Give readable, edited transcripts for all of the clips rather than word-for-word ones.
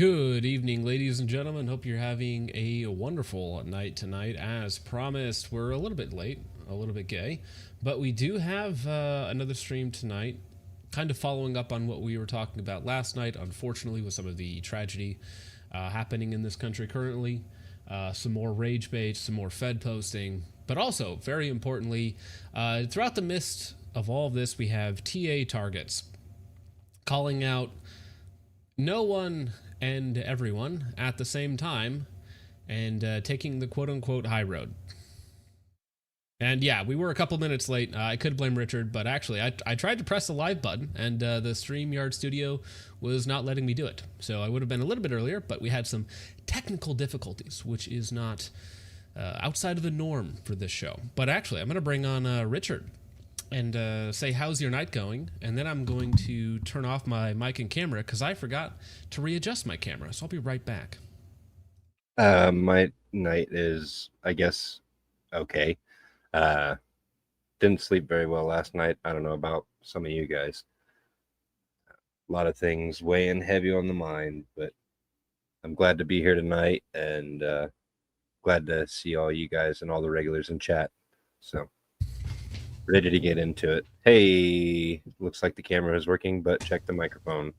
Good evening, ladies and gentlemen. Hope you're having a wonderful night tonight. As promised, we're a little bit late, a little bit gay, but we do have another stream tonight, kind of following up on what we were talking about last night, unfortunately, with some of the tragedy happening in this country currently. Some more rage bait, some more Fed posting, but also, very importantly, throughout the midst of all of this, we have TA targets calling out no one and everyone at the same time and taking the quote-unquote high road. And yeah, we were a couple minutes late. I could blame Richard, but actually I tried to press the live button and the StreamYard studio was not letting me do it. So I would have been a little bit earlier, but we had some technical difficulties, which is not outside of the norm for this show. But actually, I'm going to bring on Richard and say, how's your night going? And then I'm going to turn off my mic and camera because I forgot to readjust my camera. So I'll be right back. My night is, I guess, okay. Didn't sleep very well last night. I don't know about some of you guys. A lot of things weighing heavy on the mind, but I'm glad to be here tonight and glad to see all you guys and all the regulars in chat. So ready to get into it. Hey, looks like the camera is working, but check the microphone.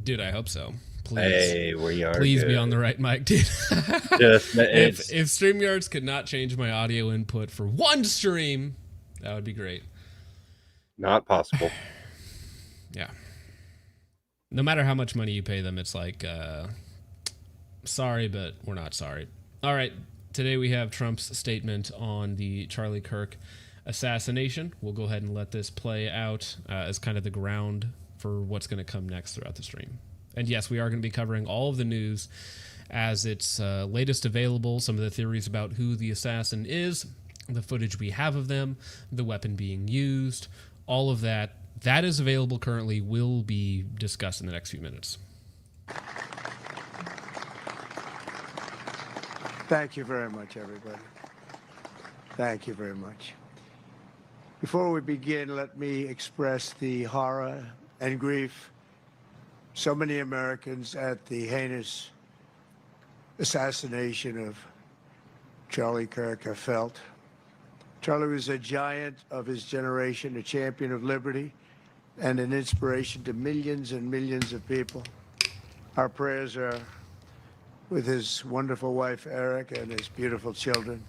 Dude, I hope so. Please. Hey, we are Please good. be on the right mic, dude. if StreamYards could not change my audio input for one stream, that would be great. Not possible. Yeah. No matter how much money you pay them, it's like, sorry, but we're not sorry. All right. Today we have Trump's statement on the Charlie Kirk assassination. We'll go ahead and let this play out as kind of the ground for what's going to come next throughout the stream. And yes, we are going to be covering all of the news as it's latest available, some of the theories about who the assassin is, the footage we have of them, the weapon being used, all of that. That is available currently, will be discussed in the next few minutes. Thank you very much, everybody. Thank you very much. Before we begin, let me express the horror and grief so many Americans at the heinous assassination of Charlie Kirk have felt. Charlie was a giant of his generation, a champion of liberty, and an inspiration to millions and millions of people. Our prayers are with his wonderful wife, Eric, and his beautiful children.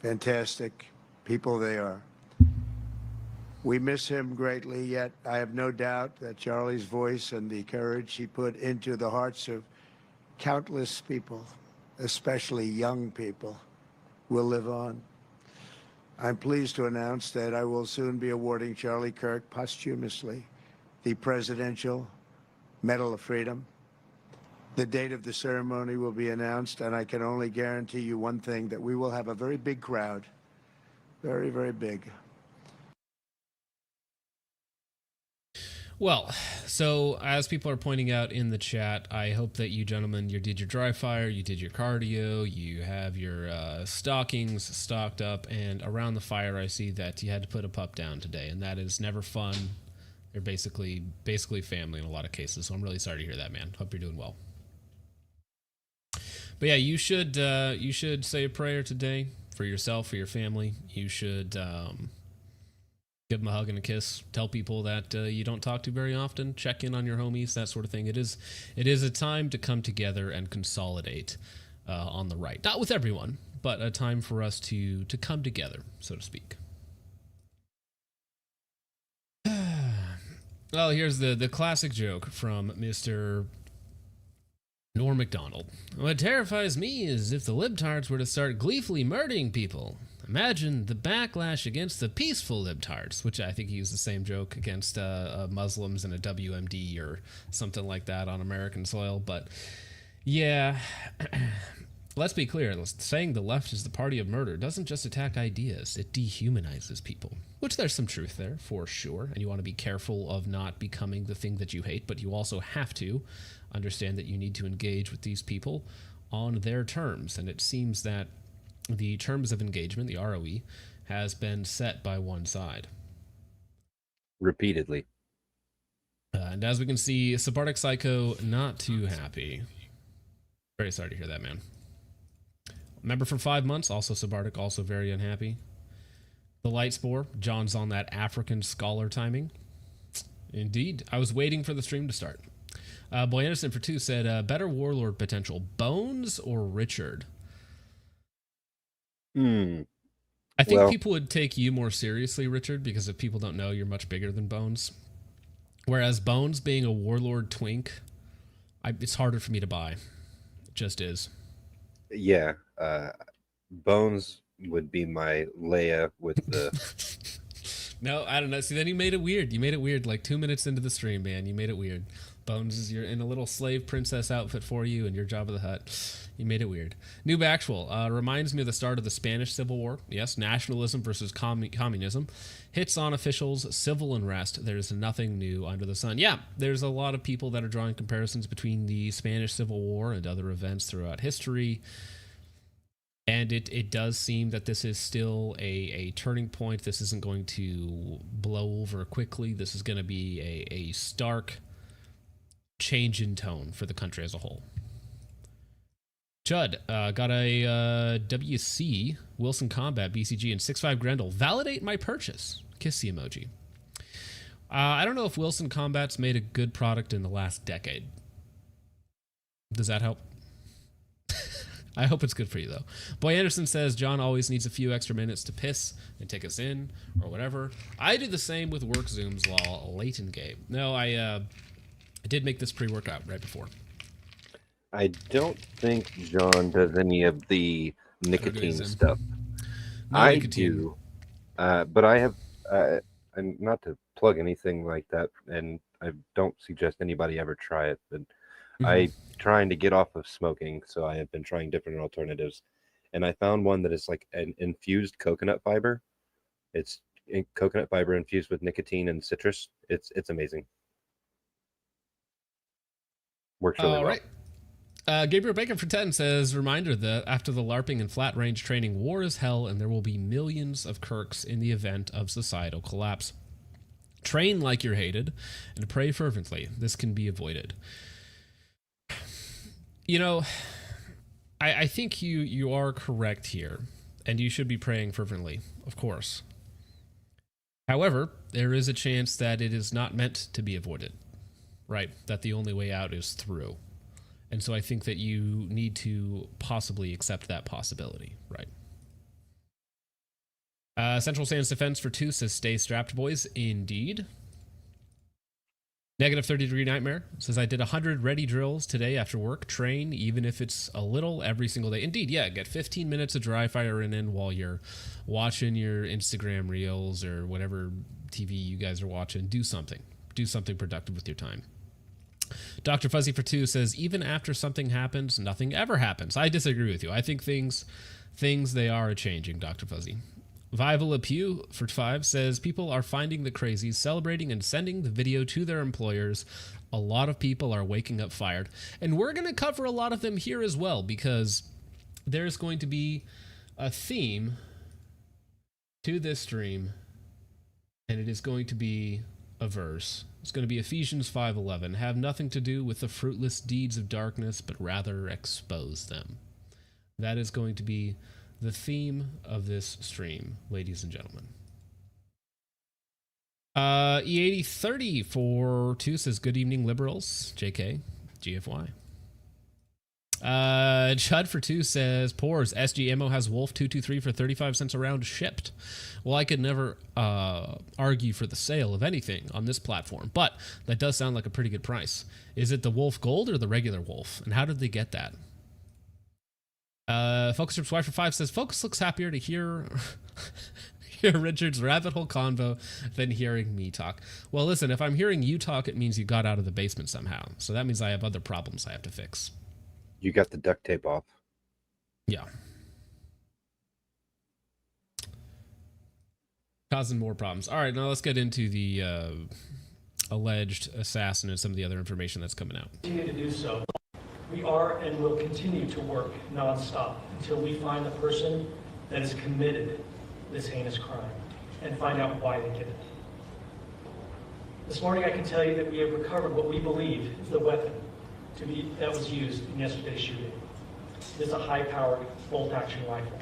Fantastic people they are. We miss him greatly, yet I have no doubt that Charlie's voice and the courage he put into the hearts of countless people, especially young people, will live on. I'm pleased to announce that I will soon be awarding Charlie Kirk posthumously the Presidential Medal of Freedom. The date of the ceremony will be announced, and I can only guarantee you one thing, that we will have a very big crowd. Very, very big. Well, so as people are pointing out in the chat, I hope that you gentlemen, you did your dry fire, you did your cardio, you have your stockings stocked up, and around the fire I see that you had to put a pup down today, and that is never fun. They're basically family in a lot of cases, so I'm really sorry to hear that, man. Hope you're doing well. But yeah, you should say a prayer today for yourself, for your family. You should give them a hug and a kiss. Tell people that you don't talk to very often. Check in on your homies, that sort of thing. It is a time to come together and consolidate on the right. Not with everyone, but a time for us to come together, so to speak. Well, here's the classic joke from Mr. Norm MacDonald. What terrifies me is if the libtards were to start gleefully murdering people. Imagine the backlash against the peaceful libtards, which I think he used the same joke against Muslims in a WMD or something like that on American soil. But yeah, let's be clear. Saying the left is the party of murder doesn't just attack ideas. It dehumanizes people, which there's some truth there for sure. And you want to be careful of not becoming the thing that you hate, but you also have to understand that you need to engage with these people on their terms. And it seems that the terms of engagement, the ROE, has been set by one side. Repeatedly. And as we can see, Subarctic Psycho not too happy. Very sorry to hear that, man. Member for 5 months, also Subarctic, also very unhappy. The Light Spore, John's on that African scholar timing. Indeed, I was waiting for the stream to start. Boy Anderson for 2 said, better warlord potential, Bones or Richard? I think people would take you more seriously, Richard, because if people don't know, you're much bigger than Bones. Whereas Bones being a warlord twink, it's harder for me to buy. It just is. Yeah. Bones would be my Leia with the... No, I don't know. See, then you made it weird. You made it weird like 2 minutes into the stream, man. You made it weird. Bones is you're in a little slave princess outfit for you and your Jabba the Hutt. You made it weird. Noob Actual reminds me of the start of the Spanish Civil War. Yes, nationalism versus communism. Hits on officials, civil unrest. There's nothing new under the sun. Yeah, there's a lot of people that are drawing comparisons between the Spanish Civil War and other events throughout history. And it does seem that this is still a turning point. This isn't going to blow over quickly. This is going to be a stark change in tone for the country as a whole. Chud got a WC, Wilson Combat, BCG, and 6.5 Grendel. Validate my purchase. Kiss the emoji. I don't know if Wilson Combat's made a good product in the last decade. Does that help? I hope it's good for you, though. Boy Anderson says John always needs a few extra minutes to piss and take us in or whatever. I do the same with work Zooms while late in game. No, I did make this pre-workout right before. I don't think John does any of the nicotine stuff. No I nicotine. do, but I have, and not to plug anything like that, and I don't suggest anybody ever try it, but I'm trying to get off of smoking, so I have been trying different alternatives, and I found one that is like an infused coconut fiber. It's coconut fiber infused with nicotine and citrus. It's amazing. Works really well. Right. Gabriel Bacon for 10 says, reminder that after the LARPing and flat range training, war is hell and there will be millions of Kirks in the event of societal collapse. Train like you're hated and pray fervently. This can be avoided. You know, I think you are correct here, and you should be praying fervently, of course. However, there is a chance that it is not meant to be avoided, right? That the only way out is through. And so I think that you need to possibly accept that possibility, right? Central Sands Defense for 2 says, stay strapped, boys. Indeed. Negative 30 Degree Nightmare says, I did 100 ready drills today after work. Train, even if it's a little, every single day. Indeed, yeah, get 15 minutes of dry fire in while you're watching your Instagram reels or whatever TV you guys are watching. Do something. Do something productive with your time. Dr. Fuzzy for 2 says, even after something happens, nothing ever happens. I disagree with you. I think things they are changing, Dr. Fuzzy. Vival Pew for 5 says, people are finding the crazies, celebrating and sending the video to their employers. A lot of people are waking up fired. And we're going to cover a lot of them here as well, because there's going to be a theme to this stream, and it is going to be a verse. It's going to be Ephesians 5:11. Have nothing to do with the fruitless deeds of darkness, but rather expose them. That is going to be the theme of this stream, ladies and gentlemen. E8030 for 2 says, good evening, liberals. JK, GFY. Chud for 2 says, Pores, SG Ammo has Wolf 223 for 35 cents a round shipped. Well, I could never argue for the sale of anything on this platform, but that does sound like a pretty good price. Is it the Wolf Gold or the regular Wolf? And how did they get that? Focus Trips Y for 5 says, Focus looks happier to hear Richard's rabbit hole convo than hearing me talk. Well, listen, if I'm hearing you talk, it means you got out of the basement somehow. So that means I have other problems I have to fix. You got the duct tape off. Yeah. Causing more problems. All right, now let's get into the alleged assassin and some of the other information that's coming out. Continue to do so. We are and will continue to work nonstop until we find the person that has committed this heinous crime and find out why they did it. This morning I can tell you that we have recovered what we believe is the weapon that was used in yesterday's shooting. It is a high-powered bolt-action rifle.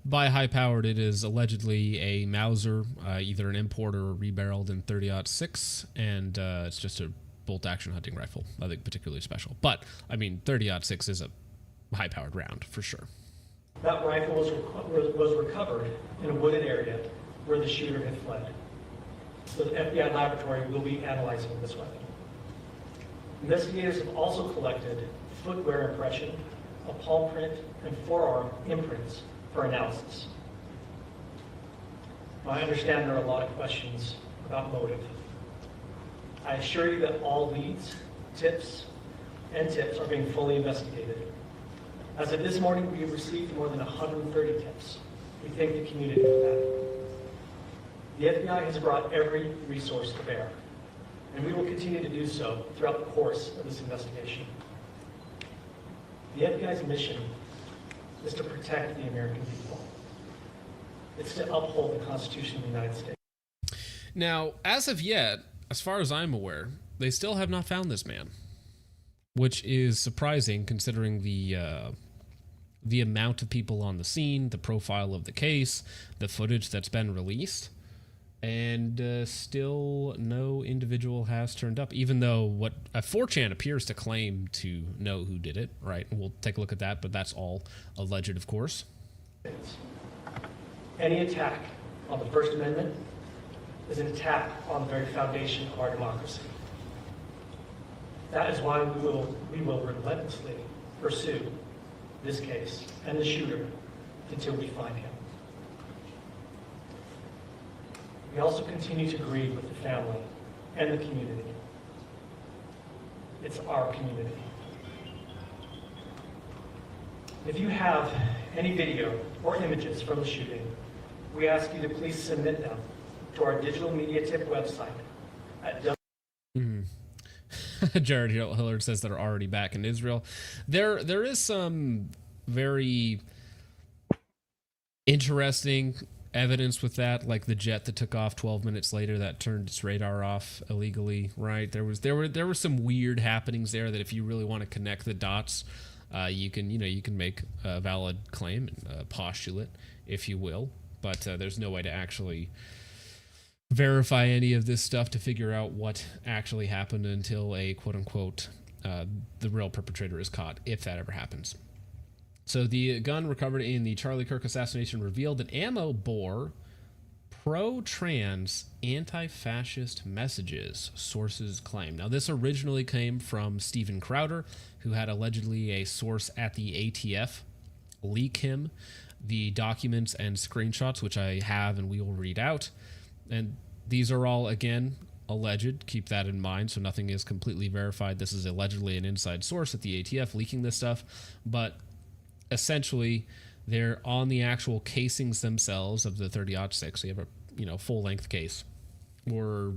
By high-powered, it is allegedly a Mauser, either an importer or rebarreled in 30-06, and it's just a bolt-action hunting rifle. Nothing particularly special. But, I mean, 30-06 is a high-powered round, for sure. That rifle was recovered in a wooded area where the shooter had fled. So the FBI laboratory will be analyzing this weapon. Investigators have also collected footwear impression, a palm print, and forearm imprints for analysis. Now, I understand there are a lot of questions about motive. I assure you that all leads, tips are being fully investigated. As of this morning, we have received more than 130 tips. We thank the community for that. The FBI has brought every resource to bear, and we will continue to do so throughout the course of this investigation. The FBI's mission is to protect the American people. It's to uphold the Constitution of the United States. Now, as of yet, as far as I'm aware, they still have not found this man, which is surprising considering the amount of people on the scene, the profile of the case, the footage that's been released, and still no individual has turned up, even though what 4chan appears to claim to know who did it, right? We'll take a look at that, but that's all alleged, of course. Any attack on the First Amendment is an attack on the very foundation of our democracy. That is why we will relentlessly pursue this case and the shooter until we find him. We also continue to grieve with the family and the community. It's our community. If you have any video or images from the shooting, we ask you to please submit them to our digital media tip website at Jared Hillard says they're already back in Israel. There is some very interesting evidence with that, like the jet that took off 12 minutes later that turned its radar off illegally, right? There were some weird happenings there that if you really want to connect the dots, you can make a valid claim and postulate, if you will, but there's no way to actually verify any of this stuff to figure out what actually happened until a quote-unquote the real perpetrator is caught, if that ever happens. So the gun recovered in the Charlie Kirk assassination revealed that ammo bore pro-trans anti-fascist messages, sources claim. Now, this originally came from Steven Crowder, who had allegedly a source at the ATF leak him the documents and screenshots, which I have and we will read out. And these are all, again, alleged. Keep that in mind, so nothing is completely verified. This is allegedly an inside source at the ATF leaking this stuff, but essentially they're on the actual casings themselves of the 30-06. So you have a full-length case or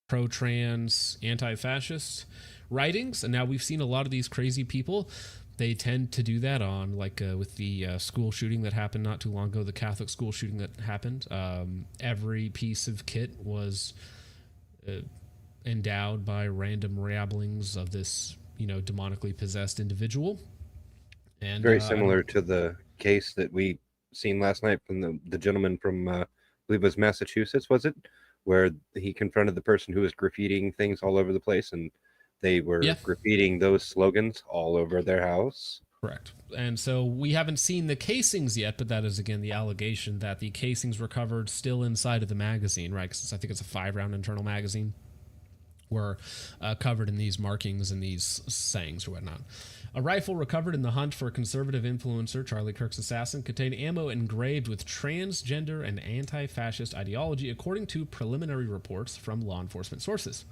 pro-trans anti-fascist writings, and now we've seen a lot of these crazy people. They tend to do that on, like with the school shooting that happened not too long ago, the Catholic school shooting that happened. Every piece of kit was endowed by random rabblings of this, demonically possessed individual. And very similar to the case that we seen last night from the gentleman from, I believe it was Massachusetts, was it? Where he confronted the person who was graffitiing things all over the place, and they were graffitiing those slogans all over their house. Correct. And so we haven't seen the casings yet, but that is, again, the allegation that the casings recovered still inside of the magazine, right? Because I think it's a 5-round internal magazine, were covered in these markings and these sayings or whatnot. A rifle recovered in the hunt for conservative influencer Charlie Kirk's assassin contained ammo engraved with transgender and anti-fascist ideology, according to preliminary reports from law enforcement sources.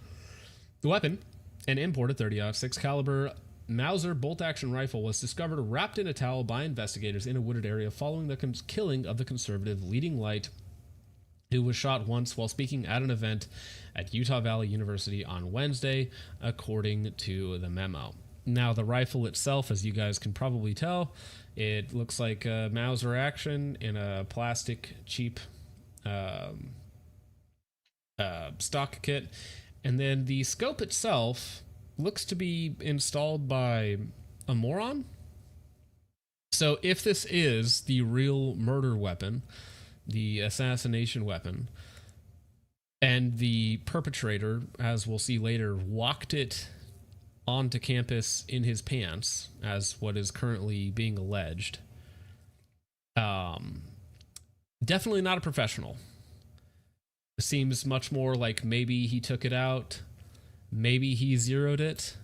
The weapon, an imported .30-06 caliber Mauser bolt-action rifle, was discovered wrapped in a towel by investigators in a wooded area following the killing of the conservative leading light, who was shot once while speaking at an event at Utah Valley University on Wednesday, according to the memo. Now, the rifle itself, as you guys can probably tell, it looks like a Mauser action in a plastic, cheap stock kit. And then the scope itself looks to be installed by a moron. So if this is the real murder weapon, the assassination weapon, and the perpetrator, as we'll see later, walked it onto campus in his pants, as what is currently being alleged, definitely not a professional. It seems much more like maybe he took it out, maybe he zeroed it,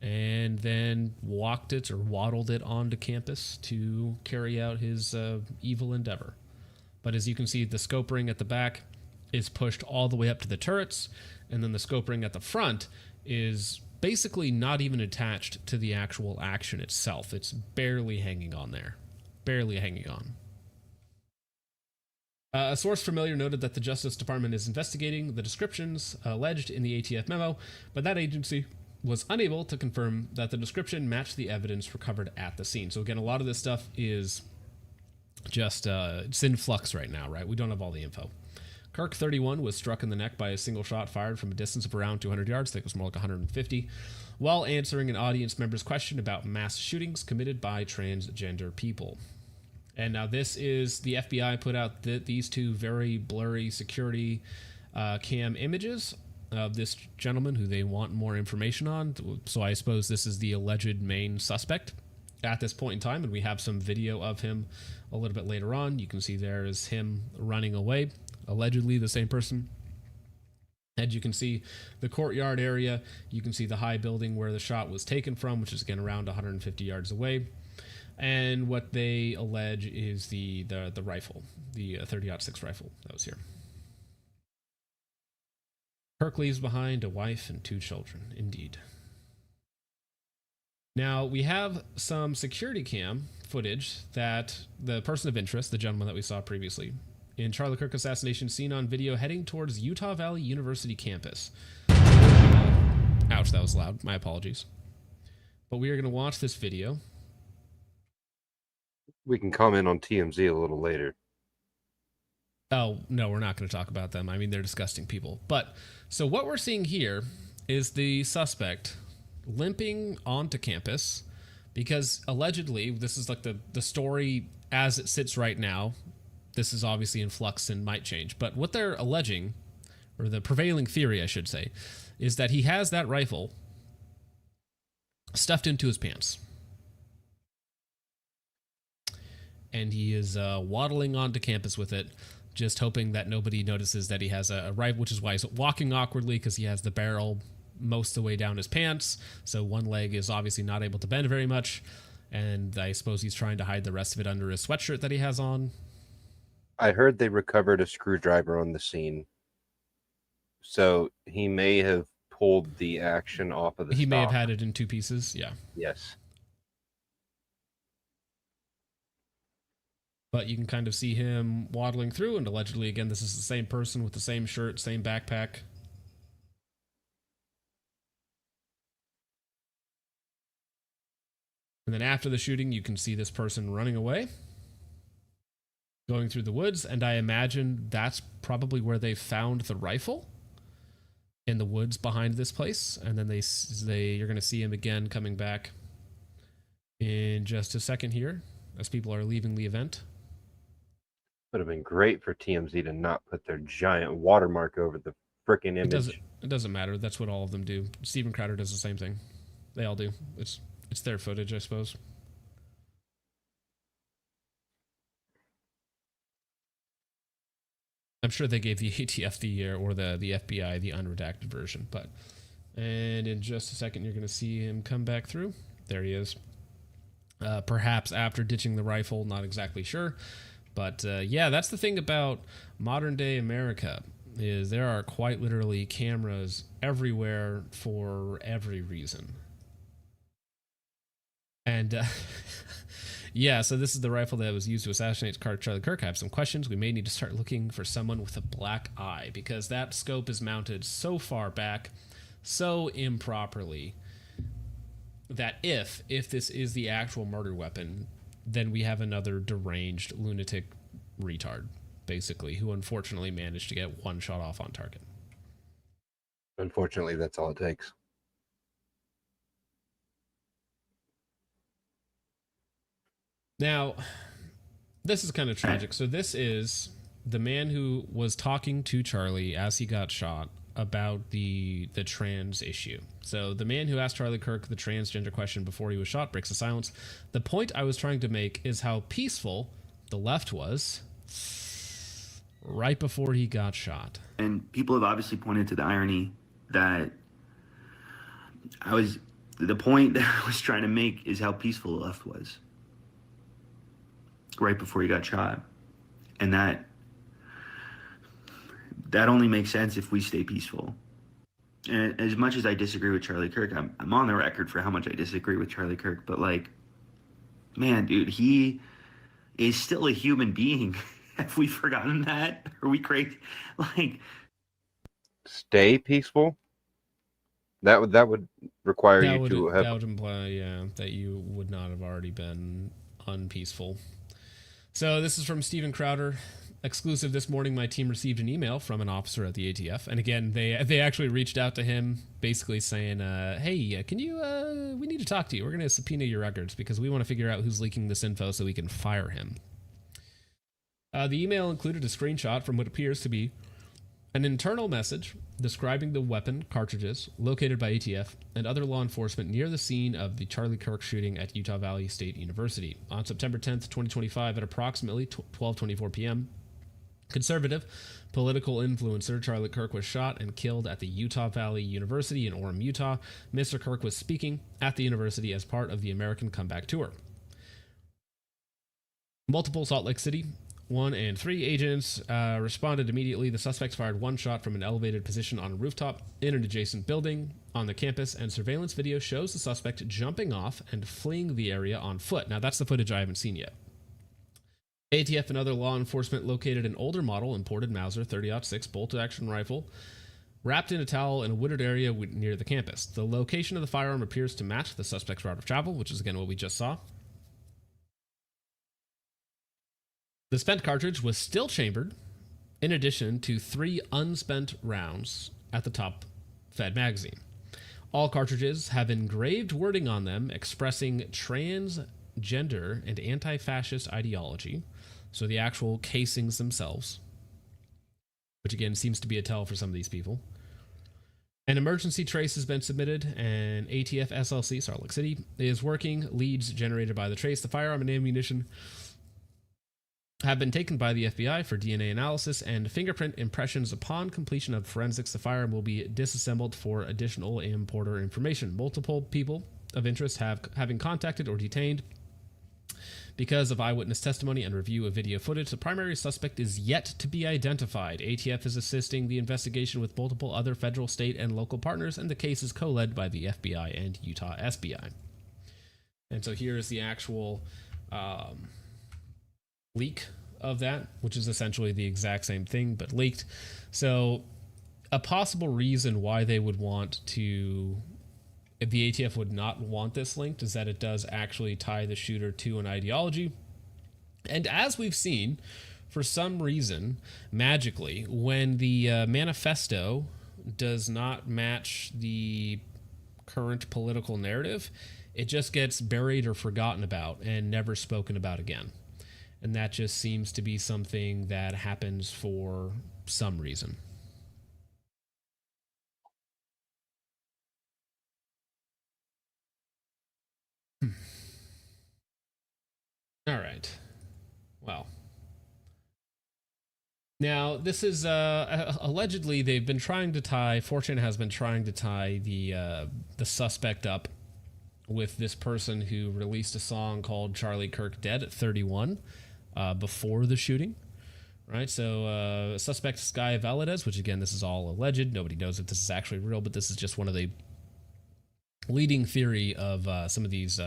and then walked it or waddled it onto campus to carry out his evil endeavor. But as you can see, the scope ring at the back is pushed all the way up to the turrets, and then the scope ring at the front is basically not even attached to the actual action itself. It's barely hanging on there. Barely hanging on. A source familiar noted that the Justice Department is investigating the descriptions alleged in the ATF memo, but that agency was unable to confirm that the description matched the evidence recovered at the scene. So again, a lot of this stuff is just it's in flux right now, right? We don't have all the info. Kirk 31 was struck in the neck by a single shot fired from a distance of around 200 yards, I think it was more like 150, while answering an audience member's question about mass shootings committed by transgender people. And now this is, the FBI put out these two very blurry security cam images of this gentleman who they want more information on. So I suppose this is the alleged main suspect at this point in time, and we have some video of him a little bit later on. You can see there is him running away, allegedly the same person. And you can see the courtyard area. You can see the high building where the shot was taken from, which is again around 150 yards away. And what they allege is the rifle, the 30-06 rifle that was here. Kirk leaves behind a wife and 2 children, indeed. Now, we have some security cam footage that the person of interest, the gentleman that we saw previously, in Charlie Kirk assassination, seen on video heading towards Utah Valley University campus. Ouch, that was loud. My apologies. But we are going to watch this video. We can comment on TMZ a little later. Oh, no, we're not going to talk about them. I mean, they're disgusting people. But, so what we're seeing here is the suspect limping onto campus because allegedly, this is like the story as it sits right now. This is obviously in flux and might change. But what they're alleging, or the prevailing theory, I should say, is that he has that rifle stuffed into his pants. And he is waddling onto campus with it, just hoping that nobody notices that he has a rifle, which is why he's walking awkwardly, because he has the barrel most of the way down his pants. So one leg is obviously not able to bend very much. And I suppose he's trying to hide the rest of it under his sweatshirt that he has on. I heard they recovered a screwdriver on the scene. So he may have pulled the action off of the He stock. may have had it in 2 pieces, yeah. Yes. But you can kind of see him waddling through, and allegedly, again, this is the same person with the same shirt, same backpack. And then after the shooting, you can see this person running away, going through the woods, and I imagine that's probably where they found the rifle, in the woods behind this place. And then you're going to see him again coming back in just a second here, as people are leaving the event. Would have been great for TMZ to not put their giant watermark over the frickin' image. It doesn't matter. That's what all of them do. Steven Crowder does the same thing. They all do. It's their footage, I suppose. I'm sure they gave the ATF or the FBI the unredacted version, and in just a second you're going to see him come back through. There he is. Perhaps after ditching the rifle, not exactly sure. But yeah, that's the thing about modern day America, is there are quite literally cameras everywhere for every reason. And yeah, so this is the rifle that was used to assassinate Charlie Kirk. I have some questions. We may need to start looking for someone with a black eye, because that scope is mounted so far back, so improperly, that if this is the actual murder weapon, then we have another deranged lunatic retard, basically, who unfortunately managed to get one shot off on target. Unfortunately, that's all it takes. Now, this is kind of tragic. So this is the man who was talking to Charlie as he got shot about the trans issue. So the man who asked Charlie Kirk the transgender question before he was shot breaks the silence. The point I was trying to make is how peaceful the left was right before he got shot. And people have obviously pointed to the irony that the point that I was trying to make is how peaceful the left was right before he got shot. And that only makes sense if we stay peaceful. And as much as I disagree with Charlie Kirk, I'm on the record for how much I disagree with Charlie Kirk, but like, man, dude, he is still a human being. Have we forgotten that? Are we crazy? Like, Stay peaceful? That would require you to have... That would imply, yeah, that you would not have already been unpeaceful. So this is from Steven Crowder. Exclusive this morning, my team received an email from an officer at the ATF. And again, they actually reached out to him basically saying, hey, can you, we need to talk to you. We're going to subpoena your records because we want to figure out who's leaking this info so we can fire him. The email included a screenshot from what appears to be an internal message describing the weapon cartridges located by ATF and other law enforcement near the scene of the Charlie Kirk shooting at Utah Valley State University. On September 10th, 2025, at approximately 12:24 p.m., conservative political influencer Charlie Kirk was shot and killed at the Utah Valley University in Orem, Utah. Mr. Kirk was speaking at the university as part of the American Comeback Tour. Multiple Salt Lake City 1 and 3 agents responded immediately. The suspects fired one shot from an elevated position on a rooftop in an adjacent building on the campus, and surveillance video shows the suspect jumping off and fleeing the area on foot. Now, that's the footage I haven't seen yet. ATF and other law enforcement located an older model imported Mauser 30-06 bolt-action rifle wrapped in a towel in a wooded area near the campus. The location of the firearm appears to match the suspect's route of travel, which is again what we just saw. The spent cartridge was still chambered, in addition to 3 unspent rounds at the top fed magazine. All cartridges have engraved wording on them expressing transgender and anti-fascist ideology, so the actual casings themselves, which again seems to be a tell for some of these people. An emergency trace has been submitted, and ATF SLC, Salt Lake City, is working. Leads generated by the trace, the firearm and ammunition have been taken by the FBI for DNA analysis and fingerprint impressions. Upon completion of forensics, the firearm will be disassembled for additional importer information. Multiple people of interest having contacted or detained because of eyewitness testimony and review of video footage. The primary suspect is yet to be identified. ATF is assisting the investigation with multiple other federal, state, and local partners, and the case is co-led by the FBI and Utah SBI. And so here is the actual leak of that, which is essentially the exact same thing, but leaked. So a possible reason why they would want to, if the ATF would not want this linked, is that it does actually tie the shooter to an ideology. And as we've seen, for some reason, magically, when the manifesto does not match the current political narrative, it just gets buried or forgotten about and never spoken about again. And that just seems to be something that happens for some reason. All right. Well. Now, this is allegedly they've been trying to tie, 4chan has been trying to tie the suspect up with this person who released a song called Charlie Kirk Dead at 31 before the shooting. Right, so suspect Sky Valadez, which again, this is all alleged. Nobody knows if this is actually real, but this is just one of the leading theory of some of these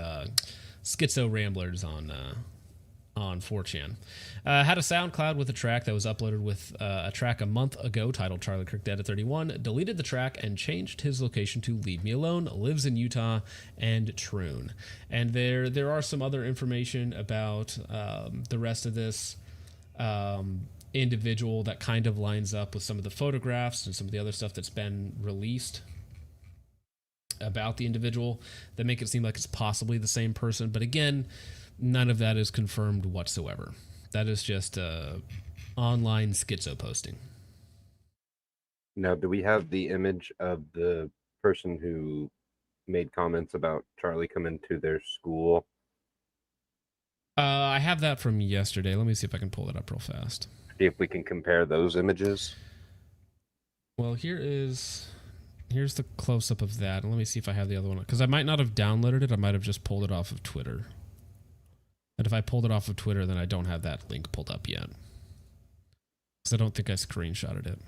schizo ramblers on 4chan. Had a SoundCloud with a track that was uploaded with a track a month ago titled Charlie Kirk Dead at 31, deleted the track and changed his location to Leave Me Alone, lives in Utah, and Troon. And there are some other information about the rest of this. individual that kind of lines up with some of the photographs and some of the other stuff that's been released about the individual that make it seem like it's possibly the same person. But again, none of that is confirmed whatsoever. That is just online schizo posting. Now, do we have the image of the person who made comments about Charlie coming to their school? I have that from yesterday. Let me see if I can pull it up real fast. See if we can compare those images. Well, here's the close-up of that. And let me see if I have the other one. Because I might not have downloaded it. I might have just pulled it off of Twitter. And if I pulled it off of Twitter, then I don't have that link pulled up yet. Because I don't think I screenshotted it.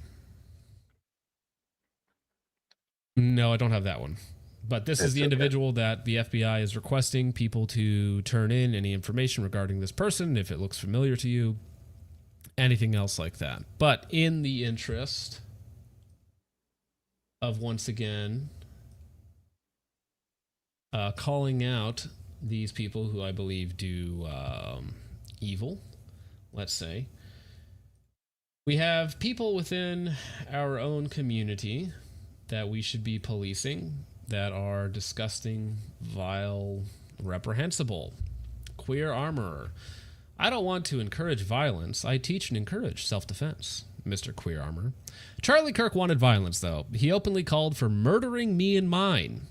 No, I don't have that one. But this is the individual that the FBI is requesting people to turn in any information regarding this person, if it looks familiar to you, anything else like that. But in the interest of, once again, calling out these people who I believe do evil, let's say, we have people within our own community that we should be policing that are disgusting, vile, reprehensible. Queer Armorer. I don't want to encourage violence. I teach and encourage self-defense, Mr. Queer Armorer. Charlie Kirk wanted violence, though. He openly called for murdering me and mine.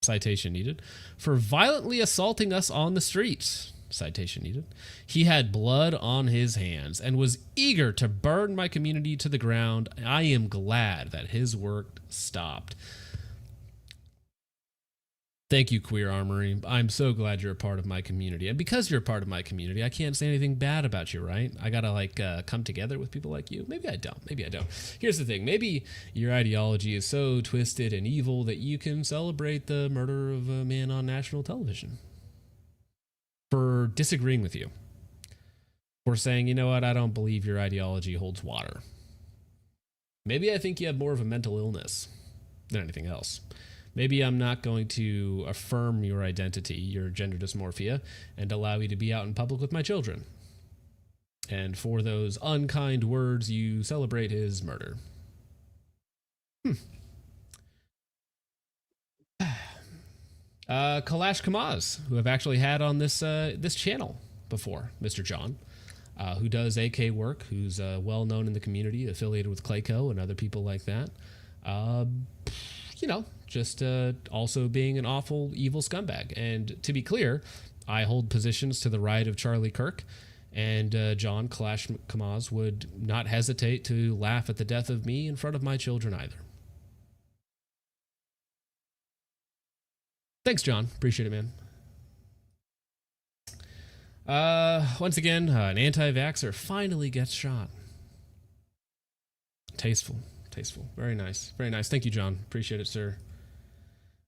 Citation needed. For violently assaulting us on the streets. Citation needed. He had blood on his hands and was eager to burn my community to the ground. I am glad that his work stopped. Thank you, Queer Armory. I'm so glad you're a part of my community. And because you're a part of my community, I can't say anything bad about you, right? I gotta, come together with people like you. Maybe I don't. Maybe I don't. Here's the thing. Maybe your ideology is so twisted and evil that you can celebrate the murder of a man on national television for disagreeing with you. For saying, you know what, I don't believe your ideology holds water. Maybe I think you have more of a mental illness than anything else. Maybe I'm not going to affirm your identity, your gender dysmorphia, and allow you to be out in public with my children. And for those unkind words, you celebrate his murder. Kalash Kamaz, who I've actually had on this channel before, Mr. John, who does AK work, who's well known in the community, affiliated with Clayco and other people like that. Just also being an awful, evil scumbag. And to be clear, I hold positions to the right of Charlie Kirk, and John Kalash Kamaz would not hesitate to laugh at the death of me in front of my children either. Thanks, John. Appreciate it, man. Once again, an anti-vaxxer finally gets shot. Tasteful. Very nice. Thank you, John. Appreciate it, sir.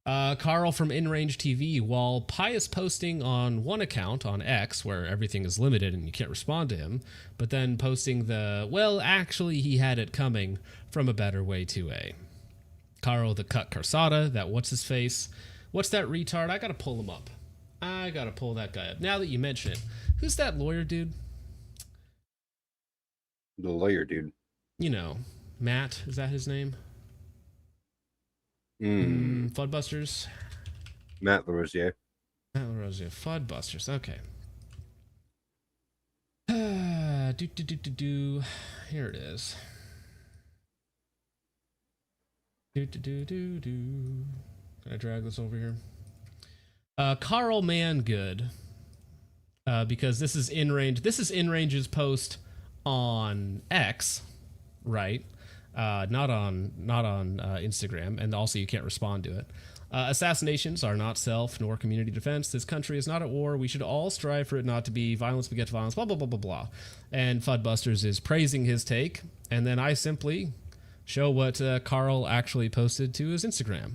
Carl from InRange TV, while pious posting on one account on X, where everything is limited and you can't respond to him, but then posting well, actually, he had it coming from a better way 2A. Carl the Cut Carsata, that what's-his-face. What's that retard? I gotta pull him up. I gotta pull that guy up. Now that you mention it, who's that lawyer dude? The lawyer dude. You know, Matt, is that his name? Floodbusters. Matt LaRosier. Floodbusters. Okay. Here it is. Can I drag this over here? Carl Mangood. Because this is InRange. This is InRange's post on X, right? Not on Instagram, and also you can't respond to it. Assassinations are not self nor community defense. This country is not at war. We should all strive for it not to be. Violence begets violence, blah, blah, blah, blah, blah. And Fuddbusters is praising his take, and then I simply show what Carl actually posted to his Instagram.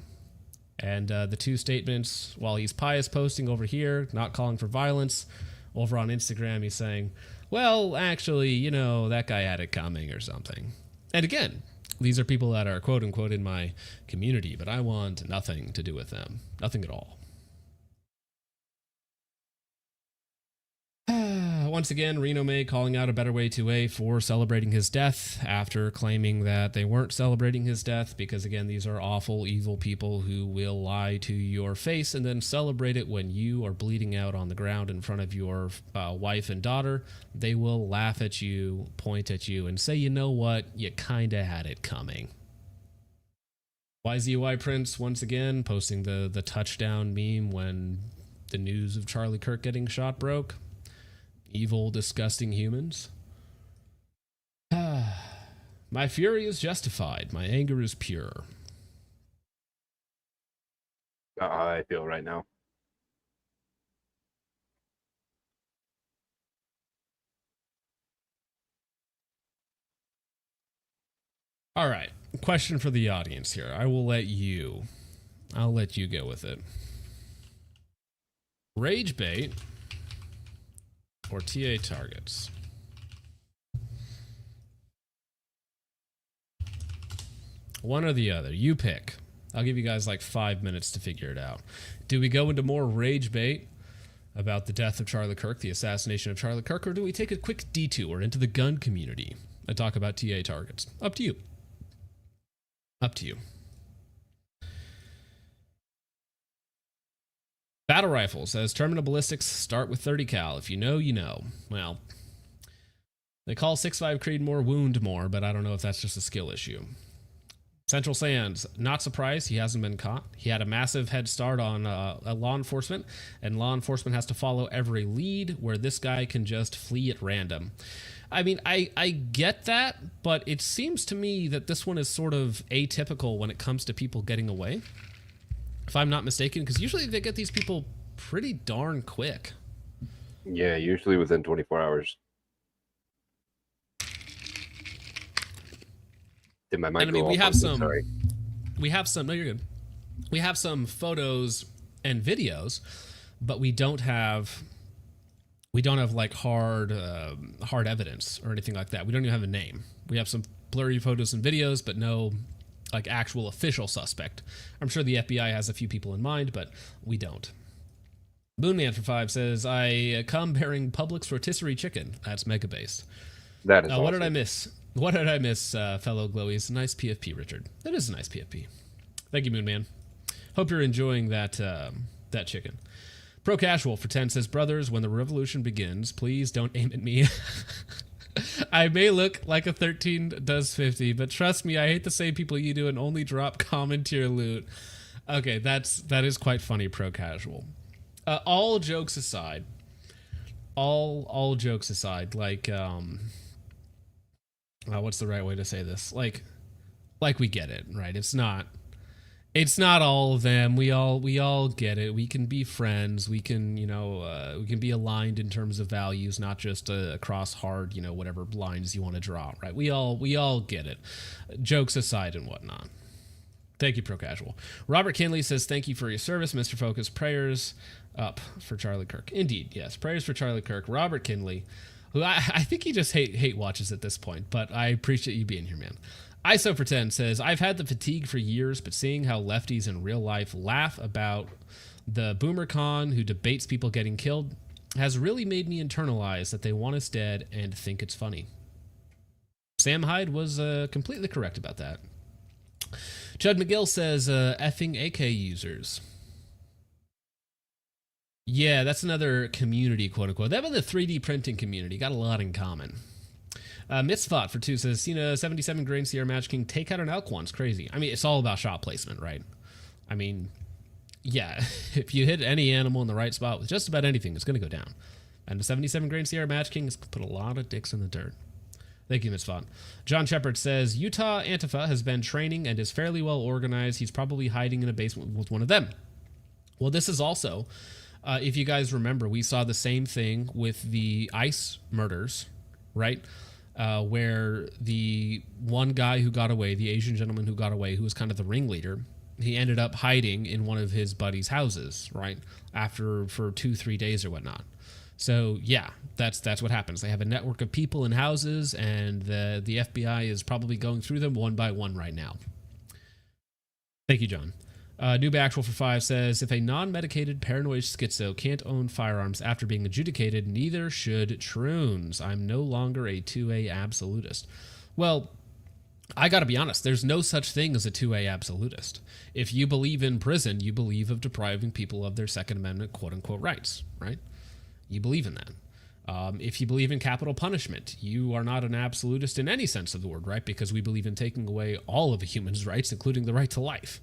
And the two statements, while he's pious posting over here, not calling for violence, over on Instagram he's saying, well, actually, that guy had it coming or something. And again, these are people that are quote-unquote in my community, but I want nothing to do with them. Nothing at all. Once again, Reno May calling out A Better Way 2A for celebrating his death after claiming that they weren't celebrating his death because, again, these are awful, evil people who will lie to your face and then celebrate it when you are bleeding out on the ground in front of your wife and daughter. They will laugh at you, point at you, and say, you know what, you kind of had it coming. YZY Prince, once again, posting the touchdown meme when the news of Charlie Kirk getting shot broke. Evil, disgusting humans. My fury is justified. My anger is pure. How I feel right now. All right. Question for the audience here. I'll let you go with it. Rage bait or TA targets? One or the other. You pick. I'll give you guys like 5 minutes to figure it out. Do we go into more rage bait about the death of Charlie Kirk, the assassination of Charlie Kirk, or do we take a quick detour into the gun community and talk about TA targets? Up to you. Up to you. Battle rifle says terminal ballistics start with 30 cal. If you know, you know. Well, they call 6.5 Creedmoor wound more, but I don't know if that's just a skill issue. Central Sands, not surprised he hasn't been caught. He had a massive head start on law enforcement, and law enforcement has to follow every lead where this guy can just flee at random. I mean, I get that, but it seems to me that this one is sort of atypical when it comes to people getting away, if I'm not mistaken, because usually they get these people pretty darn quick. Yeah, usually within 24 hours. Did my mic And I mean, go we off have on me? some. Sorry. We have some. No, you're good. We have some photos and videos, but we don't have like hard evidence or anything like that. We don't even have a name. We have some blurry photos and videos, but no like actual official suspect. I'm sure the FBI has a few people in mind, but we don't. Moonman for 5 says, I come bearing Publix rotisserie chicken. That's mega based. That is What did awesome. I miss? What did I miss, fellow Glowies? Nice PFP, Richard. That is a nice PFP. Thank you, Moonman. Hope you're enjoying that chicken. Pro Casual for 10 says, brothers, when the revolution begins, please don't aim at me. I may look like a 13 does 50, but trust me, I hate the same people you do and only drop common tier loot. Okay, that is quite funny, Pro Casual. All jokes aside, all jokes aside, like what's the right way to say this? Like we get it, right? It's not all of them. We all get it. We can be friends. We can, we can be aligned in terms of values, not just across hard, whatever lines you want to draw, right? We all get it. Jokes aside and whatnot. Thank you, Pro Casual. Robert Kinley says, thank you for your service, Mr. Focus. Prayers up for Charlie Kirk. Indeed, yes. Prayers for Charlie Kirk. Robert Kinley, who I think he just hate watches at this point, but I appreciate you being here, man. ISO for 10 says, I've had the fatigue for years, but seeing how lefties in real life laugh about the boomer con who debates people getting killed has really made me internalize that they want us dead and think it's funny. Sam Hyde was completely correct about that. Chud McGill says, effing AK users. Yeah, that's another community, quote unquote. That was the 3D printing community. Got a lot in common. Mitzvot for 2 says, seen a 77 grain Sierra Match King take out an elk once. Crazy. I mean, it's all about shot placement, right? I mean, yeah, if you hit any animal in the right spot with just about anything, it's going to go down. And the 77 grain Sierra Match King has put a lot of dicks in the dirt. Thank you, Mitzvot. John Shepard says, Utah Antifa has been training and is fairly well organized. He's probably hiding in a basement with one of them. Well, this is also, if you guys remember, we saw the same thing with the ICE murders, right? Where the one guy who got away, the Asian gentleman who got away, who was kind of the ringleader, he ended up hiding in one of his buddies' houses, right? For 2-3 days or whatnot. So yeah, that's what happens. They have a network of people in houses, and the FBI is probably going through them one by one right now. Thank you, John. Noob Actual for 5 says, if a non-medicated paranoid schizo can't own firearms after being adjudicated, neither should Troons. I'm no longer a 2A absolutist. Well, I got to be honest, there's no such thing as a 2A absolutist. If you believe in prison, you believe of depriving people of their Second Amendment quote-unquote rights, right? You believe in that. If you believe in capital punishment, you are not an absolutist in any sense of the word, right? Because we believe in taking away all of a human's rights, including the right to life.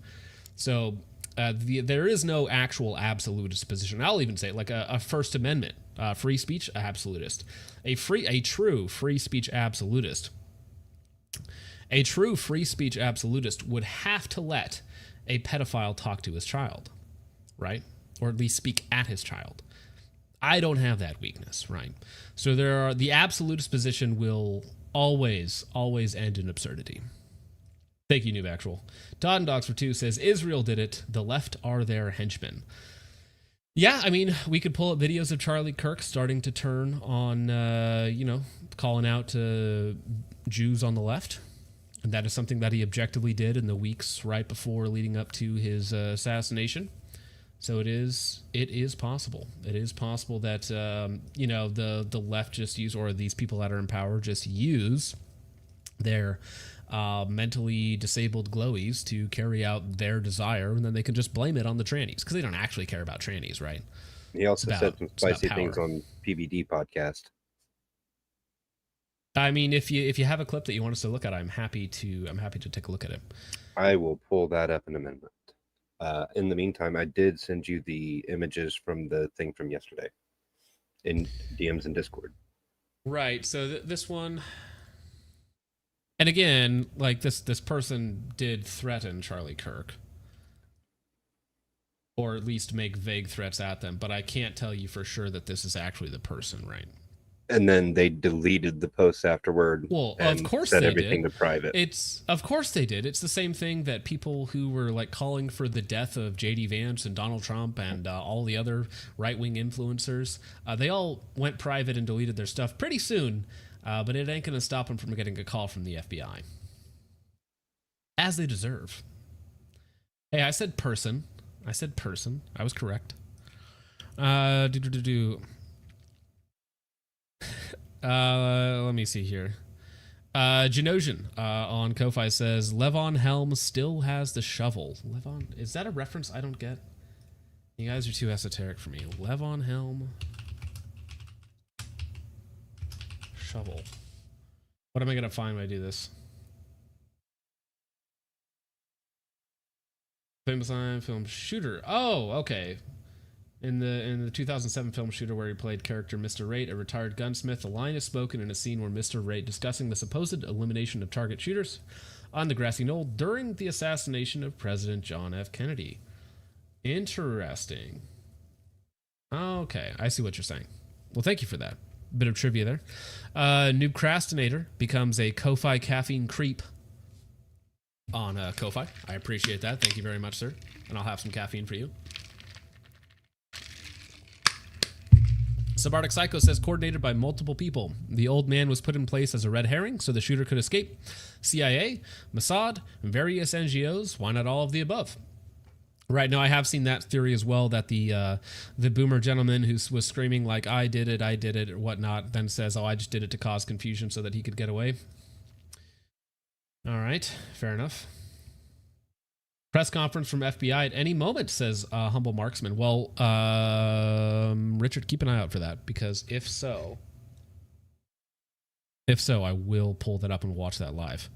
So there is no actual absolutist position. I'll even say like a First Amendment, free speech absolutist, a true free speech absolutist. A true free speech absolutist would have to let a pedophile talk to his child, right? Or at least speak at his child. I don't have that weakness, right? So the absolutist position will always end in absurdity. Thank you, Noob Actual. Todd and Dogs for 2 says, Israel did it. The left are their henchmen. Yeah, I mean, we could pull up videos of Charlie Kirk starting to turn on, calling out to Jews on the left. And that is something that he objectively did in the weeks right before leading up to his assassination. So it is possible. It is possible that, the left just use, or these people that are in power just use their mentally disabled glowies to carry out their desire, and then they can just blame it on the trannies because they don't actually care about trannies, right? He also said some spicy things on PBD podcast. I mean, if you have a clip that you want us to look at, I'm happy to take a look at it. I will pull that up in a minute. In the meantime, I did send you the images from the thing from yesterday in DMs and Discord. Right. So this one. And again, like this person did threaten Charlie Kirk, or at least make vague threats at them, but I can't tell you for sure that this is actually the person, right? And then they deleted the posts afterward. Well, and of course set they everything did. to private. Of course they did. It's the same thing that people who were like calling for the death of J.D. Vance and Donald Trump and all the other right-wing influencers, they all went private and deleted their stuff pretty soon, but it ain't going to stop them from getting a call from the FBI. As they deserve. Hey, I said person. I was correct. Let me see here. Genosian on Ko-Fi says, Levon Helm still has the shovel. Levon, is that a reference I don't get? You guys are too esoteric for me. Levon Helm. Shovel. What am I going to find when I do this? Famous film Shooter. Oh, okay. In the 2007 film Shooter, where he played character Mr. Rate, a retired gunsmith, a line is spoken in a scene where Mr. Rate discussing the supposed elimination of target shooters on the grassy knoll during the assassination of President John F. Kennedy. Interesting. Okay, I see what you're saying. Well, thank you for that. Bit of trivia there. Noobcrastinator becomes a Ko-Fi caffeine creep on Ko-Fi. I appreciate that. Thank you very much, sir. And I'll have some caffeine for you. Subarctic Psycho says, coordinated by multiple people. The old man was put in place as a red herring so the shooter could escape. CIA, Mossad, and various NGOs. Why not all of the above? Right, now I have seen that theory as well, that the boomer gentleman who was screaming like, I did it, or whatnot, then says, oh, I just did it to cause confusion so that he could get away. All right, fair enough. Press conference from FBI at any moment, says Humble Marksman. Well, Richard, keep an eye out for that, because if so, I will pull that up and watch that live.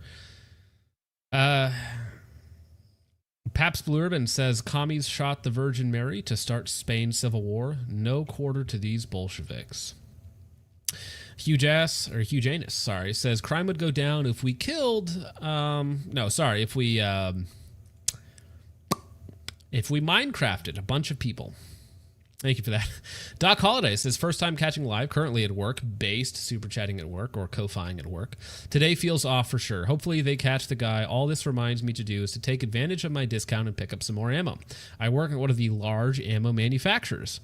Paps Blue Urban says, commies shot the Virgin Mary to start Spain's civil war. No quarter to these Bolsheviks. Huge Anus, says, crime would go down if we killed, if we Minecrafted a bunch of people. Thank you for that. Doc Holiday says, first time catching live, currently at work, based, super chatting at work, or Ko-Fiing at work. Today feels off for sure. Hopefully they catch the guy. All this reminds me to do is to take advantage of my discount and pick up some more ammo. I work at one of the large ammo manufacturers.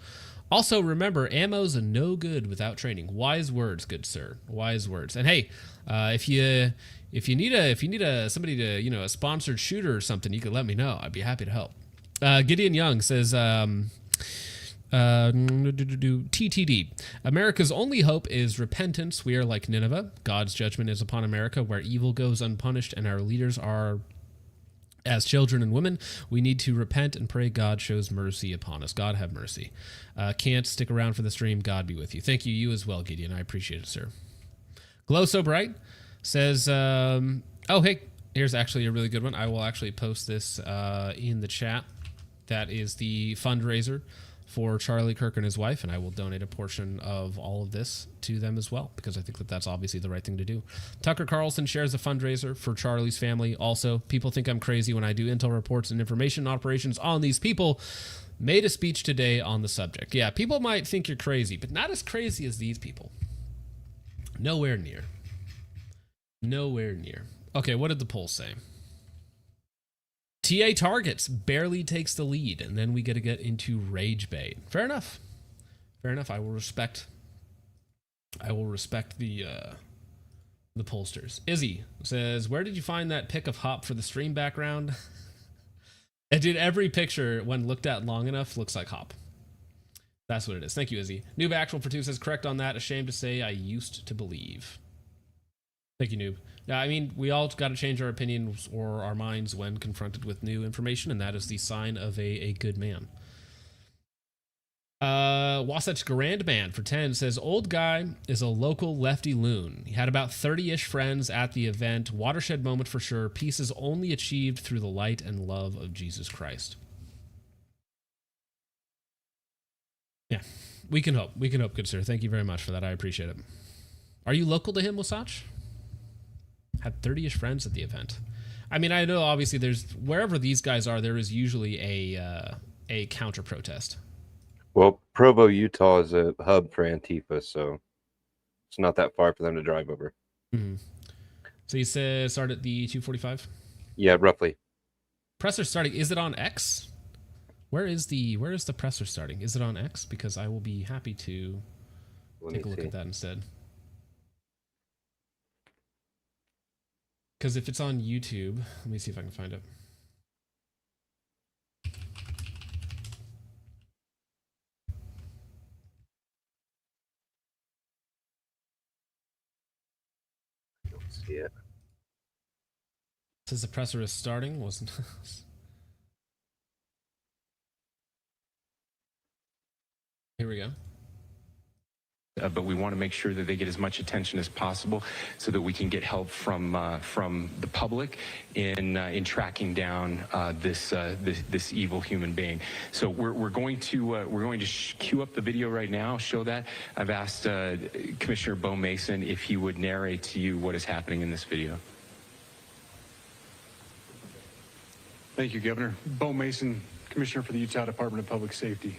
Also, remember, ammo's no good without training. Wise words, good sir. Wise words. And hey, if you need somebody to, a sponsored shooter or something, you could let me know. I'd be happy to help. Gideon Young says, TTD. America's only hope is repentance. We are like Nineveh. God's judgment is upon America, where evil goes unpunished and our leaders are as children and women. We need to repent and pray God shows mercy upon us. God have mercy. Can't stick around for the stream. God be with you. Thank you. You as well, Gideon. I appreciate it, sir. Glow So Bright says, oh, hey, here's actually a really good one. I will actually post this in the chat. That is the fundraiser for Charlie Kirk and his wife, and I will donate a portion of all of this to them as well, because I think that that's obviously the right thing to do. Tucker Carlson shares a fundraiser for Charlie's family. Also, people think I'm crazy when I do intel reports and information operations on these people. Made a speech today on the subject. Yeah, people might think you're crazy, but not as crazy as these people. Nowhere near. Nowhere near. Okay, what did the poll say? TA Targets barely takes the lead, and then we get to get into rage bait. Fair enough. Fair enough. I will respect the pollsters. Izzy says, where did you find that pic of Hop for the stream background? And dude, every picture, when looked at long enough, looks like Hop. That's what it is. Thank you, Izzy. Noob Actual for 2 says, correct on that. Ashamed to say I used to believe. Thank you, Noob. Yeah, I mean, we all got to change our opinions or our minds when confronted with new information, and that is the sign of a good man. Wasatch Grandman for 10 says, old guy is a local lefty loon. He had about 30-ish friends at the event. Watershed moment for sure. Peace is only achieved through the light and love of Jesus Christ. Yeah, we can hope. We can hope, good sir. Thank you very much for that. I appreciate it. Are you local to him, Wasatch? Had 30-ish friends at the event. I mean, I know obviously there's, wherever these guys are, there is usually a counter protest. Well, Provo, Utah is a hub for Antifa, so it's not that far for them to drive over. Mm-hmm. So you said start at the 245? Yeah, roughly. Presser starting. Is it on X? Where is the presser starting? Is it on X? Because I will be happy to take a look at that instead. Because if it's on YouTube, let me see if I can find it. I don't see it. Says the presser is starting. Wasn't. Here we go. But we want to make sure that they get as much attention as possible so that we can get help from the public in tracking down this evil human being. So we're going to cue up the video right now, show that. I've asked Commissioner Bo Mason if he would narrate to you what is happening in this video. Thank you, Governor. Bo Mason, Commissioner for the Utah Department of Public Safety.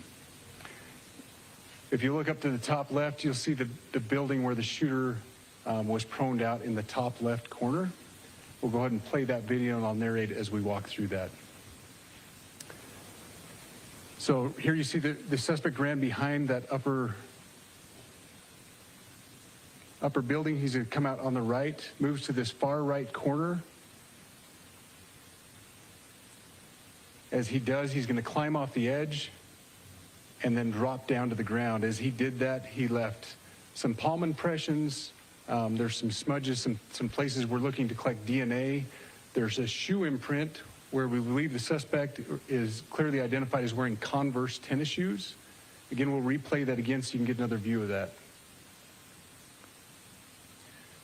If you look up to the top left, you'll see the building where the shooter was proned out in the top left corner. We'll go ahead and play that video, and I'll narrate as we walk through that. So here you see the suspect ran behind that upper building. He's going to come out on the right, moves to this far right corner. As he does, he's going to climb off the edge and then drop down to the ground. As he did that, he left some palm impressions. There's some smudges, some places we're looking to collect DNA. There's a shoe imprint where we believe the suspect is clearly identified as wearing Converse tennis shoes. Again, we'll replay that again so you can get another view of that.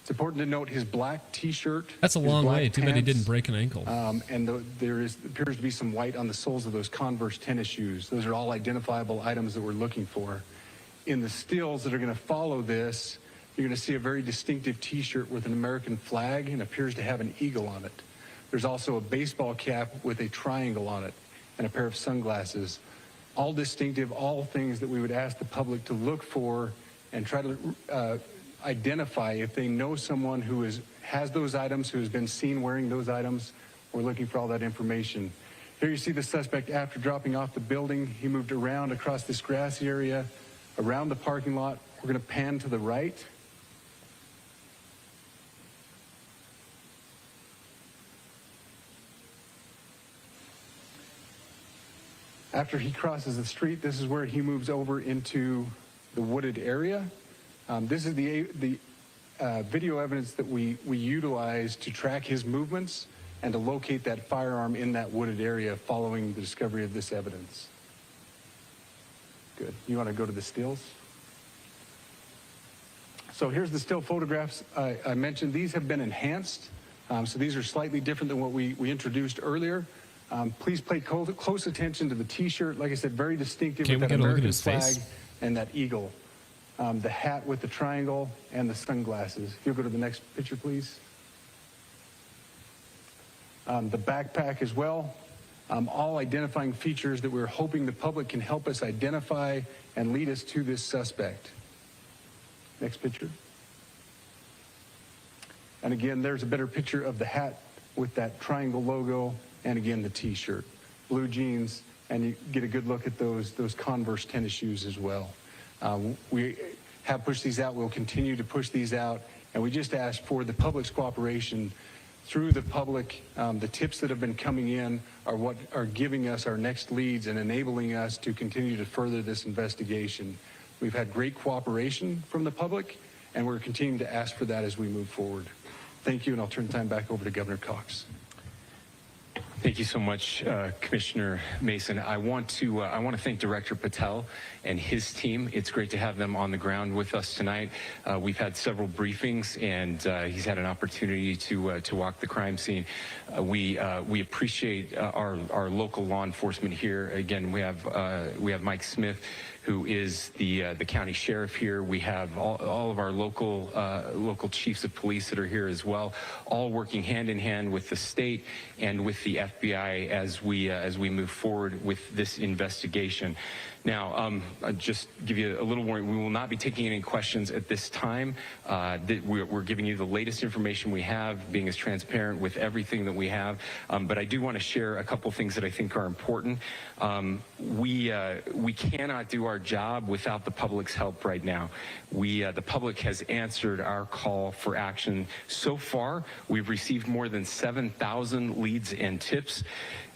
It's important to note his black T-shirt. That's a long way. Too bad he didn't break an ankle. And there appears to be some white on the soles of those Converse tennis shoes. Those are all identifiable items that we're looking for. In the stills that are going to follow this, you're going to see a very distinctive T-shirt with an American flag and appears to have an eagle on it. There's also a baseball cap with a triangle on it and a pair of sunglasses. All distinctive, all things that we would ask the public to look for and try to identify if they know someone who has those items, who has been seen wearing those items. We're looking for all that information. Here you see the suspect after dropping off the building. He moved around across this grassy area, around the parking lot. We're going to pan to the right. After he crosses the street, this is where he moves over into the wooded area. This is the video evidence that we utilize to track his movements and to locate that firearm in that wooded area following the discovery of this evidence. Good. You want to go to the stills? So here's the still photographs I mentioned. These have been enhanced. So these are slightly different than what we introduced earlier. Please pay close attention to the T-shirt. Like I said, very distinctive with that American flag and that eagle. The hat with the triangle and the sunglasses. If you'll go to the next picture, please. The backpack as well. All identifying features that we're hoping the public can help us identify and lead us to this suspect. Next picture. And again, there's a better picture of the hat with that triangle logo, and again, the T-shirt. Blue jeans, and you get a good look at those Converse tennis shoes as well. We have pushed these out. We'll continue to push these out, and we just ask for the public's cooperation through the public. The tips that have been coming in are what are giving us our next leads and enabling us to continue to further this investigation. We've had great cooperation from the public, and we're continuing to ask for that as we move forward. Thank you, and I'll turn the time back over to Governor Cox. Thank you so much, Commissioner Mason. I want to thank Director Patel and his team. It's great to have them on the ground with us tonight. We've had several briefings, and he's had an opportunity to walk the crime scene. We appreciate our local law enforcement here. Again, we have Mike Smith, who is the county sheriff here. We have all of our local chiefs of police that are here as well, all working hand in hand with the state and with the FBI as we move forward with this investigation. Now, I'll just give you a little warning. We will not be taking any questions at this time. We're giving you the latest information we have, being as transparent with everything that we have. But I do want to share a couple things that I think are important. We cannot do our job without the public's help right now. The public has answered our call for action. So far, we've received more than 7,000 leads and tips.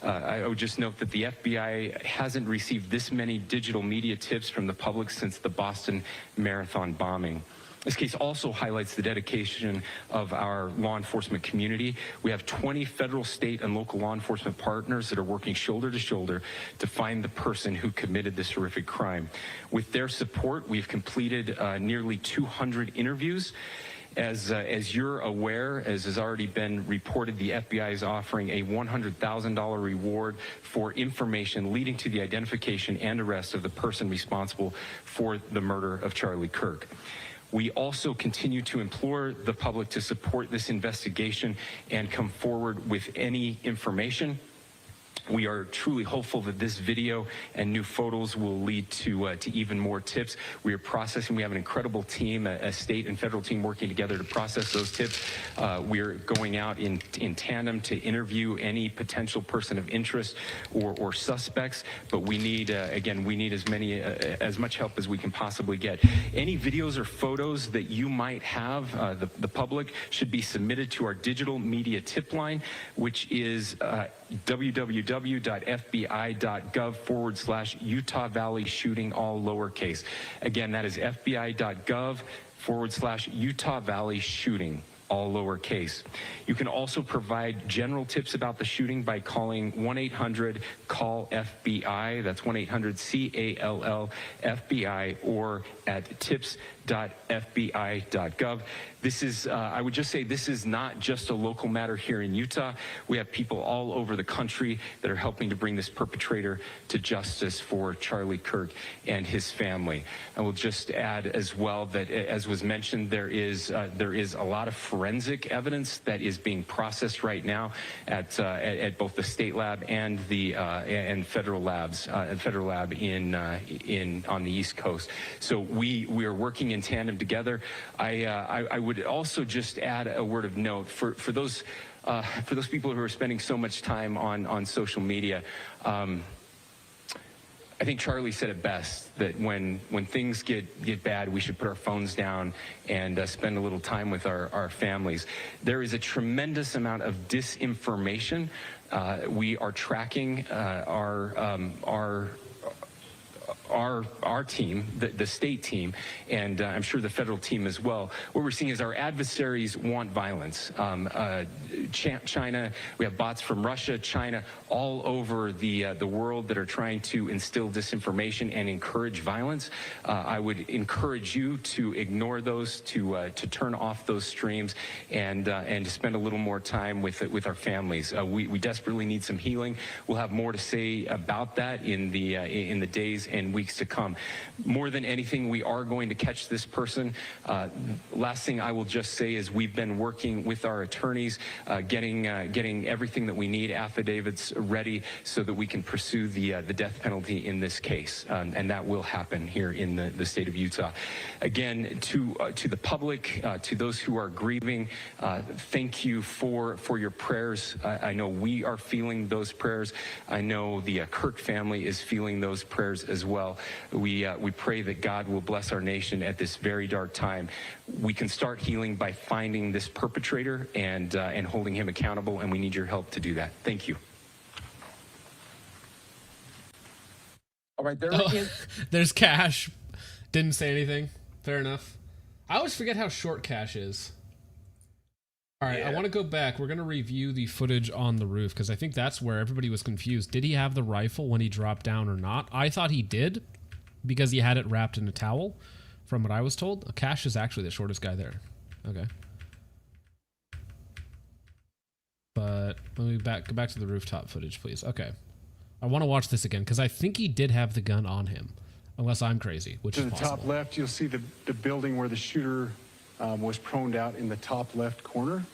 I would just note that the FBI hasn't received this many digital media tips from the public since the Boston Marathon bombing. This case also highlights the dedication of our law enforcement community. We have 20 federal, state, and local law enforcement partners that are working shoulder to shoulder to find the person who committed this horrific crime. With their support, we've completed nearly 200 interviews. As you're aware, as has already been reported, the FBI is offering a $100,000 reward for information leading to the identification and arrest of the person responsible for the murder of Charlie Kirk. We also continue to implore the public to support this investigation and come forward with any information. We are truly hopeful that this video and new photos will lead to even more tips. We are processing. We have an incredible team, a state and federal team working together to process those tips. We are going out in tandem to interview any potential person of interest or suspects. But we need, again, we need as much help as we can possibly get. Any videos or photos that you might have, the public, should be submitted to our digital media tip line, which is www.fbi.gov/Utah Valley shooting, all lowercase. Again, that is fbi.gov/Utah Valley shooting, all lowercase. You can also provide general tips about the shooting by calling 1-800-CALL-FBI. That's 1-800-CALL-FBI, or at tips.fbi.gov. This is, I would just say, this is not just a local matter here in Utah. We have people all over the country that are helping to bring this perpetrator to justice for Charlie Kirk and his family. I will just add as well that, as was mentioned, there is a lot of forensic evidence that is being processed right now at both the state lab and the federal labs, federal lab on the East Coast. So we are working in tandem together. I would also just add a word of note for those people who are spending so much time on social media. I think Charlie said it best, that when things get bad, we should put our phones down and spend a little time with our families. There is a tremendous amount of disinformation We are tracking our team, the state team, and I'm sure the federal team as well. What we're seeing is our adversaries want violence. China, we have bots from Russia, China, all over the world that are trying to instill disinformation and encourage violence. I would encourage you to ignore those, to turn off those streams, and to spend a little more time with our families. We desperately need some healing. We'll have more to say about that in the days and weeks to come. More than anything, we are going to catch this person. Last thing I will just say is we've been working with our attorneys, getting everything that we need, affidavits ready, so that we can pursue the death penalty in this case, and that will happen here in the state of Utah. Again, to the public, to those who are grieving, thank you for your prayers. I know we are feeling those prayers. I know the Kirk family is feeling those prayers as well. We pray that God will bless our nation at this very dark time. We can start healing by finding this perpetrator and holding him accountable, and we need your help to do that. Thank you. All right, there There's Cash. Didn't say anything. Fair enough. I always forget how short Cash is. All right, I want to go back. We're going to review the footage on the roof because I think that's where everybody was confused. Did he have the rifle when he dropped down or not? I thought he did because he had it wrapped in a towel, from what I was told. Cash is actually the shortest guy there. Okay. But let me go back to the rooftop footage, please. Okay. I want to watch this again because I think he did have the gun on him, unless I'm crazy, which is possible. To the top left, you'll see the building where the shooter was proned out in the top left corner.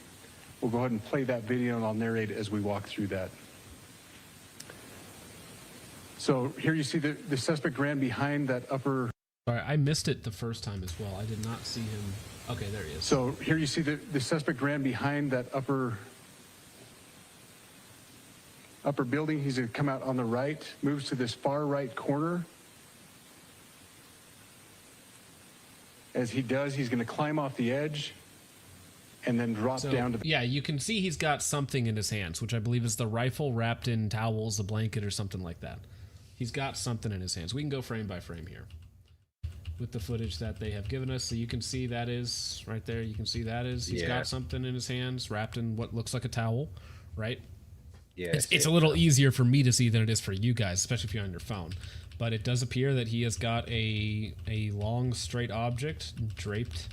We'll go ahead and play that video, and I'll narrate as we walk through that. So here you see the suspect ran behind that upper... Sorry, I missed it the first time as well. I did not see him. Okay, there he is. So here you see the suspect ran behind that upper building. He's going to come out on the right, moves to this far right corner. As he does, he's going to climb off the edge and then drop down to the... Yeah, you can see he's got something in his hands, which I believe is the rifle wrapped in towels, a blanket, or something like that. He's got something in his hands. We can go frame by frame here with the footage that they have given us. So you can see that is right there. You can see that is he's got something in his hands wrapped in what looks like a towel, right? Yeah, it's a little easier for me to see than it is for you guys, especially if you're on your phone. But it does appear that he has got a long straight object draped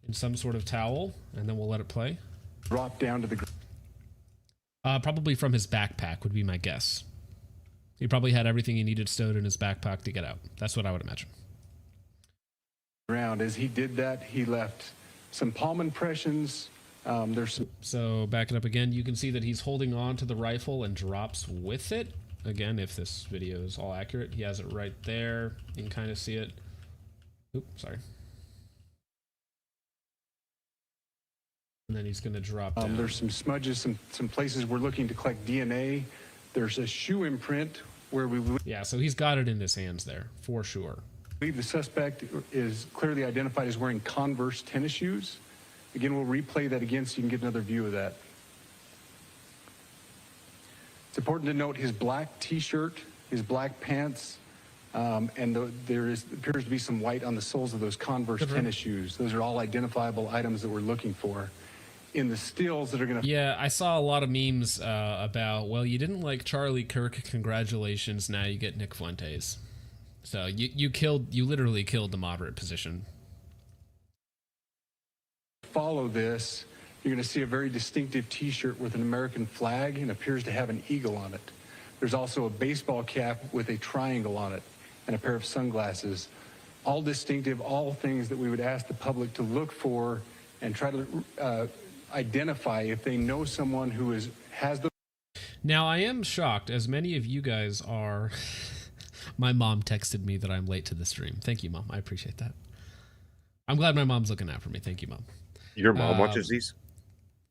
in some sort of towel, and then we'll let it play. Drop down to the... Probably from his backpack would be my guess. He probably had everything he needed stowed in his backpack to get out. That's what I would imagine. Ground. As he did that, he left some palm impressions. So back it up again. You can see that he's holding on to the rifle and drops with it. Again, if this video is all accurate, he has it right there. You can kind of see it. Oops, sorry. And then he's going to drop down. There's some smudges, some places we're looking to collect DNA. There's a shoe imprint where we... Yeah, so he's got it in his hands there, for sure. believe the suspect is clearly identified as wearing Converse tennis shoes. Again, we'll replay that again so you can get another view of that. It's important to note his black T-shirt, his black pants, and there appears to be some white on the soles of those Converse tennis shoes. Those are all identifiable items that we're looking for. In the stills that are going to... Yeah, I saw a lot of memes about, well, you didn't like Charlie Kirk, congratulations, now you get Nick Fuentes. So you literally killed the moderate position. Follow this, you're going to see a very distinctive T-shirt with an American flag and appears to have an eagle on it. There's also a baseball cap with a triangle on it and a pair of sunglasses. All distinctive, all things that we would ask the public to look for and try to identify if they know someone who has the... Now, I am shocked, as many of you guys are... My mom texted me that I'm late to the stream. Thank you, Mom. I appreciate that. I'm glad my mom's looking out for me. Thank you, Mom. Your mom watches these?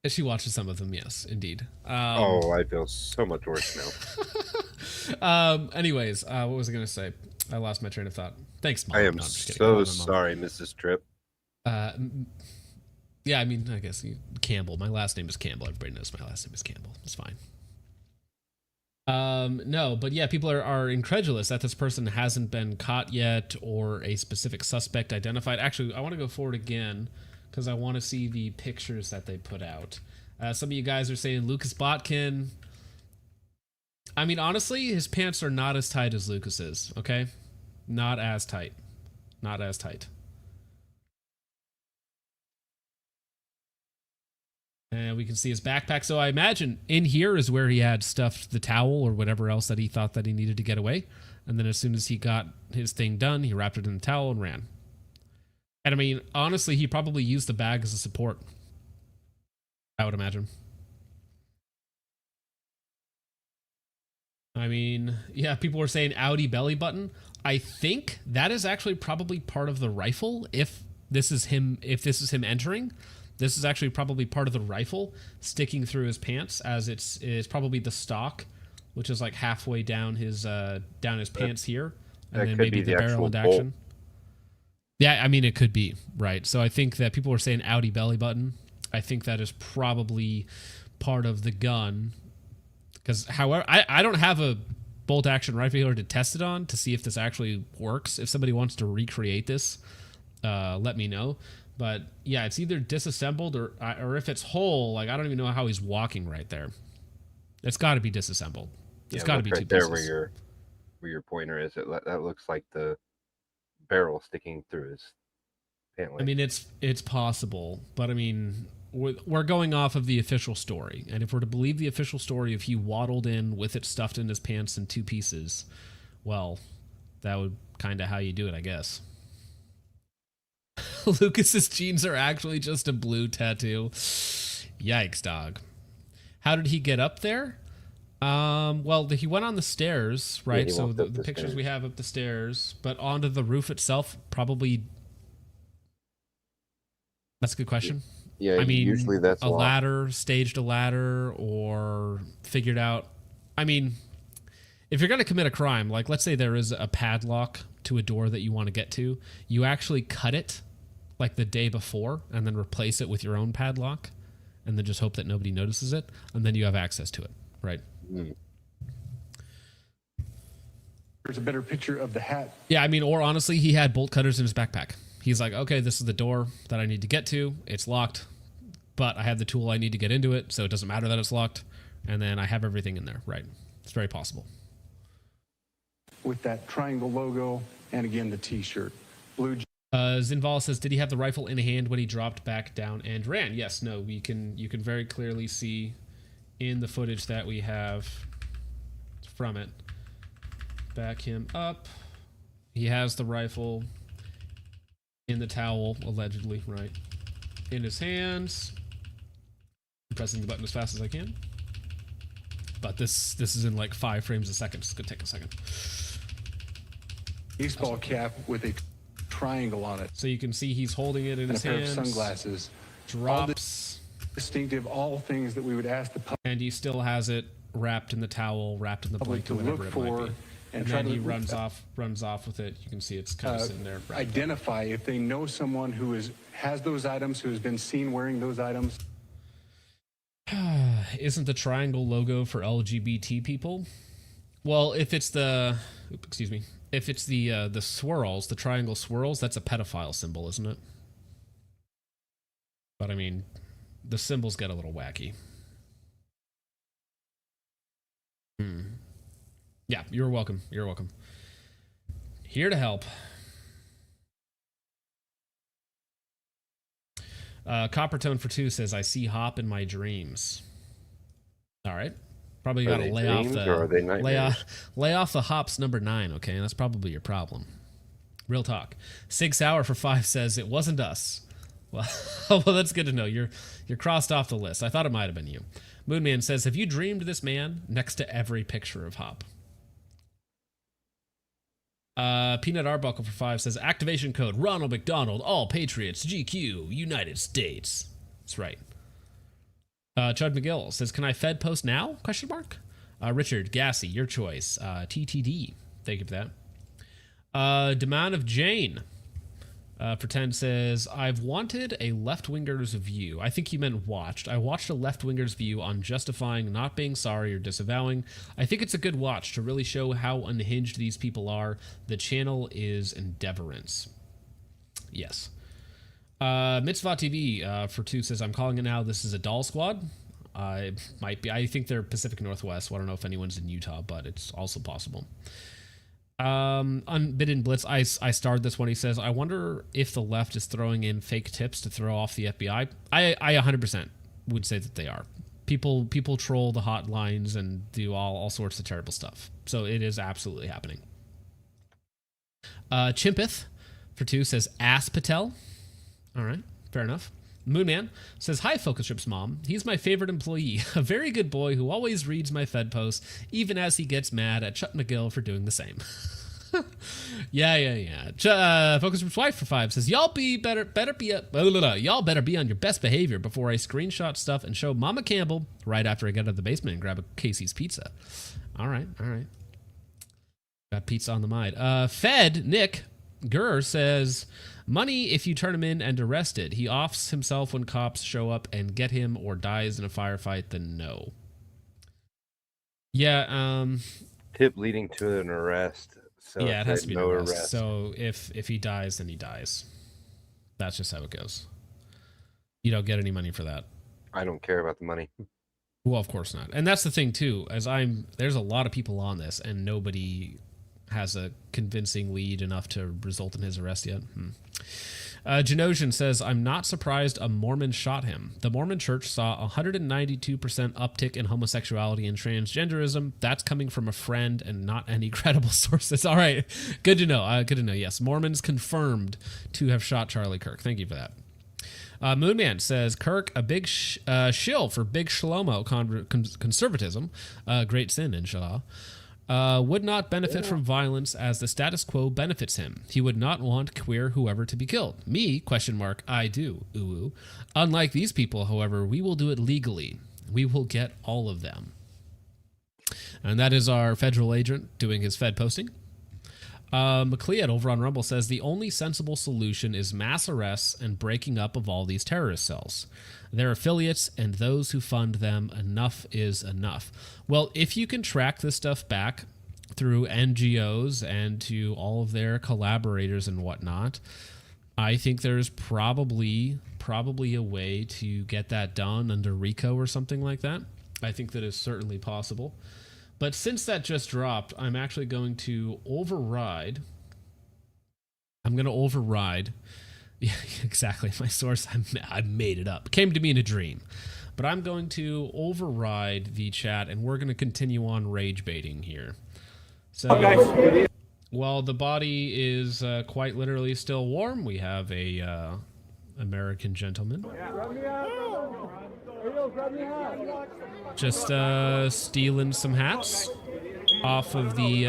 She watches some of them, yes, indeed. Oh, I feel so much worse now. Anyways, what was I going to say? I lost my train of thought. Thanks, Mom. I am No, I'm just kidding. so sorry, Mrs. Tripp. Yeah, I mean, I guess Campbell. My last name is Campbell. Everybody knows my last name is Campbell. It's fine. No, but yeah, people are incredulous that this person hasn't been caught yet or a specific suspect identified. Actually, I want to go forward again because I want to see the pictures that they put out. Some of you guys are saying Lucas Botkin. I mean, honestly, his pants are not as tight as Lucas's, okay? Not as tight. Not as tight. And we can see his backpack. So I imagine in here is where he had stuffed the towel or whatever else that he thought that he needed to get away. And then as soon as he got his thing done, he wrapped it in the towel and ran. And I mean, honestly, he probably used the bag as a support, I would imagine. I mean, yeah, people were saying Audi belly button. I think that is actually probably part of the rifle. If this is him entering, this is actually probably part of the rifle sticking through his pants, as it's probably the stock, which is like halfway down his pants here, and then maybe the barrel and action. Yeah, I mean, it could be, right? So I think that people were saying Audi belly button. I think that is probably part of the gun. Because, however, I don't have a bolt action rifle here to test it on to see if this actually works. If somebody wants to recreate this, let me know. But yeah, it's either disassembled or if it's whole. Like, I don't even know how he's walking right there. It's got to be disassembled. It's got to be right two there pieces. where your pointer is. That looks like the barrel sticking through his pant leg. I mean, it's possible, but I mean, we're going off of the official story, and if we're to believe the official story, if he waddled in with it stuffed in his pants in two pieces, well, that would kind of how you do it, I guess. Lucas's jeans are actually just a blue tattoo. Yikes, dog. How did he get up there? Well, he went on the stairs, right? Yeah, so the pictures stairs. we have up the stairs, but onto the roof itself, probably. That's a good question. Yeah, I mean, usually that's a ladder, staged a ladder, or figured out. I mean, if you're going to commit a crime, like let's say there is a padlock to a door that you want to get to, you actually cut it like the day before and then replace it with your own padlock and then just hope that nobody notices it, and then you have access to it, right? There's a better picture of the hat. Yeah, I mean, or honestly, he had bolt cutters in his backpack. He's like, okay, this is the door that I need to get to. It's locked, but I have the tool I need to get into it, so it doesn't matter that it's locked. And then I have everything in there, right? It's very possible. With that triangle logo and again the T-shirt. Blue. Zinval says, did he have the rifle in hand when he dropped back down and ran? Yes, no, you can very clearly see in the footage that we have from it. Back him up. He has the rifle in the towel, allegedly, right? In his hands. I'm pressing the button as fast as I can. But this is in like 5 frames a second. It's gonna take a second. Baseball cap with a triangle on it. So you can see he's holding it in And a his pair hands. of sunglasses. Drops. Distinctive, all things that we would ask the And he still has it wrapped in the towel, wrapped in the public blanket, to whatever look it might for. be. And try then to he runs off with it. You can see it's kind of sitting there. wrapped up. identify if they know someone who has those items, who has been seen wearing those items. Isn't the triangle logo for LGBT people? Well, if it's the swirls, the triangle swirls, that's a pedophile symbol, isn't it? But I mean, the symbols get a little wacky. Yeah, you're welcome. You're welcome. Here to help. Coppertone for 2 says, I see Hop in my dreams. All right. Probably got to lay off lay off the Hops number 9, okay? That's probably your problem. Real talk. Sig Sauer for 5 says, it wasn't us. Well, that's good to know. You're crossed off the list. I thought it might have been you. Moonman says, have you dreamed this man next to every picture of Hop? Peanut Arbuckle for 5 says, activation code Ronald McDonald, all Patriots, GQ, United States. That's right. Chud McGill says, can I Fed post now? Question mark. Richard Gassy, your choice. TTD. Thank you for that. Demand of Jane. Pretend says, I've wanted a left-winger's view. I think he meant watched. I watched a left-winger's view on justifying not being sorry or disavowing. I think it's a good watch to really show how unhinged these people are. The channel is Endeavorance. Yes. Mitzvah TV for 2 says, I'm calling it now. This is a doll squad. Might be. I think they're Pacific Northwest. So I don't know if anyone's in Utah, but it's also possible. Unbidden Blitz, I starred this one. He says, I wonder if the left is throwing in fake tips to throw off the FBI. I 100% would say that they are. People troll the hotlines and do all sorts of terrible stuff. So it is absolutely happening. Chimpeth for 2 says, Ass Patel. All right, fair enough. Moonman says, hi, Focus Trips mom. He's my favorite employee, a very good boy who always reads my Fed posts, even as he gets mad at Chuck McGill for doing the same. Yeah. Focus Trips wife for 5 says, y'all better be on your best behavior before I screenshot stuff and show Mama Campbell right after I get out of the basement and grab a Casey's pizza. All right. Got pizza on the mind. Fed Nick Gurr says, money if you turn him in and arrested. He offs himself when cops show up and get him or dies in a firefight, then no. Yeah, Tip leading to an arrest. So yeah, it has to be no arrest. arrest. So if he dies, then he dies. That's just how it goes. You don't get any money for that. I don't care about the money. Well, of course not. And that's the thing too, there's a lot of people on this and nobody has a convincing lead enough to result in his arrest yet. Genosian says, I'm not surprised a Mormon shot him. The Mormon church saw 192% uptick in homosexuality and transgenderism. That's coming from a friend and not any credible sources. All right. Good to know. Yes. Mormons confirmed to have shot Charlie Kirk. Thank you for that. Moonman says, Kirk, a big shill for big Shlomo conservatism. Great sin, inshallah. Would not benefit from violence as the status quo benefits him. He would not want queer whoever to be killed. Me, ? I do. Ooh. Unlike these people, however, we will do it legally. We will get all of them. And that is our federal agent doing his Fed posting. McLeod over on Rumble says, the only sensible solution is mass arrests and breaking up of all these terrorist cells. Their affiliates and those who fund them. Enough is enough. Well, if you can track this stuff back through NGOs and to all of their collaborators and whatnot, I think there's probably a way to get that done under RICO or something like that. I think that is certainly possible. But since that just dropped, I'm actually going to override. Yeah, exactly. My source, I made it up. It came to me in a dream. But I'm going to override the chat, and we're going to continue on rage baiting here. So, while the body is quite literally still warm, we have a American gentleman. Just stealing some hats off of the...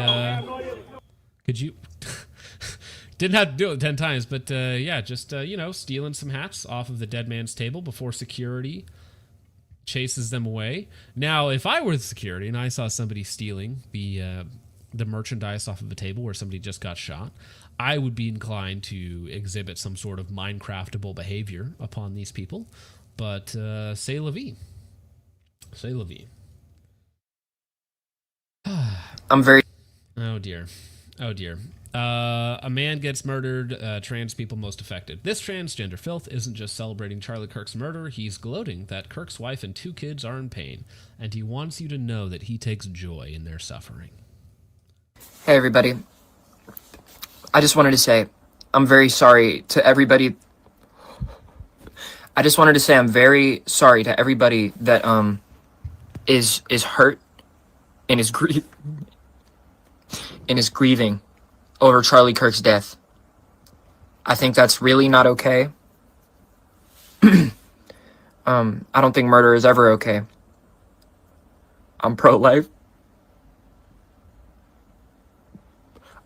Could you... Didn't have to do it 10 times, but yeah, just, stealing some hats off of the dead man's table before security chases them away. Now, if I were the security and I saw somebody stealing the merchandise off of a table where somebody just got shot, I would be inclined to exhibit some sort of Minecraftable behavior upon these people. But c'est la vie. C'est la vie. I'm very... Oh, dear. A man gets murdered, trans people most affected. This transgender filth isn't just celebrating Charlie Kirk's murder, he's gloating that Kirk's wife and 2 kids are in pain, and he wants you to know that he takes joy in their suffering. Hey, everybody. I just wanted to say, I'm very sorry to everybody. I just wanted to say I'm very sorry to everybody that is hurt and is grieving over Charlie Kirk's death. I think that's really not okay. I don't think murder is ever okay. I'm pro-life.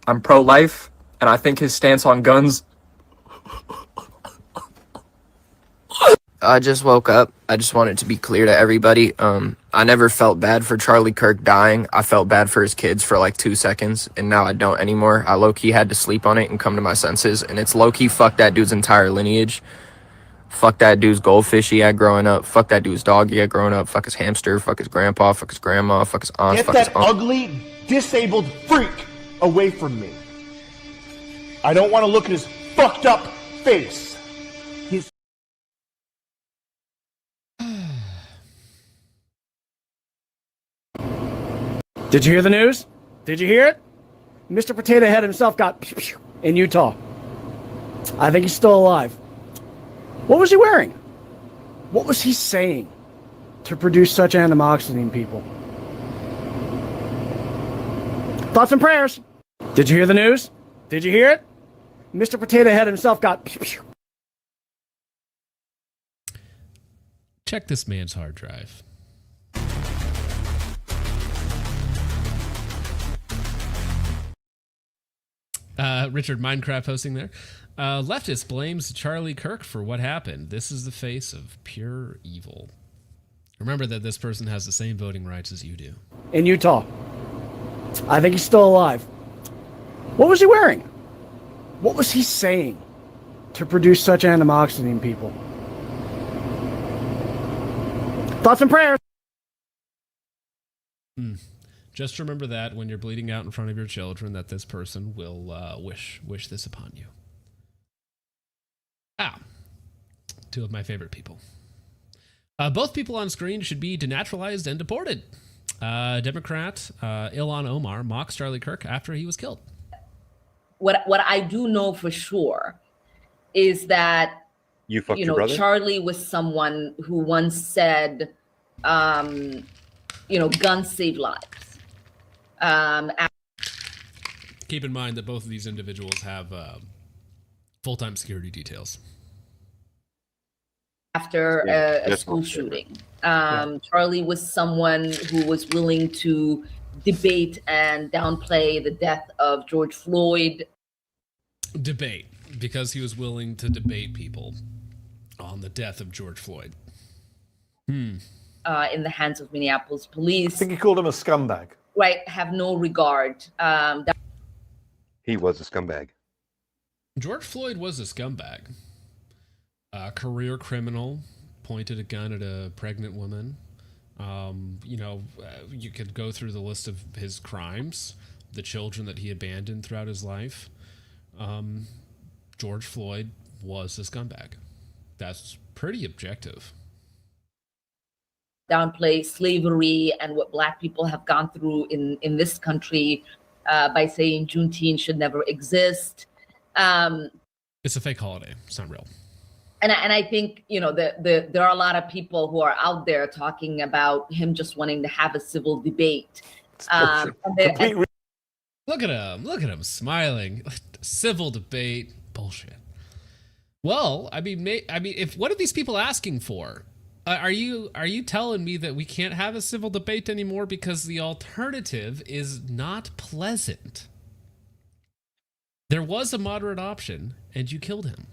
And I think his stance on guns... I just woke up. I just wanted to be clear to everybody. I never felt bad for Charlie Kirk dying. I felt bad for his kids for like 2 seconds, and now I don't anymore. I low-key had to sleep on it and come to my senses, and it's low-key fuck that dude's entire lineage. Fuck that dude's goldfish he had growing up. Fuck that dude's dog he had growing up. Fuck his hamster. Fuck his grandpa. Fuck his grandma. Fuck his aunt. Get Fuck his that uncle. ugly, disabled freak away from me. I don't want to look at his fucked up face. His Did you hear the news? Did you hear it? Mr. Potato Head himself got in Utah. I think he's still alive. What was he wearing? What was he saying to produce such animosity in people? Thoughts and prayers. Did you hear the news? Did you hear it? Mr. Potato Head himself got... Check this man's hard drive. Richard Minecraft posting there. Leftist blames Charlie Kirk for what happened. This is the face of pure evil. Remember that this person has the same voting rights as you do. In Utah. I think he's still alive. What was he wearing? What was he saying to produce such animosity in people? Thoughts and prayers. Just remember that when you're bleeding out in front of your children, that this person will wish this upon you. Two of my favorite people. Both people on screen should be denaturalized and deported. Democrat Ilhan Omar mocks Charlie Kirk after he was killed. What I do know for sure is that You fucked your brother? Charlie was someone who once said, guns save lives. Keep in mind that both of these individuals have full-time security details. After a school shooting. Charlie was someone who was willing to debate and downplay the death of George Floyd. Debate, because he was willing to debate people on the death of George Floyd. In the hands of Minneapolis police. I think he called him a scumbag. Right, have no regard. He was a scumbag. George Floyd was a scumbag. Career criminal, pointed a gun at a pregnant woman. You could go through the list of his crimes, the children that he abandoned throughout his life. George Floyd was a scumbag. That's pretty objective. Downplay slavery and what Black people have gone through in this country by saying Juneteenth should never exist. It's a fake holiday. It's not real. And I think, there are a lot of people who are out there talking about him just wanting to have a civil debate. Look at him smiling. Civil debate. Bullshit. Well, I mean, if what are these people asking for? Are you telling me that we can't have a civil debate anymore because the alternative is not pleasant? There was a moderate option, and you killed him.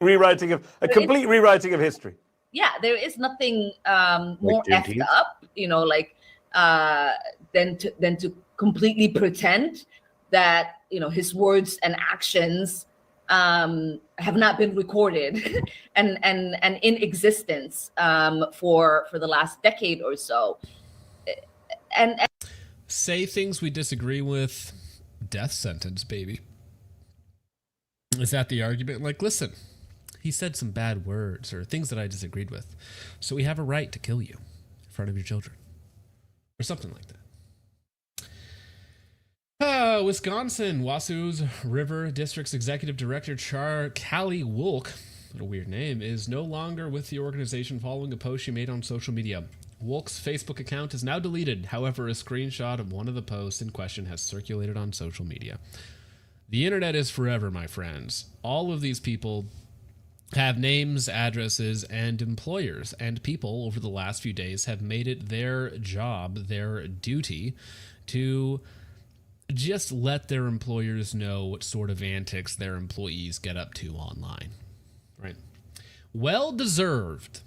Complete rewriting of history. Yeah, there is nothing more effed up, than to completely pretend that his words and actions have not been recorded and in existence for the last decade or so. And say things we disagree with, death sentence, baby. Is that the argument? Like, listen, he said some bad words or things that I disagreed with, so we have a right to kill you in front of your children, or something like that. Wisconsin, Wasu's River District's Executive Director Callie Wolk, what a weird name, is no longer with the organization following a post she made on social media. Wolk's Facebook account is now deleted. However, a screenshot of one of the posts in question has circulated on social media. The internet is forever, my friends. All of these people have names, addresses, and employers, and people over the last few days have made it their job, their duty, to just let their employers know what sort of antics their employees get up to online. Right? Well deserved.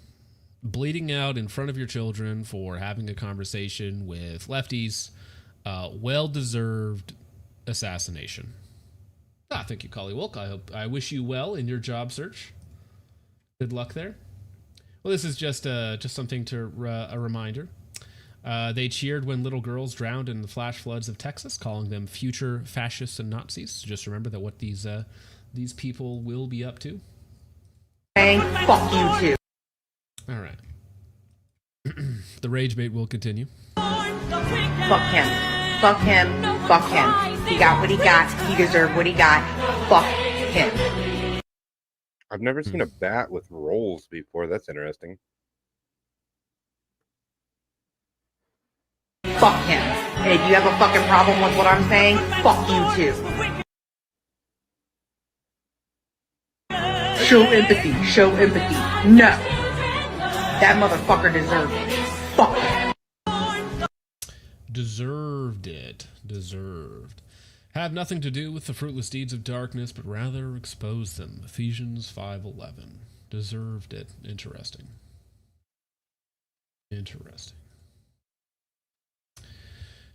bleeding out in front of your children for having a conversation with lefties. Well-deserved assassination. Thank you, Kali Wilk. I wish you well in your job search. Good luck there. Well, this is just something to a reminder. They cheered when little girls drowned in the flash floods of Texas, calling them future fascists and Nazis. So just remember that what these people will be up to. Fuck you too. All right. The rage bait will continue. Fuck him. Fuck him. Fuck him. He got what he got. He deserved what he got. Fuck him. I've never seen a bat with rolls before. That's interesting. Fuck him. And if you have a fucking problem with what I'm saying, fuck you too. Show empathy. Show empathy. No. That motherfucker deserved it. Fuck him. Deserved it. Deserved. Have nothing to do with the fruitless deeds of darkness, but rather expose them. Ephesians 5:11. Deserved it. Interesting. Interesting.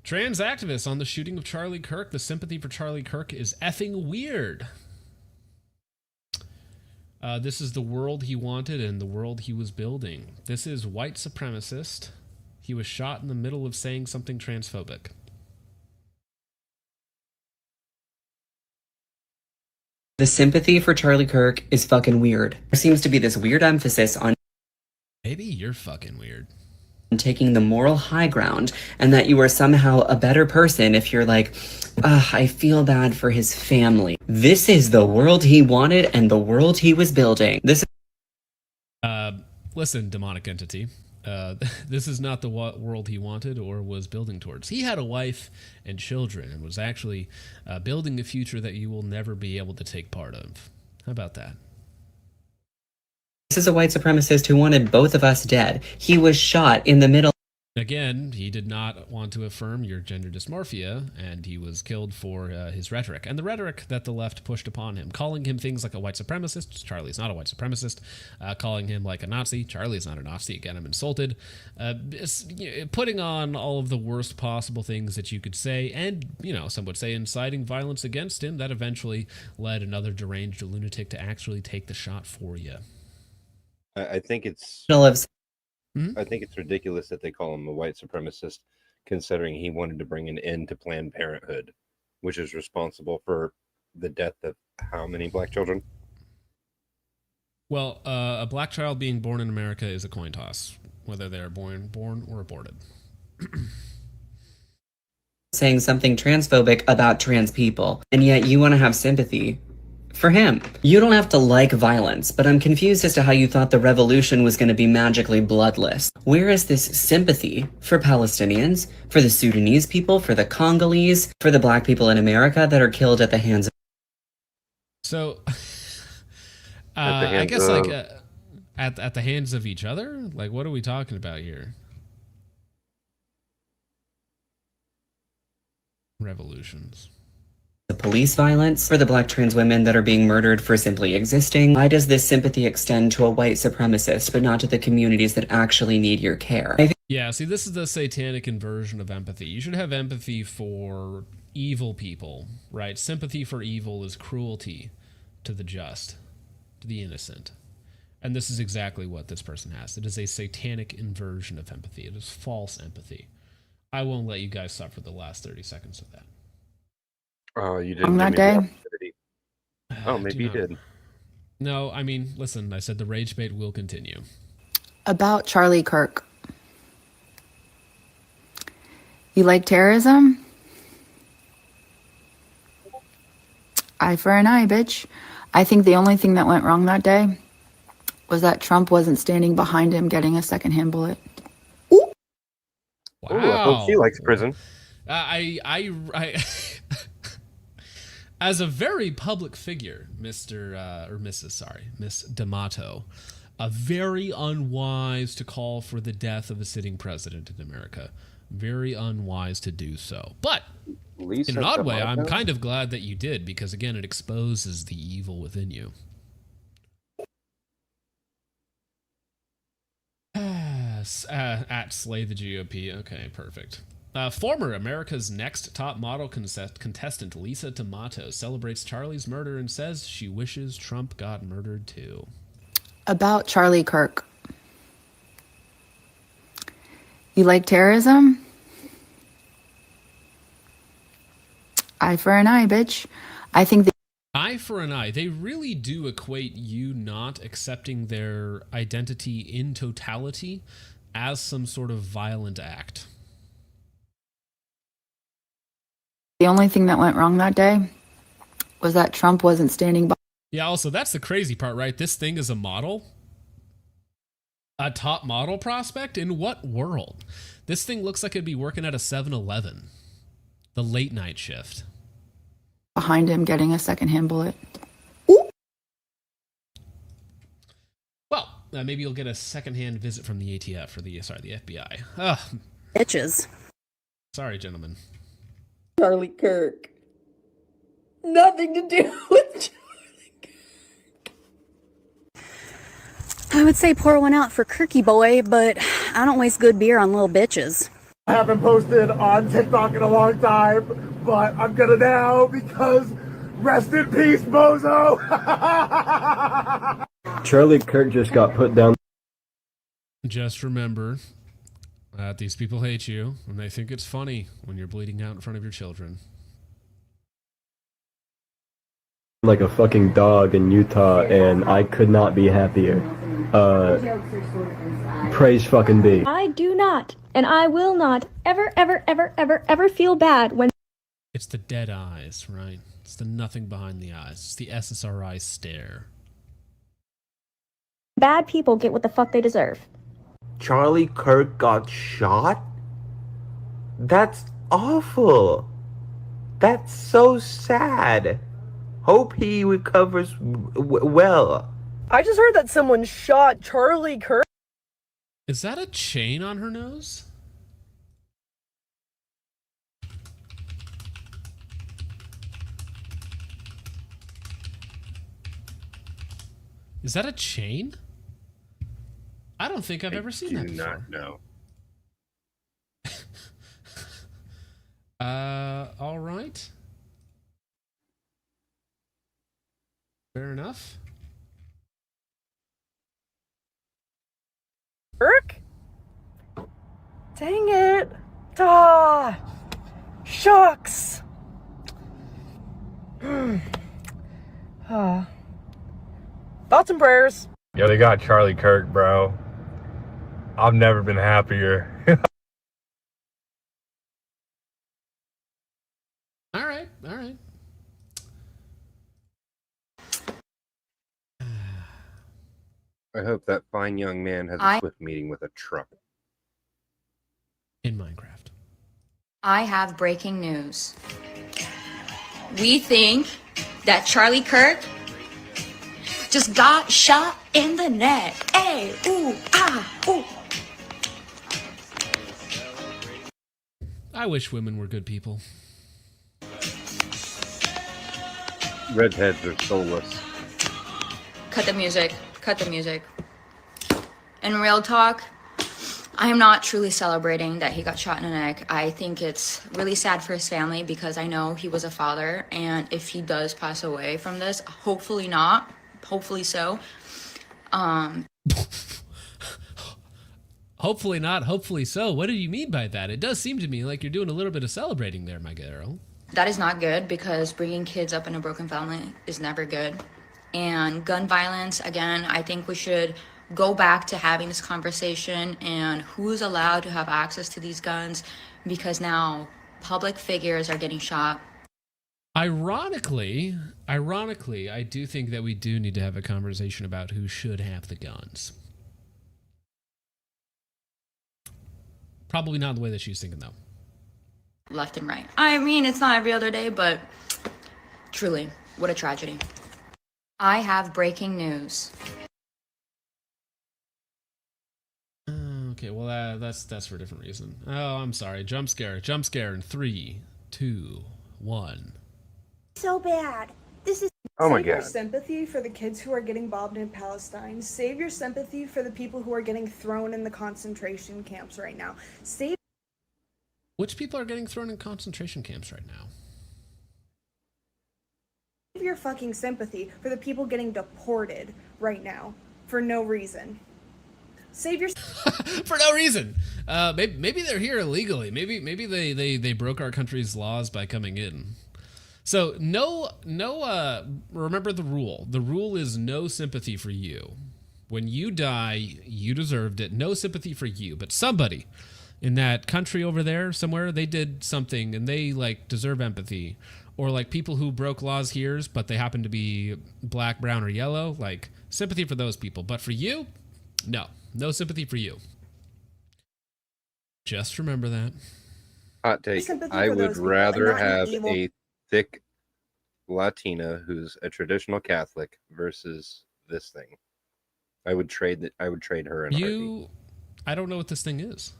Trans activists on the shooting of Charlie Kirk. The sympathy for Charlie Kirk is effing weird. This is the world he wanted and the world he was building. This is white supremacist. He was shot in the middle of saying something transphobic. The sympathy for Charlie Kirk is fucking weird. There seems to be this weird emphasis on Maybe you're fucking weird. taking the moral high ground, and that you are somehow a better person if you're like, I feel bad for his family. This is the world he wanted and the world he was building. Listen, demonic entity. This is not the world he wanted or was building towards. He had a wife and children and was actually building a future that you will never be able to take part of. How about that? This is a white supremacist who wanted both of us dead. He was shot in the middle. Again, he did not want to affirm your gender dysmorphia, and he was killed for his rhetoric. And the rhetoric that the left pushed upon him, calling him things like a white supremacist. Charlie's not a white supremacist. Calling him like a Nazi. Charlie's not a Nazi. Again, I'm insulted. Putting on all of the worst possible things that you could say, and, some would say inciting violence against him, that eventually led another deranged lunatic to actually take the shot for you. I think it's I think it's ridiculous that they call him a white supremacist, considering he wanted to bring an end to Planned Parenthood, which is responsible for the death of how many black children? Well, a black child being born in America is a coin toss, whether they're born or aborted. Saying something transphobic about trans people, and yet you want to have sympathy for him. You don't have to like violence, but I'm confused as to how you thought the revolution was going to be magically bloodless. Where is this sympathy for Palestinians, for the Sudanese people, for the Congolese, for the black people in America that are killed at the hands of... So, I guess at the hands of each other? Like, what are we talking about here? Revolutions. The police violence, for the black trans women that are being murdered for simply existing. Why does this sympathy extend to a white supremacist, but not to the communities that actually need your care? Yeah, see, this is the satanic inversion of empathy. You should have empathy for evil people, right? Sympathy for evil is cruelty to the just, to the innocent. And this is exactly what this person has. It is a satanic inversion of empathy. It is false empathy. I won't let you guys suffer the last 30 seconds of that. Oh, you didn't. On that day? Oh, maybe you did. No, I mean, listen, I said the rage bait will continue. About Charlie Kirk. You like terrorism? Eye for an eye, bitch. I think the only thing that went wrong that day was that Trump wasn't standing behind him getting a secondhand bullet. Wow. Ooh, I hope she likes prison. I as a very public figure, Miss D'Amato, very unwise to call for the death of a sitting president in America. Very unwise to do so. But Lisa in an odd way, D'Amato? I'm kind of glad that you did, because again, it exposes the evil within you. At Slay the GOP. Okay, perfect. Former America's Next Top Model contestant Lisa D'Amato celebrates Charlie's murder and says she wishes Trump got murdered too. About Charlie Kirk. You like terrorism? Eye for an eye, bitch. I think Eye for an eye. They really do equate you not accepting their identity in totality as some sort of violent act. the only thing that went wrong that day was that Trump wasn't standing by. Yeah, also, that's the crazy part, right? This thing is a model. A top model prospect? In what world? This thing looks like it'd be working at a 7-Eleven. The late night shift. Behind him getting a secondhand bullet. Well, maybe you'll get a secondhand visit from the ATF or the FBI. Ugh. Bitches. Sorry, gentlemen. Charlie Kirk. Nothing to do with I would say pour one out for Kirky Boy, but I don't waste good beer on little bitches. I haven't posted on TikTok in a long time, but I'm gonna now because rest in peace, Bozo! Charlie Kirk just got put down. Just remember that these people hate you and they think it's funny when you're bleeding out in front of your children. Like a fucking dog in Utah, and I could not be happier. Praise fucking be. I do not, and I will not ever feel bad when... It's the dead eyes, right? It's the nothing behind the eyes. It's the SSRI stare. bad people get what the fuck they deserve. Charlie Kirk got shot? That's awful. That's so sad. Hope he recovers well. I just heard that someone shot Charlie Kirk. Is that a chain on her nose? Is that a chain? I don't think I've ever seen that before. I do not know. All right. Fair enough. Kirk? Dang it. Ah, shucks. Thoughts and prayers. Yo, they got Charlie Kirk, bro. I've never been happier. All right, all right. I hope that fine young man has a swift meeting with a Trump. In Minecraft. I have breaking news. We think that Charlie Kirk just got shot in the neck. Hey, ooh, ah, ooh. I wish women were good people. Redheads are soulless. Cut the music. Cut the music. In real talk, I am not truly celebrating that he got shot in the neck. I think it's really sad for his family because I know he was a father, and if he does pass away from this, hopefully not, hopefully so. Hopefully not, hopefully so. What do you mean by that? It does seem to me like you're doing a little bit of celebrating there, my girl. That is not good because bringing kids up in a broken family is never good. And gun violence, again, I think we should go back to having this conversation and who's allowed to have access to these guns because now public figures are getting shot. Ironically, I do think that we do need to have a conversation about who should have the guns. Probably not the way that she's thinking, though. Left and right. I mean, it's not every other day, but truly, what a tragedy. I have breaking news. Okay, well, that's for a different reason. Oh, I'm sorry. Jump scare in 3, 2, 1. So bad. This is... Oh my Save your God. sympathy for the kids who are getting bombed in Palestine. Save your sympathy for the people who are getting thrown in the concentration camps right now. Save Which people are getting thrown in concentration camps right now? your fucking sympathy for the people getting deported right now for no reason. Save your For no reason. Maybe they're here illegally. Maybe they broke our country's laws by coming in. So remember the rule. The rule is no sympathy for you. When you die, you deserved it. No sympathy for you, but somebody in that country over there somewhere, they did something and they like deserve empathy. Or like people who broke laws here, but they happen to be black, brown, or yellow, like sympathy for those people. But for you, no sympathy for you. Just remember that. Hot take. Sympathy I for would those people, rather and not an have evil- a thick Latina who's a traditional Catholic versus this thing. I would trade her in a heartbeat. I don't know what this thing is.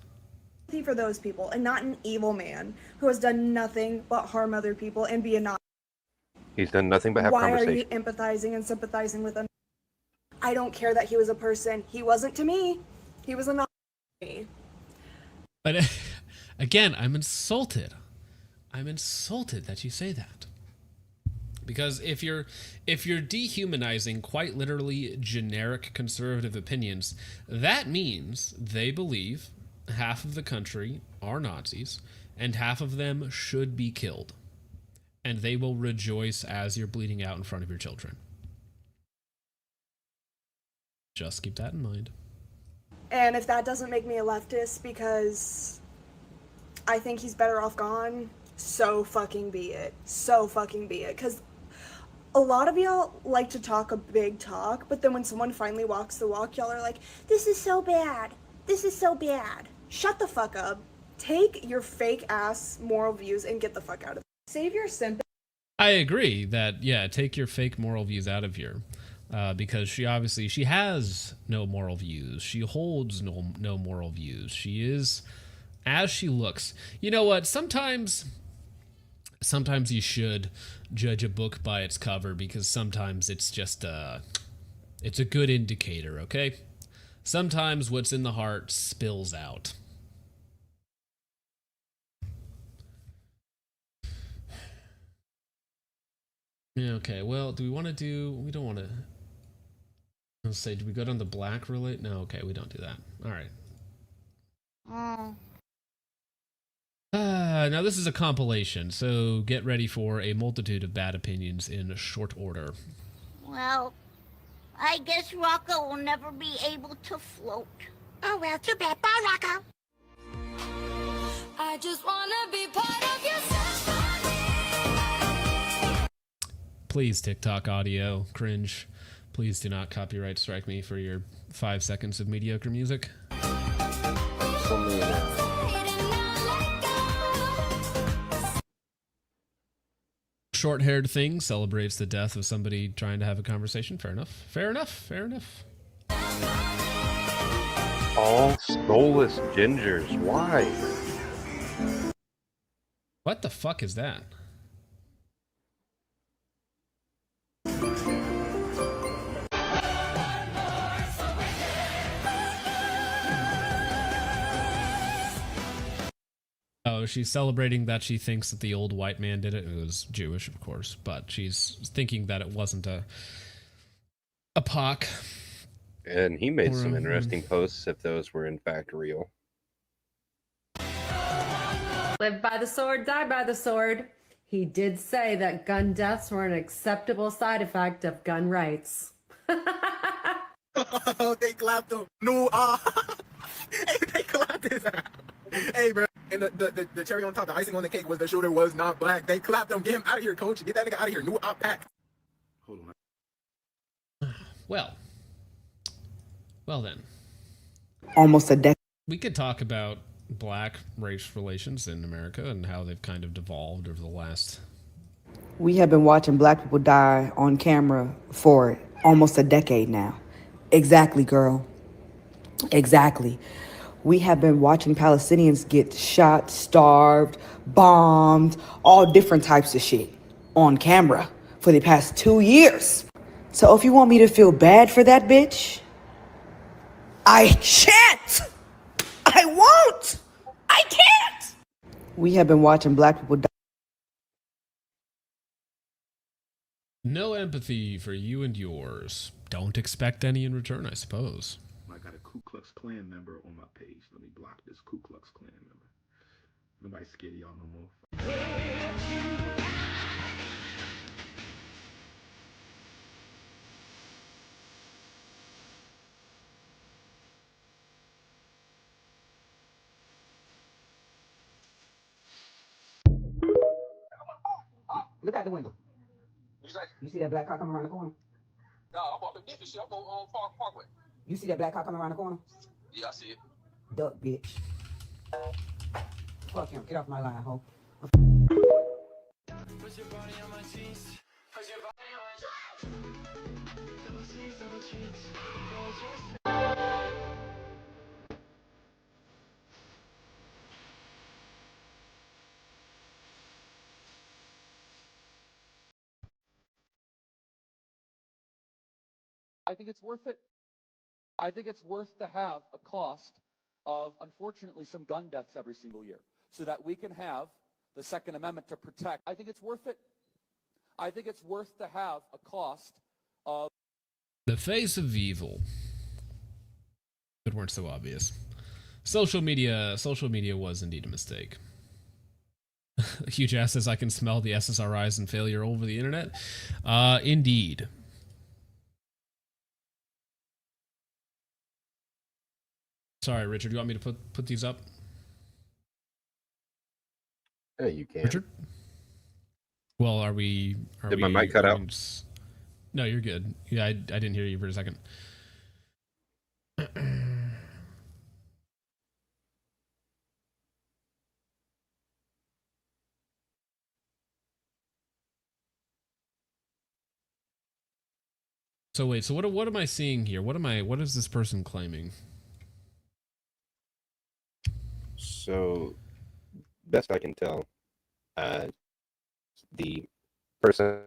sympathy for those people and not an evil man who has done nothing but harm other people and be a Nazi. He's done nothing but have Why are conversation. you empathizing and sympathizing with him? I don't care that he was a person. He wasn't to me. He was a Nazi. But again, I'm insulted. I'm insulted that you say that. Because if you're dehumanizing quite literally generic conservative opinions, that means they believe half of the country are Nazis and half of them should be killed. And they will rejoice as you're bleeding out in front of your children. Just keep that in mind. And if that doesn't make me a leftist because I think he's better off gone, so fucking be it. So fucking be it. Because a lot of y'all like to talk a big talk, but then when someone finally walks the walk, y'all are like, this is so bad. This is so bad. Shut the fuck up. Take your fake ass moral views and get the fuck out of it. Save your sympathy. I agree that, yeah, take your fake moral views out of here. Because she has no moral views. She holds no moral views. She is as she looks. You know what? Sometimes you should judge a book by its cover, because sometimes it's just it's a good indicator, okay? Sometimes what's in the heart spills out. Yeah, okay, well, do we want to do... We don't want to... Let's say, do we go down the black relate? No, okay, we don't do that. All right. Now this is a compilation, so get ready for a multitude of bad opinions in short order. Well, I guess Rocco will never be able to float. Oh well, too bad. Bye, Rocco. I just wanna be part of your symphony. Please, TikTok audio, cringe. Please do not copyright strike me for your 5 seconds of mediocre music. Short-haired thing celebrates the death of somebody trying to have a conversation. Fair enough. Fair enough. Fair enough. All soulless gingers. Why? What the fuck is that? Oh, she's celebrating that she thinks that the old white man did it. It was Jewish, of course, but she's thinking that it wasn't a Pac. And he made some interesting posts if those were in fact real. Live by the sword, die by the sword. He did say that gun deaths were an acceptable side effect of gun rights. They clapped him. No, they clapped his ass. Hey, bro. And the cherry on top, the icing on the cake was the shooter was not black. They clapped him. Get him out of here, coach. Get that nigga out of here. New op pack. Hold on. Well then. Almost a decade. We could talk about black race relations in America and how they've kind of devolved over the last... We have been watching black people die on camera for almost a decade now. Exactly, girl. Exactly. We have been watching Palestinians get shot, starved, bombed, all different types of shit on camera for the past 2 years. So if you want me to feel bad for that bitch, I shan't. I won't. I can't. We have been watching black people die. No empathy for you and yours. Don't expect any in return, I suppose. I got a Ku Klux Klan member on my page. Let me block this Ku Klux Klan member. Nobody scared of y'all no more. Look out the window. You see that black car coming around the corner? No, I'm up in this shit. I'm on Parkway. You see that black car coming around the corner? Yeah, I see it. Duck, bitch. Fuck him. Get off my line, ho. I think it's worth it. I think it's worth to have a cost of, unfortunately, some gun deaths every single year so that we can have the Second Amendment to protect. I think it's worth it. I think it's worth to have a cost of... The face of evil. It weren't so obvious. Social media was indeed a mistake. Huge ass says I can smell the SSRIs and failure over the internet. Indeed. Sorry, Richard, you want me to put these up? Yeah, you can. Richard? Well, are we... Did my mic cut out? No, you're good. Yeah, I didn't hear you for a second. So wait, so what am I seeing here? What is this person claiming? So, best I can tell, the person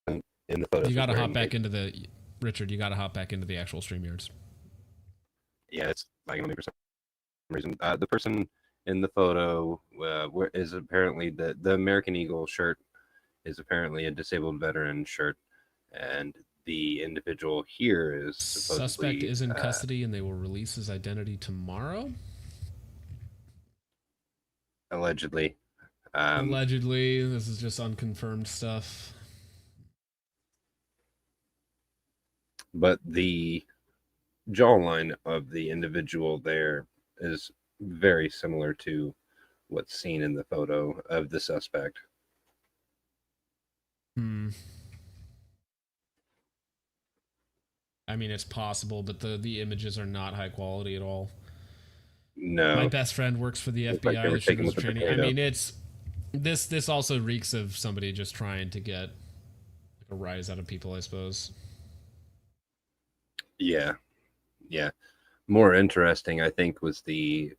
in the photo. You gotta hop back into the... Richard, you gotta hop back into the actual StreamYards. Yeah, it's lagging on me for some reason. The person in the photo is apparently the American Eagle shirt is apparently a disabled veteran shirt, and the individual here is supposedly... Suspect is in custody and they will release his identity tomorrow? Allegedly. Allegedly. This is just unconfirmed stuff. But the jawline of the individual there is very similar to what's seen in the photo of the suspect. I mean, it's possible, but the images are not high quality at all. No. My best friend works for the Looks like FBI. they were She taken does with a training. I potato. mean, it's this also reeks of somebody just trying to get like a rise out of people, I suppose. Yeah. Yeah. More interesting, I think, was the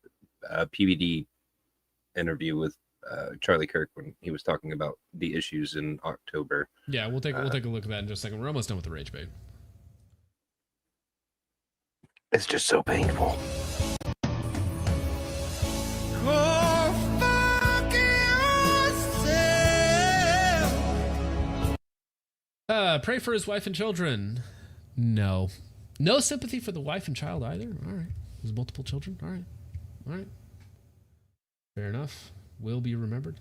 PBD interview with Charlie Kirk when he was talking about the issues in October. Yeah, we'll take a look at that in just a second. We're almost done with the rage bait. It's just so painful. Pray for his wife and children. No. No sympathy for the wife and child either. All right. There's multiple children. All right. All right. Fair enough. Will be remembered.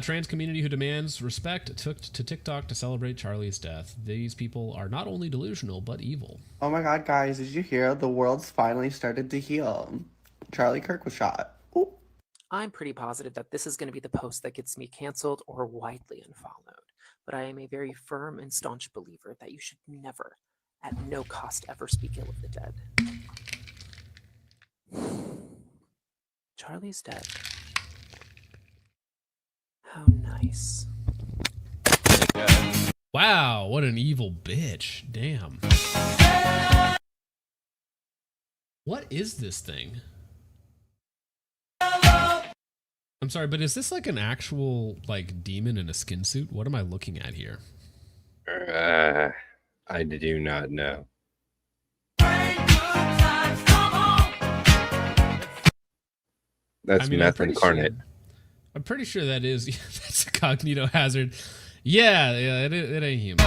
Trans community who demands respect took to TikTok to celebrate Charlie's death. These people are not only delusional, but evil. Oh my god, guys, did you hear? The world's finally started to heal. Charlie Kirk was shot. Ooh. I'm pretty positive that this is going to be the post that gets me canceled or widely unfollowed, but I am a very firm and staunch believer that you should never, at no cost, ever speak ill of the dead. Charlie's dead. How nice. Wow, what an evil bitch. Damn. What is this thing? I'm sorry, but is this like an actual like demon in a skin suit? What am I looking at here? I do not know. That's meth incarnate. I'm pretty sure that is that's a Cognito Hazard. Yeah, it ain't human.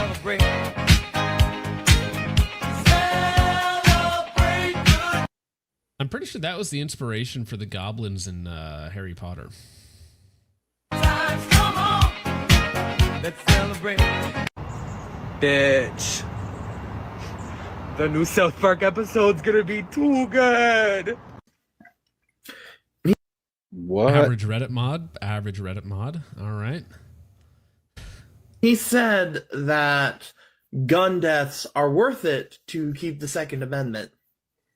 I'm pretty sure that was the inspiration for the goblins in Harry Potter. Let's celebrate. Bitch. The new South Park episode's gonna be too good. What? Average Reddit mod. Average Reddit mod. All right. He said that gun deaths are worth it to keep the Second Amendment.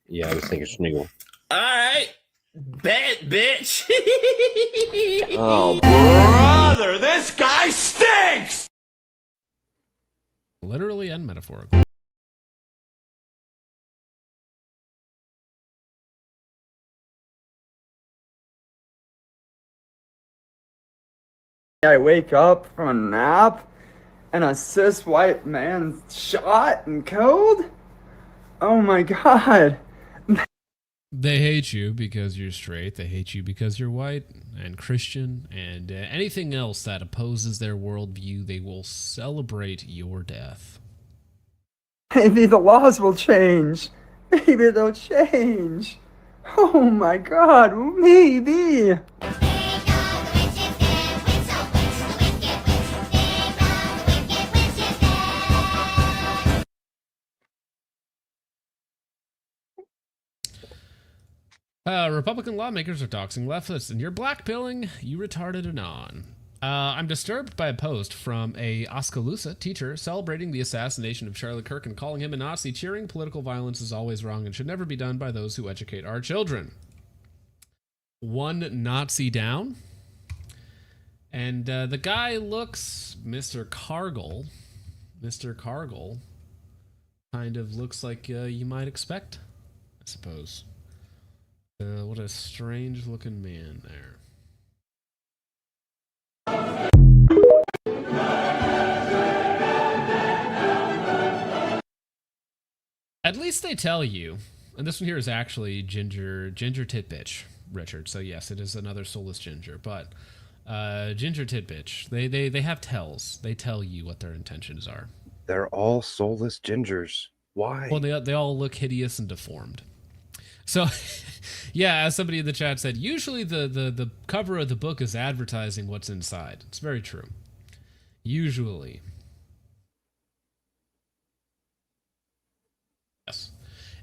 Yeah, I was thinking Schmeagle. Alright. Bet, bitch. Oh, brother, this guy stinks! Literally and metaphorically. I wake up from a nap and a cis white man shot and killed? Oh my god. They hate you because you're straight. They hate you because you're white and Christian and anything else that opposes their worldview. They will celebrate your death. Maybe the laws will change. Maybe they'll change. Oh my god, maybe. Republican lawmakers are doxing leftists, and you're blackpilling, you retarded anon. I'm disturbed by a post from a Oskaloosa teacher celebrating the assassination of Charlie Kirk and calling him a Nazi. Cheering political violence is always wrong and should never be done by those who educate our children. One Nazi down. And the guy looks, Mr. Cargill, kind of looks like you might expect, I suppose. What a strange looking man there. At least they tell you, and this one here is actually Ginger Titbitch, Richard. So yes, it is another soulless Ginger, but Ginger Titbitch, they have tells. They tell you what their intentions are. They're all soulless gingers. Why? Well, they all look hideous and deformed. So, yeah, as somebody in the chat said, usually the cover of the book is advertising what's inside. It's very true. Usually. Yes.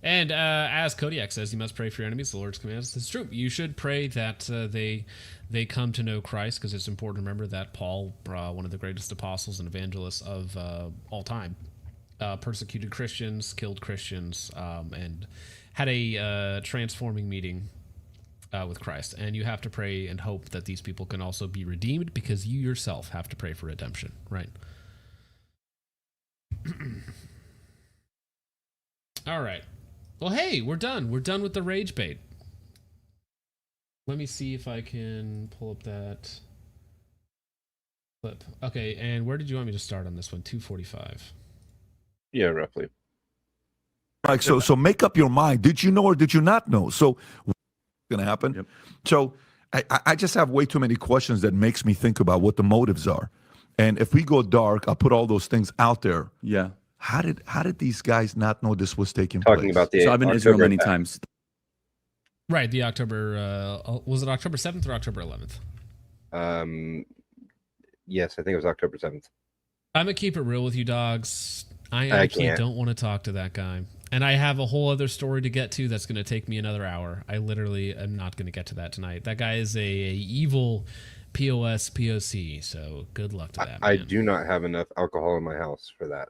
And as Kodiak says, you must pray for your enemies, the Lord's commands. It's true. You should pray that they come to know Christ, because it's important to remember that Paul, one of the greatest apostles and evangelists of all time, persecuted Christians, killed Christians, and had a transforming meeting with Christ. And you have to pray and hope that these people can also be redeemed, because you yourself have to pray for redemption, right? All right. Well, hey, we're done. We're done with the rage bait. Let me see if I can pull up that clip. Okay, and where did you want me to start on this one? 245. Yeah, roughly. Like, so make up your mind. Did you know or did you not know? So what's going to happen? Yep. So I just have way too many questions that makes me think about what the motives are. And if we go dark, I'll put all those things out there. Yeah. How did these guys not know this was taking place? Talking about the So I've been in Israel many times. Right, the October, was it October 7th or October 11th? Yes, I think it was October 7th. I'm going to keep it real with you, dogs. I actually don't want to talk to that guy. And I have a whole other story to get to that's going to take me another hour. I literally am not going to get to that tonight. That guy is a evil POC, so good luck to that, I do not have enough alcohol in my house for that.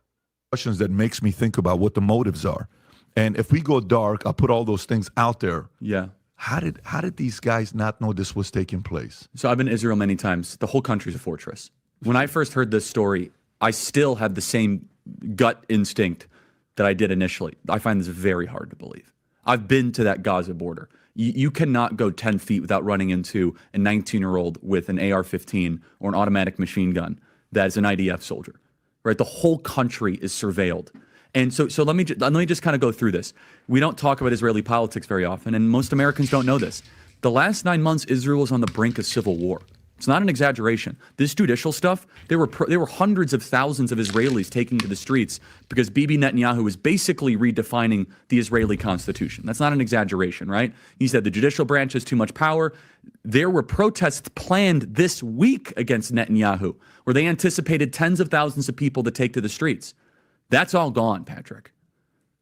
Questions that makes me think about what the motives are. And if we go dark, I'll put all those things out there. Yeah. How did these guys not know this was taking place? So I've been in Israel many times. The whole country's a fortress. When I first heard this story, I still had the same gut instinct that I did initially. I find this very hard to believe. I've been to that Gaza border. You cannot go 10 feet without running into a 19-year-old with an AR-15 or an automatic machine gun that is an IDF soldier, right? The whole country is surveilled. And so let me just kind of go through this. We don't talk about Israeli politics very often, and most Americans don't know this. The last 9 months, Israel was on the brink of civil war. It's not an exaggeration. This judicial stuff, there were hundreds of thousands of Israelis taking to the streets because Bibi Netanyahu was basically redefining the Israeli constitution. That's not an exaggeration, right? He said the judicial branch has too much power. There were protests planned this week against Netanyahu, where they anticipated tens of thousands of people to take to the streets. That's all gone, Patrick.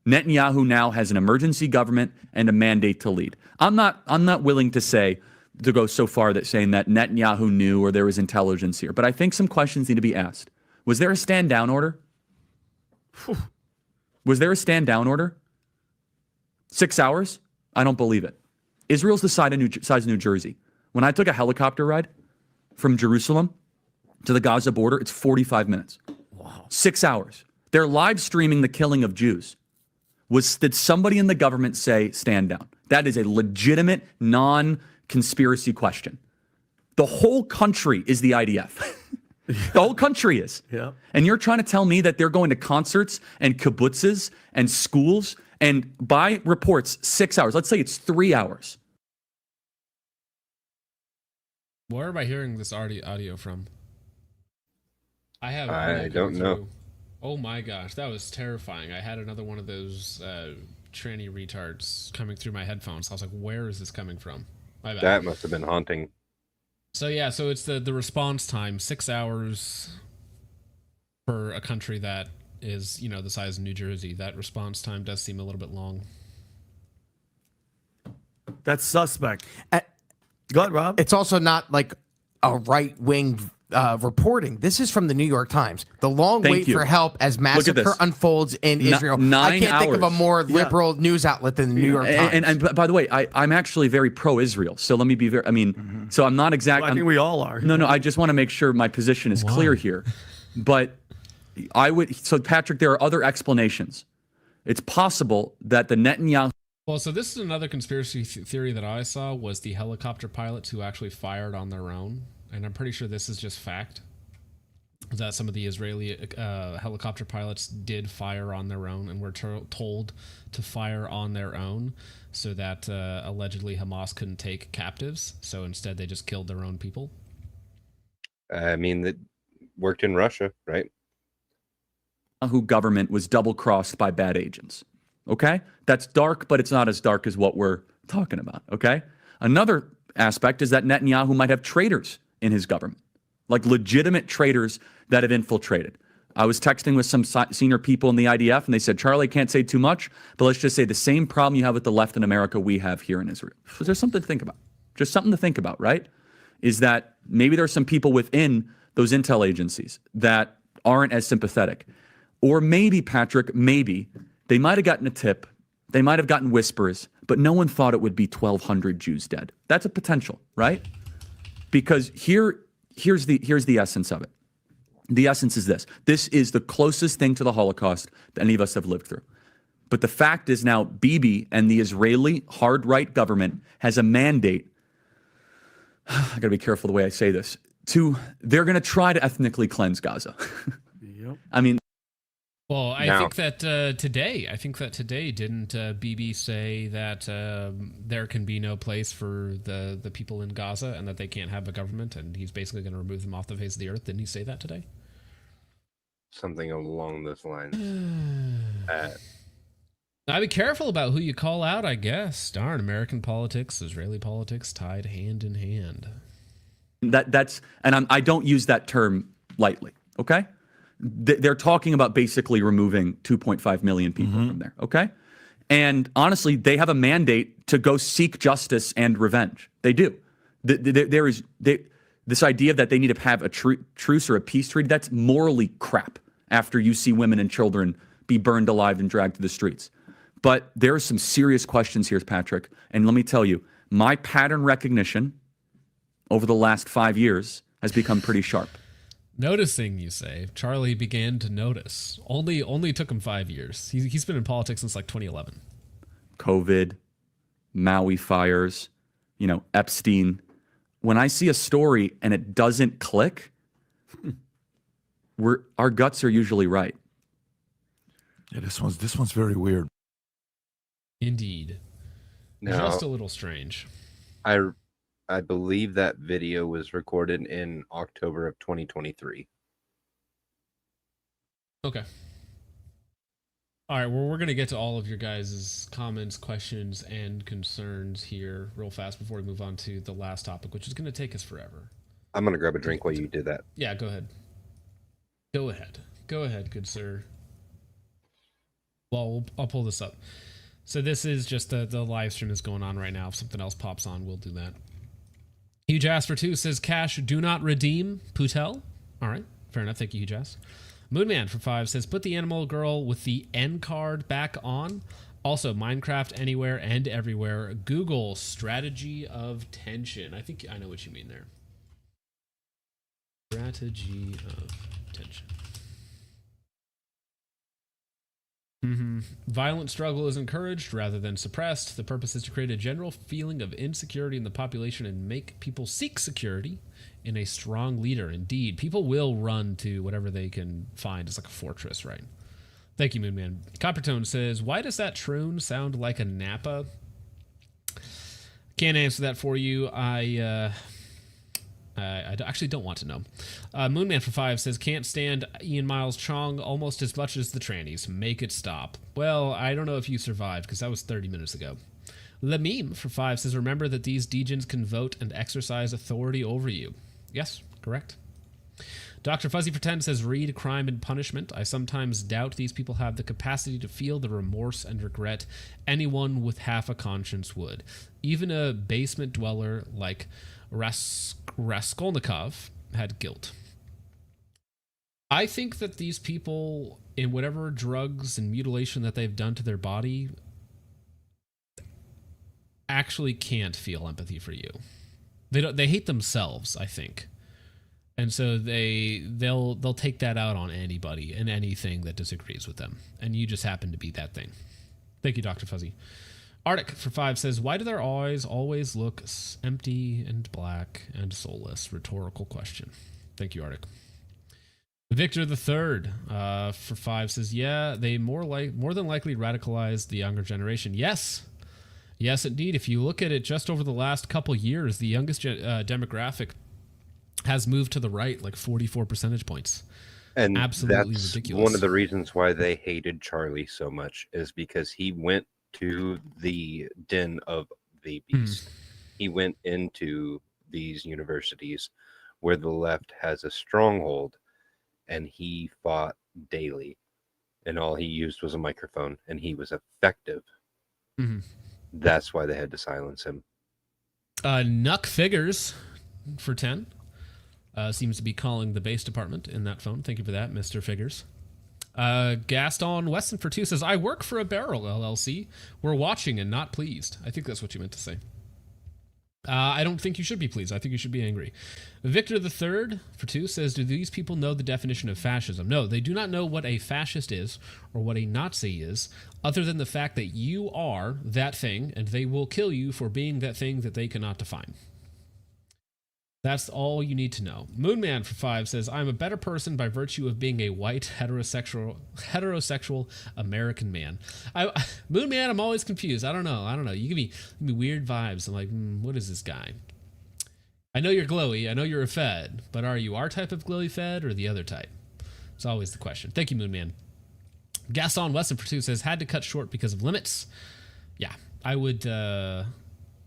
Netanyahu now has an emergency government and a mandate to lead. I'm not willing to go so far that saying that Netanyahu knew or there was intelligence here, but I think some questions need to be asked. Was there a stand down order? Was there a stand down order? 6 hours? I don't believe it. Israel's the size of New Jersey. When I took a helicopter ride from Jerusalem to the Gaza border, it's 45 minutes. Wow. 6 hours. They're live streaming the killing of Jews. Did somebody in the government say stand down? That is a legitimate non-conspiracy question. The whole country is the IDF. The whole country is. Yeah. And you're trying to tell me that they're going to concerts and kibbutzes and schools and by reports 6 hours. Let's say it's 3 hours. Where am I hearing this audio from? I don't know. Oh my gosh, that was terrifying. I had another one of those tranny retards coming through my headphones. I was like, where is this coming from? My bad. That must have been haunting. So yeah, so it's the response time, 6 hours for a country that is, the size of New Jersey. That response time does seem a little bit long. That's suspect. Go ahead, Rob. It's also not like a right-wing reporting. This is from the New York Times. The long Thank wait you. for help as massacre unfolds in Israel. 9 I can't think of a hours. more liberal news outlet than the New York Times. And by the way, I'm actually very pro-Israel. So let me be very, so I'm not exactly. Well, I think we all are. No, I just want to make sure my position is clear here. But so Patrick, there are other explanations. It's possible that the Netanyahu. Well, so this is another conspiracy theory that I saw was the helicopter pilots who actually fired on their own. And I'm pretty sure this is just fact, that some of the Israeli helicopter pilots did fire on their own and were told to fire on their own so that allegedly Hamas couldn't take captives. So instead they just killed their own people. I mean, that worked in Russia, right? Who government was double-crossed by bad agents. Okay? That's dark, but it's not as dark as what we're talking about. Okay? Another aspect is that Netanyahu might have traitors in his government, like legitimate traitors that have infiltrated. I was texting with some senior people in the IDF, and they said, Charlie, I can't say too much, but let's just say the same problem you have with the left in America, we have here in Israel. So there's something to think about. Just something to think about, right? Is that maybe there's some people within those intel agencies that aren't as sympathetic. Or maybe, Patrick, maybe they might have gotten a tip, they might have gotten whispers, but no one thought it would be 1,200 Jews dead. That's a potential, right? Because here's the essence of it. The essence is this. This is the closest thing to the Holocaust that any of us have lived through. But the fact is now Bibi and the Israeli hard right government has a mandate. I got to be careful the way I say this. They're going to try to ethnically cleanse Gaza. Yep. I mean, well, I think that today, didn't Bibi say that there can be no place for the people in Gaza and that they can't have a government and he's basically going to remove them off the face of the earth? Didn't he say that today? Something along those lines. I'd be careful about who you call out, I guess. Darn, American politics, Israeli politics tied hand in hand. I don't use that term lightly, okay? They're talking about basically removing 2.5 million people from there, okay? And honestly, they have a mandate to go seek justice and revenge. They do. This idea that they need to have a truce or a peace treaty, that's morally crap after you see women and children be burned alive and dragged to the streets. But there are some serious questions here, Patrick. And let me tell you, my pattern recognition over the last 5 years has become pretty sharp. Noticing, you say. Charlie began to notice. Only took him 5 years. He's been in politics since like 2011. COVID, Maui fires, Epstein. When I see a story and it doesn't click, our guts are usually right. Yeah, this one's very weird. Indeed. Now, Just a little strange. I believe that video was recorded in October of 2023. Okay. All right, well, we're going to get to all of your guys' comments, questions, and concerns here real fast before we move on to the last topic, which is going to take us forever. I'm going to grab a drink while you do that. Yeah, go ahead. Go ahead. Go ahead, good sir. Well, I'll pull this up. So this is just the live stream is going on right now. If something else pops on, we'll do that. Huge Ass for 2 says, cash do not redeem Putel. All right, fair enough. Thank you, Huge Ass. Moonman for 5 says, put the animal girl with the N card back on. Also, Minecraft anywhere and everywhere. Google strategy of tension. I think I know what you mean there. Strategy of tension. Violent struggle is encouraged rather than suppressed. The purpose is to create a general feeling of insecurity in the population and make people seek security in a strong leader. Indeed, people will run to whatever they can find. It's like a fortress, right? Thank you, Moonman. Coppertone says, why does that troon sound like a Napa? Can't answer that for you. I actually don't want to know. Moonman for 5 says, can't stand Ian Miles Chong almost as much as the trannies. Make it stop. Well, I don't know if you survived because that was 30 minutes ago. Lememe for 5 says, remember that these degens can vote and exercise authority over you. Yes, correct. Dr. Fuzzy for 10 says, read Crime and Punishment. I sometimes doubt these people have the capacity to feel the remorse and regret anyone with half a conscience would. Even a basement dweller like Raskolnikov had guilt. I think that these people, in whatever drugs and mutilation that they've done to their body, actually can't feel empathy for you. They hate themselves, I think. And so they'll take that out on anybody and anything that disagrees with them. And you just happen to be that thing. Thank you, Dr. Fuzzy. Arctic for 5 says, why do their eyes always look empty and black and soulless? Rhetorical question. Thank you, Arctic. Victor the Third for 5 says, yeah, they more than likely radicalized the younger generation. Yes, indeed. If you look at it just over the last couple years, the youngest demographic has moved to the right like 44 percentage points. And absolutely that's ridiculous. One of the reasons why they hated Charlie so much is because he went to the den of the beast. He went into these universities where the left has a stronghold, and he fought daily, and all he used was a microphone, and he was effective. That's why they had to silence him. Nuck Figures for 10 seems to be calling the base department in that phone. Thank you for that, Mr. Figures. Gaston Weston for 2 says, I work for a barrel LLC. We're watching and not pleased. I think that's what you meant to say. I don't think you should be pleased. I think you should be angry. Victor the Third for 2 says, do these people know the definition of fascism? No, they do not know what a fascist is or what a Nazi is, other than the fact that you are that thing and they will kill you for being that thing that they cannot define. That's all you need to know. Moonman for 5 says, I'm a better person by virtue of being a white heterosexual American man. Moonman, I'm always confused. I don't know. You give me weird vibes. I'm like, what is this guy? I know you're glowy. I know you're a Fed, but are you our type of glowy Fed or the other type? It's always the question. Thank you, Moonman. Gaston Weston for 2 says, had to cut short because of limits. Yeah, I would...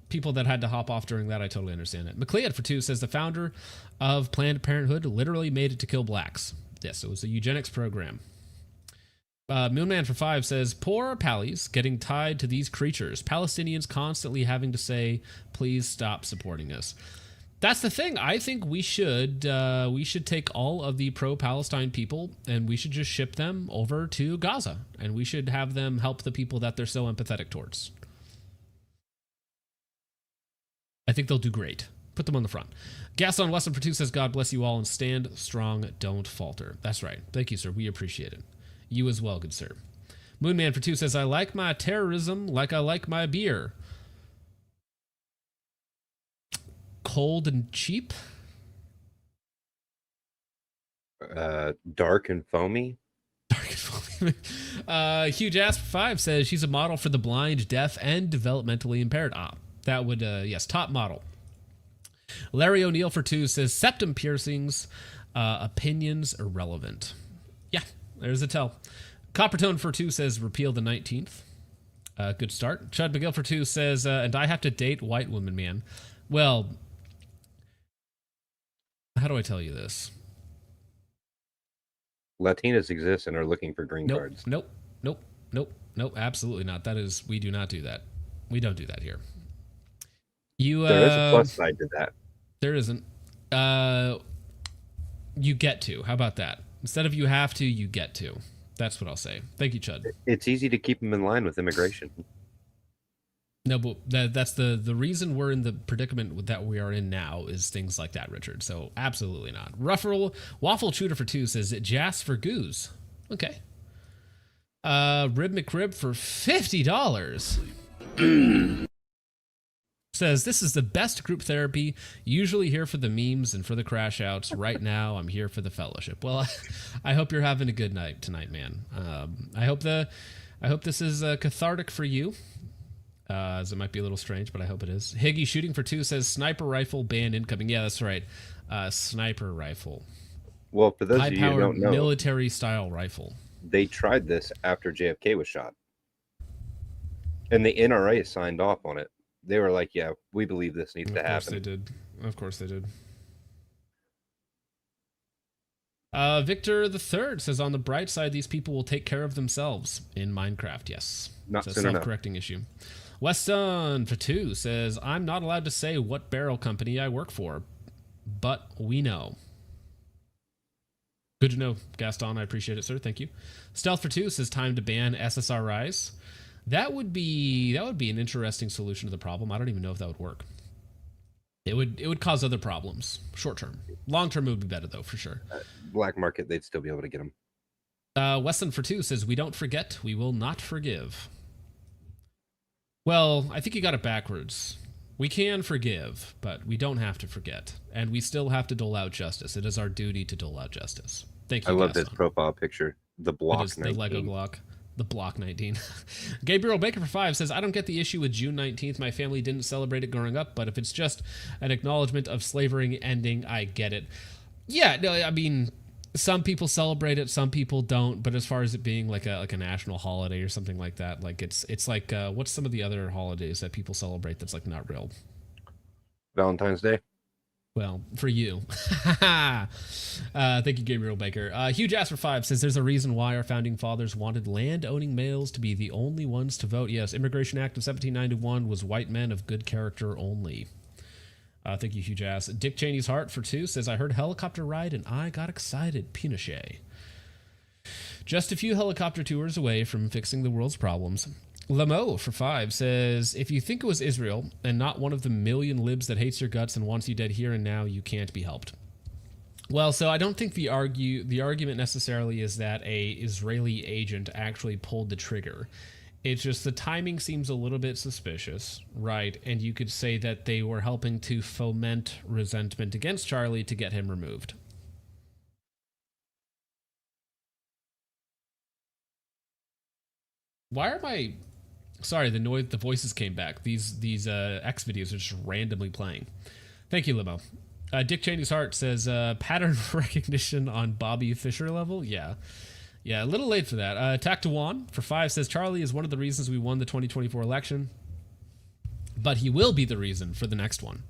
people that had to hop off during that, I totally understand it. McLeod for 2 says, the founder of Planned Parenthood literally made it to kill blacks. Yes, it was a eugenics program. Moonman for 5 says, poor Pallies getting tied to these creatures. Palestinians constantly having to say, please stop supporting us. That's the thing. I think we should take all of the pro-Palestine people and we should just ship them over to Gaza. And we should have them help the people that they're so empathetic towards. I think they'll do great. Put them on the front. Gaston Weston for 2 says, God bless you all and stand strong, don't falter. That's right. Thank you, sir. We appreciate it. You as well, good sir. Moonman for 2 says, I like my terrorism like I like my beer. Cold and cheap? Dark and foamy. Huge Ass for 5 says she's a model for the blind, deaf, and developmentally impaired. That would, yes, top model. Larry O'Neill for 2 says septum piercings, opinions irrelevant. Yeah, there's a tell. Coppertone for 2 says repeal the 19th. Good start. Chud McGill for 2 says, and I have to date white women, man. Well, how do I tell you this? Latinas exist and are looking for green cards. Nope. Absolutely not. We do not do that. We don't do that here. There is a plus side to that. There isn't. You get to. How about that? Instead of you have to, you get to. That's what I'll say. Thank you, Chud. It's easy to keep them in line with immigration. No, but that's the reason we're in the predicament that we are in now is things like that, Richard. So absolutely not. Waffle Shooter for 2 says Jas for Goose. Okay. Rib McRib for $50 says this is the best group therapy. Usually here for the memes and for the crash outs. Right now, I'm here for the fellowship. Well, I hope you're having a good night tonight, man. I hope this is cathartic for you. As it might be a little strange, but I hope it is. Higgy Shooting for 2 says sniper rifle ban incoming. Yeah, that's right. Sniper rifle. Well, for those of you who don't know, military style rifle. They tried this after JFK was shot, and the NRA signed off on it. They were like, "Yeah, we believe this needs to happen." Of course they did. Victor the Third says, on the bright side, these people will take care of themselves in Minecraft. Yes, not it's a self-correcting issue. Weston for 2 says, I'm not allowed to say what barrel company I work for, but we know. Good to know, Gaston. I appreciate it, sir. Thank you. Stealth for 2 says, time to ban SSRIs. That would be an interesting solution to the problem. I don't even know if that would work. It would cause other problems. Short term. Long term, it would be better though, for sure. Black market, they'd still be able to get them. Weston for 2 says, we don't forget, we will not forgive. Well, I think you got it backwards. We can forgive, but we don't have to forget. And we still have to dole out justice. It is our duty to dole out justice. Thank you, I love Gaston. this profile picture. The block 19. The Lego block. The block 19. Gabriel Baker for 5 says, I don't get the issue with June 19th. My family didn't celebrate it growing up, but if it's just an acknowledgement of slavery ending, I get it. Yeah, no, I mean, some people celebrate it, some people don't, but as far as it being like a national holiday or something like that, like it's like what's some of the other holidays that people celebrate that's like not real? Valentine's Day. Well, for you. Thank you, Gabriel Baker. Huge Ass for 5 says there's a reason why our founding fathers wanted land-owning males to be the only ones to vote. Yes, Immigration Act of 1791 was white men of good character only. Thank you, Huge Ass. Dick Cheney's Heart for 2 says, I heard helicopter ride and I got excited. Pinochet. Just a few helicopter tours away from fixing the world's problems. Lamo for 5 says, if you think it was Israel and not one of the million libs that hates your guts and wants you dead here and now, you can't be helped. Well, so I don't think the argument necessarily is that a Israeli agent actually pulled the trigger. It's just the timing seems a little bit suspicious, right? And you could say that they were helping to foment resentment against Charlie to get him removed. Why are my... Sorry, the voices came back. These X videos are just randomly playing. Thank you, Limo. Dick Cheney's Heart says, pattern recognition on Bobby Fischer level? Yeah. Yeah, a little late for that. Attack to Juan for 5 says, Charlie is one of the reasons we won the 2024 election, but he will be the reason for the next one.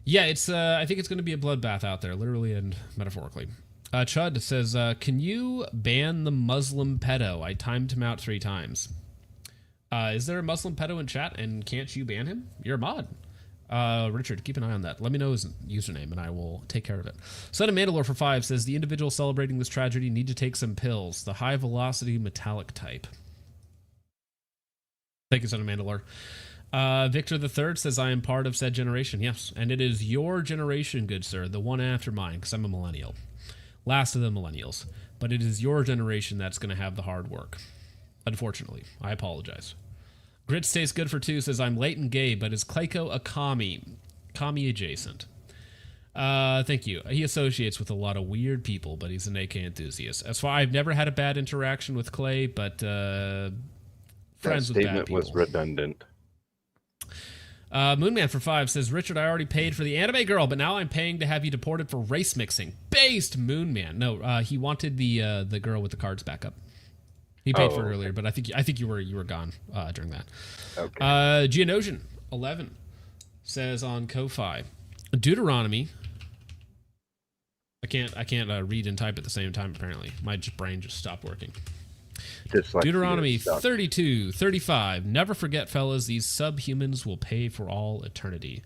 Yeah, it's. I think it's going to be a bloodbath out there, literally and metaphorically. Chud says, can you ban the Muslim pedo? I timed him out 3 times. Is there a Muslim pedo in chat, and can't you ban him? You're a mod. Richard, keep an eye on that. Let me know his username, and I will take care of it. Son of Mandalore for 5 says, the individual celebrating this tragedy need to take some pills. The high-velocity metallic type. Thank you, Son of Mandalore. Victor the Third says, I am part of said generation. Yes, and it is your generation, good sir, the one after mine, because I'm a millennial. Last of the millennials. But it is your generation that's going to have the hard work. Unfortunately, I apologize. Grits Tastes Good for 2 says, I'm late and gay, but is Clayco a commie? Commie adjacent. Thank you. He associates with a lot of weird people, but he's an AK enthusiast. As far I've never had a bad interaction with Clay, but friends with bad statement people. was redundant. Moonman for 5 says, Richard, I already paid for the anime girl, but now I'm paying to have you deported for race mixing. Based Moonman. No, he wanted the girl with the cards back up. He paid for it earlier, but I think you were gone during that. Okay. Geonosian 11 says on Ko-Fi, Deuteronomy. I can't read and type at the same time. Apparently, my brain just stopped working. Deuteronomy 32:35. Never forget, fellas, these subhumans will pay for all eternity.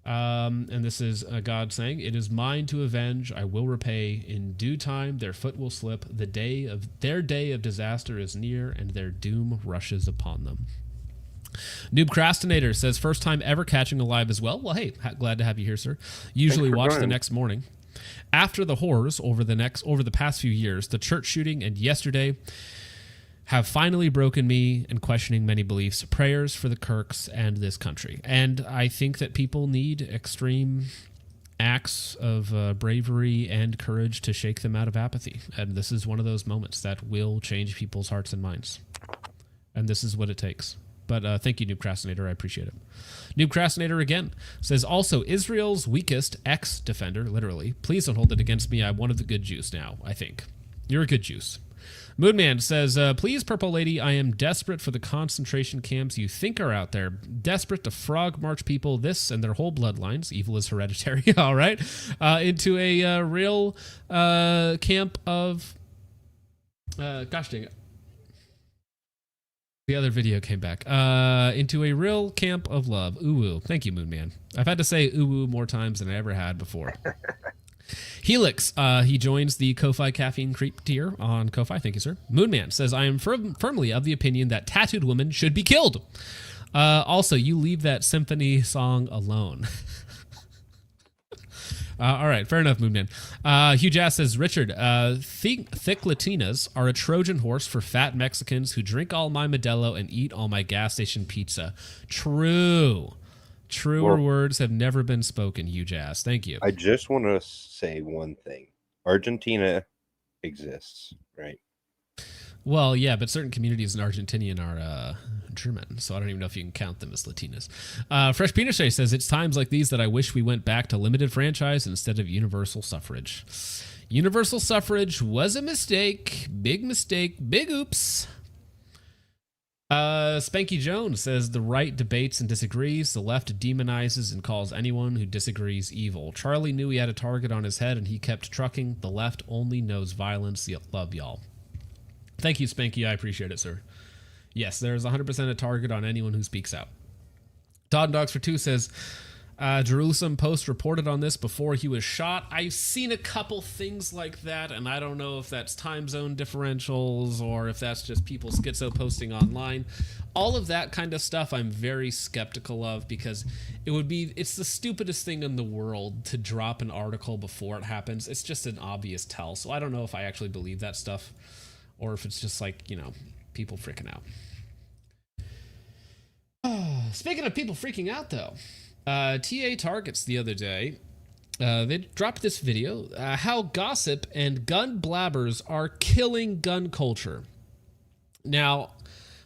And this is God saying, it is mine to avenge. I will repay. In due time, their foot will slip. Their day of disaster is near, and their doom rushes upon them. Noobcrastinator says, first time ever catching a live as well. Well, hey, glad to have you here, sir. Usually watch the next morning. After the horrors over the past few years, the church shooting and yesterday have finally broken me and questioning many beliefs. Prayers for the Kirks and this country. And I think that people need extreme acts of bravery and courage to shake them out of apathy. And this is one of those moments that will change people's hearts and minds. And this is what it takes. But thank you, Noobcrastinator. I appreciate it. Noobcrastinator again says, also, Israel's weakest ex-defender, literally. Please don't hold it against me. I'm one of the good Jews now, I think. You're a good Jews. Moonman says, please, Purple Lady, I am desperate for the concentration camps you think are out there. Desperate to frog march people, this and their whole bloodlines, evil is hereditary, all right, into a real camp of... gosh dang it. The other video came back. Into a real camp of love. Ooh, thank you, Moonman. I've had to say ooh more times than I ever had before. Helix, he joins the Ko-Fi Caffeine Creep tier on Ko-Fi. Thank you, sir. Moonman says, I am firmly of the opinion that tattooed women should be killed. Also, you leave that symphony song alone. All right, fair enough, Moonman. Hugh Jass says, Richard, thick Latinas are a Trojan horse for fat Mexicans who drink all my Modelo and eat all my gas station pizza. True. Truer words have never been spoken, Hugh Jass. Thank you. I just want to say one thing. Argentina exists, right? Well, yeah, but certain communities in Argentinian are German, so I don't even know if you can count them as Latinas. Fresh Peanut Shay says, it's times like these that I wish we went back to limited franchise instead of universal suffrage. Universal suffrage was a mistake. Big oops. Spanky Jones says, the right debates and disagrees. The left demonizes and calls anyone who disagrees evil. Charlie knew he had a target on his head and he kept trucking. The left only knows violence. Love y'all. Thank you, Spanky. I appreciate it, sir. Yes, there's 100% a target on anyone who speaks out. Todd Dogs for 2 says, Jerusalem Post reported on this before he was shot. I've seen a couple things like that, and I don't know if that's time zone differentials or if that's just people schizo posting online. All of that kind of stuff I'm very skeptical of, because it's the stupidest thing in the world to drop an article before it happens. It's just an obvious tell. So I don't know if I actually believe that stuff, or if it's just like, people freaking out. Speaking of people freaking out, though, TA Targets the other day, they dropped this video, how gossip and gun blabbers are killing gun culture. Now,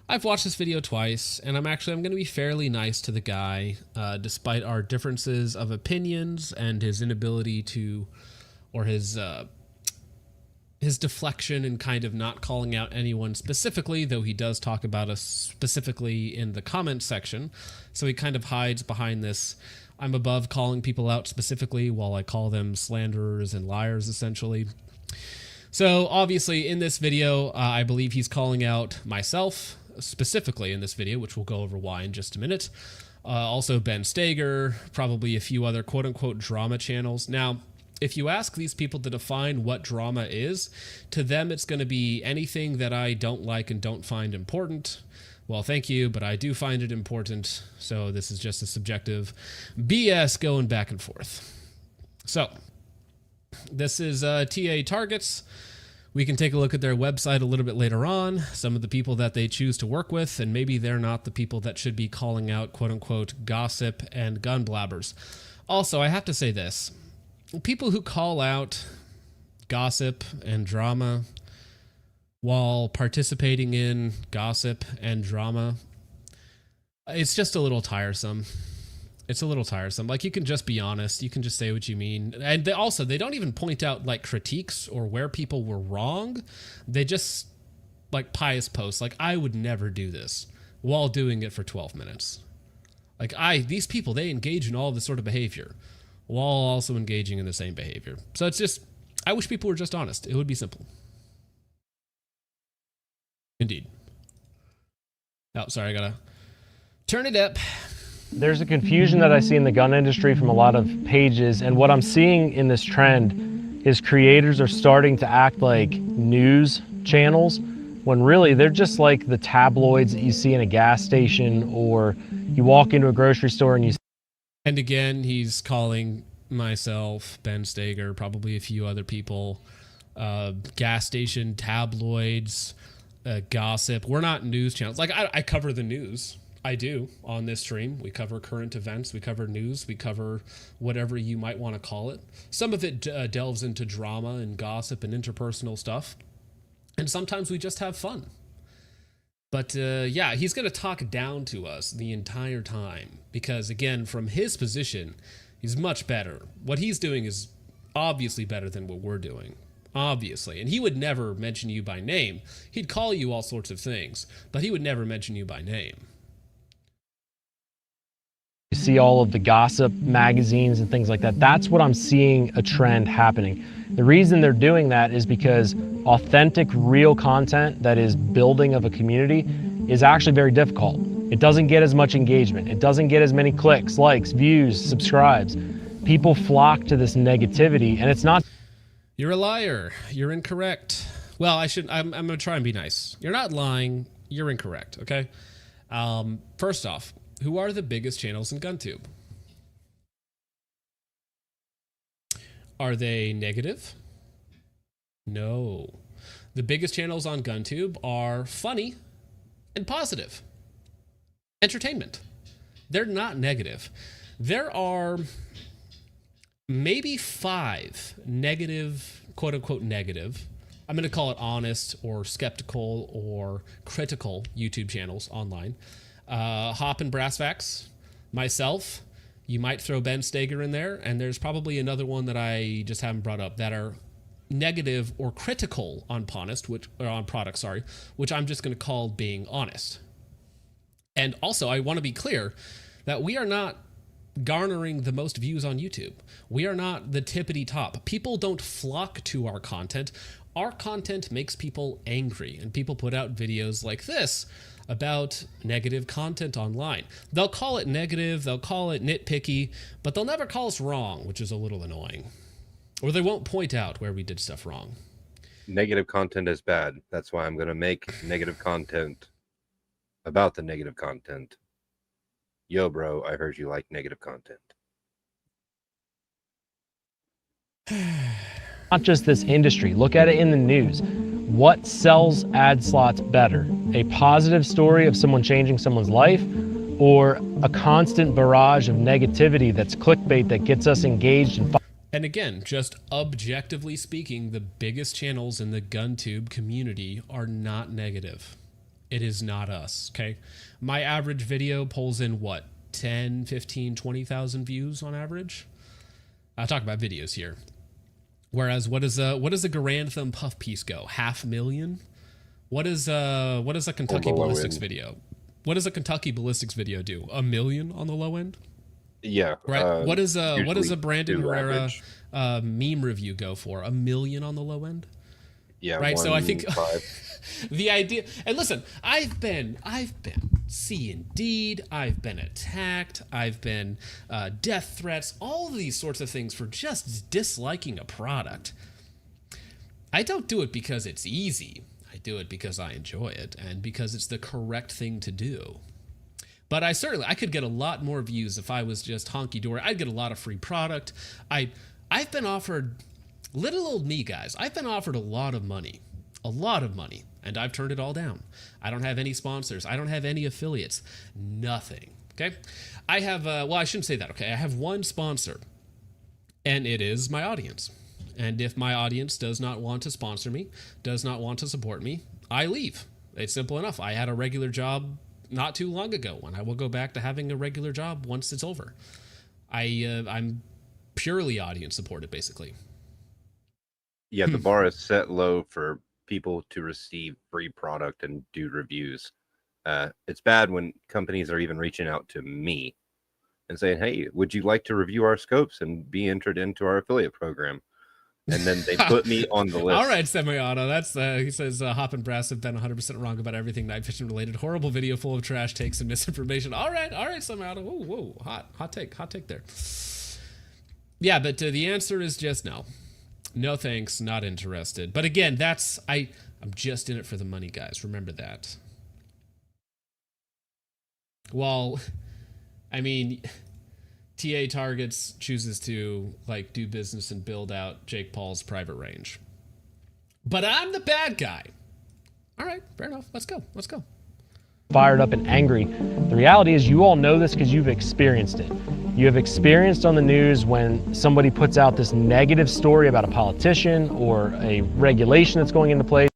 I've watched this video twice, and I'm going to be fairly nice to the guy, despite our differences of opinions and his inability to, or his deflection and kind of not calling out anyone specifically, though he does talk about us specifically in the comment section. So he kind of hides behind this, I'm above calling people out specifically while I call them slanderers and liars, essentially. So obviously in this video, I believe he's calling out myself specifically in this video, which we'll go over why in just a minute. Also Ben Steger, probably a few other quote-unquote drama channels. Now, if you ask these people to define what drama is, to them it's going to be anything that I don't like and don't find important. Well, thank you, but I do find it important, so this is just a subjective BS going back and forth. So, this is TA Targets. We can take a look at their website a little bit later on, some of the people that they choose to work with, and maybe they're not the people that should be calling out quote-unquote gossip and gun blabbers. Also, I have to say this. People who call out gossip and drama while participating in gossip and drama, it's just a little tiresome. It's a little tiresome. Like, you can just be honest. You can just say what you mean. And they don't even point out like critiques or where people were wrong. They just like pious posts. Like, I would never do this while doing it for 12 minutes. Like, these people, they engage in all this sort of behavior while also engaging in the same behavior. So it's just, I wish people were just honest. It would be simple. Indeed. Oh, sorry. I gotta turn it up. There's a confusion that I see in the gun industry from a lot of pages, and what I'm seeing in this trend is creators are starting to act like news channels when really they're just like the tabloids that you see in a gas station, or you walk into a grocery store and you. And again, he's calling myself, Ben Steger, probably a few other people, gas station tabloids, gossip. We're not news channels. Like, I cover the news. I do on this stream. We cover current events. We cover news. We cover whatever you might want to call it. Some of it delves into drama and gossip and interpersonal stuff. And sometimes we just have fun. But yeah, he's going to talk down to us the entire time. Because again, from his position, he's much better. What he's doing is obviously better than what we're doing. Obviously. And he would never mention you by name. He'd call you all sorts of things. But he would never mention you by name. You see all of the gossip magazines and things like that. That's what I'm seeing a trend happening. The reason they're doing that is because authentic, real content that is building of a community is actually very difficult. It doesn't get as much engagement. It doesn't get as many clicks, likes, views, subscribes. People flock to this negativity, and it's not. You're a liar. You're incorrect. Well, I'm going to try and be nice. You're not lying. You're incorrect, okay? First off, who are the biggest channels in GunTube? Are they negative? No. The biggest channels on GunTube are funny and positive. Entertainment. They're not negative. There are maybe 5 negative, quote unquote negative, I'm going to call it honest or skeptical or critical YouTube channels online. Hop and Brassfax, myself, you might throw Ben Steger in there, and there's probably another one that I just haven't brought up that are negative or critical on products, which I'm just going to call being honest. And also, I want to be clear that we are not garnering the most views on YouTube. We are not the tippity top. People don't flock to our content. Our content makes people angry, and people put out videos like this about negative content online. They'll call it negative, they'll call it nitpicky, but they'll never call us wrong, which is a little annoying. Or they won't point out where we did stuff wrong. Negative content is bad. That's why I'm going to make negative content about the negative content. Yo, bro, I heard you like negative content. Not just this industry. Look at it in the news. What sells ad slots better? A positive story of someone changing someone's life, or a constant barrage of negativity that's clickbait that gets us engaged and. And again, just objectively speaking, the biggest channels in the GunTube community are not negative. It is not us, okay? My average video pulls in what? 10, 15, 20,000 views on average? I'll talk about videos here. Whereas what does a Garand Thumb Puff piece go? 500,000? What is a Kentucky Ballistics video? What does a Kentucky Ballistics video do? 1 million on the low end? Yeah. Right. What is a Brandon Herrera meme review go for? 1 million on the low end? Yeah. Right. So I think the idea, and listen, I've been Indeed, I've been attacked, I've been death threats, all of these sorts of things for just disliking a product. I don't do it because it's easy. I do it because I enjoy it and because it's the correct thing to do. But I could get a lot more views if I was just honky-dory. I'd get a lot of free product. I've been offered Little old me, guys. I've been offered a lot of money, and I've turned it all down. I don't have any sponsors. I don't have any affiliates. Nothing. Okay. I have, well, I shouldn't say that. Okay. I have one sponsor, and it is my audience. And if my audience does not want to sponsor me, does not want to support me, I leave. It's simple enough. I had a regular job not too long ago, and I will go back to having a regular job once it's over. I'm purely audience supported, basically. Yeah, the bar is set low for people to receive free product and do reviews. It's bad when companies are even reaching out to me and saying, hey, would you like to review our scopes and be entered into our affiliate program? And then they put me on the list. All right, Semi-Auto. That's he says Hop and Brass have been 100% wrong about everything night fishing related. Horrible video full of trash takes and misinformation. All right, Semi-Auto. Whoa, hot take there. Yeah, but the answer is just no. No thanks, not interested. But again, I'm just in it for the money, guys. Remember that. Well, I mean, TA Targets chooses to like do business and build out Jake Paul's private range. But I'm the bad guy. All right, fair enough. Let's go. Fired up and angry. The reality is you all know this because you've experienced it. You have experienced on the news when somebody puts out this negative story about a politician or a regulation that's going into place.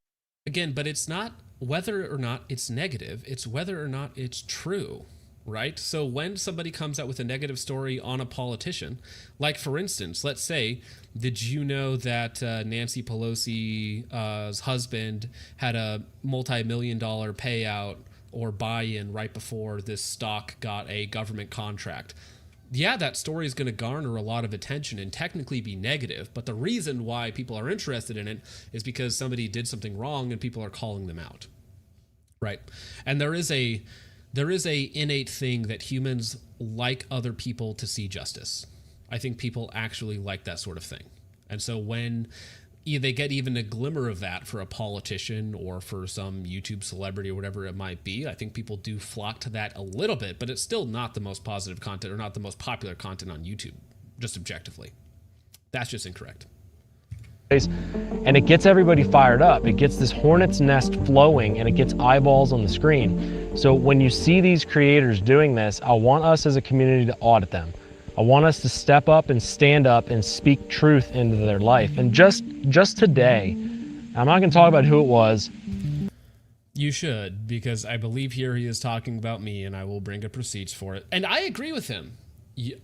Again, but it's not whether or not it's negative, it's whether or not it's true, right? So when somebody comes out with a negative story on a politician, like for instance, let's say, did you know that Nancy Pelosi's husband had a multi-million-dollar payout or buy-in right before this stock got a government contract? Yeah, that story is going to garner a lot of attention and technically be negative, but the reason why people are interested in it is because somebody did something wrong and people are calling them out, right? And there is a innate thing that humans like other people to see justice. I think people actually like that sort of thing. And so when they get even a glimmer of that for a politician or for some YouTube celebrity or whatever it might be, I think people do flock to that a little bit, but it's still not the most positive content or not the most popular content on YouTube, just objectively. That's just incorrect. And it gets everybody fired up. It gets this hornet's nest flowing and it gets eyeballs on the screen. So when you see these creators doing this, I want us as a community to audit them. I want us to step up and stand up and speak truth into their life. And just today, I'm not going to talk about who it was. You should, because I believe here he is talking about me, and I will bring up receipts for it. And I agree with him.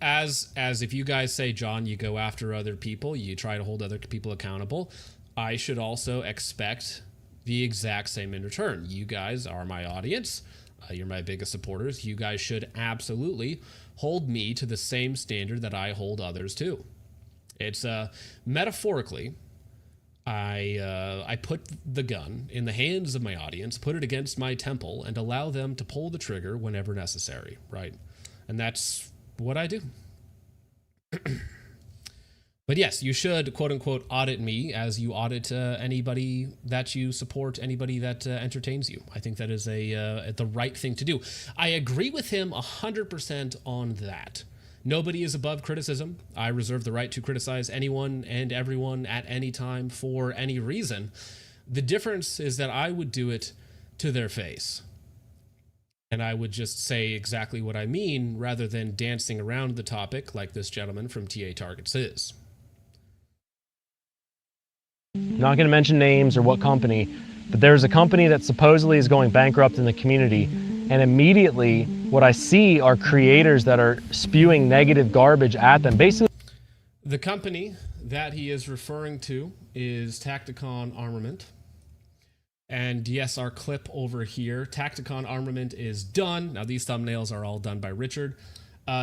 As if you guys say, John, you go after other people, you try to hold other people accountable, I should also expect the exact same in return. You guys are my audience. You're my biggest supporters. You guys should absolutely hold me to the same standard that I hold others to. It's metaphorically, I put the gun in the hands of my audience, put it against my temple, and allow them to pull the trigger whenever necessary, right? And that's what I do. But yes, you should, quote unquote, audit me as you audit anybody that you support, anybody that entertains you. I think that is the right thing to do. I agree with him 100% on that. Nobody is above criticism. I reserve the right to criticize anyone and everyone at any time for any reason. The difference is that I would do it to their face. And I would just say exactly what I mean rather than dancing around the topic like this gentleman from TA Targets is. Not going to mention names or what company, but there's a company that supposedly is going bankrupt in the community. And immediately what I see are creators that are spewing negative garbage at them. Basically, the company that he is referring to is Tacticon Armament. And yes, our clip over here, Tacticon Armament is done. Now these thumbnails are all done by Richard.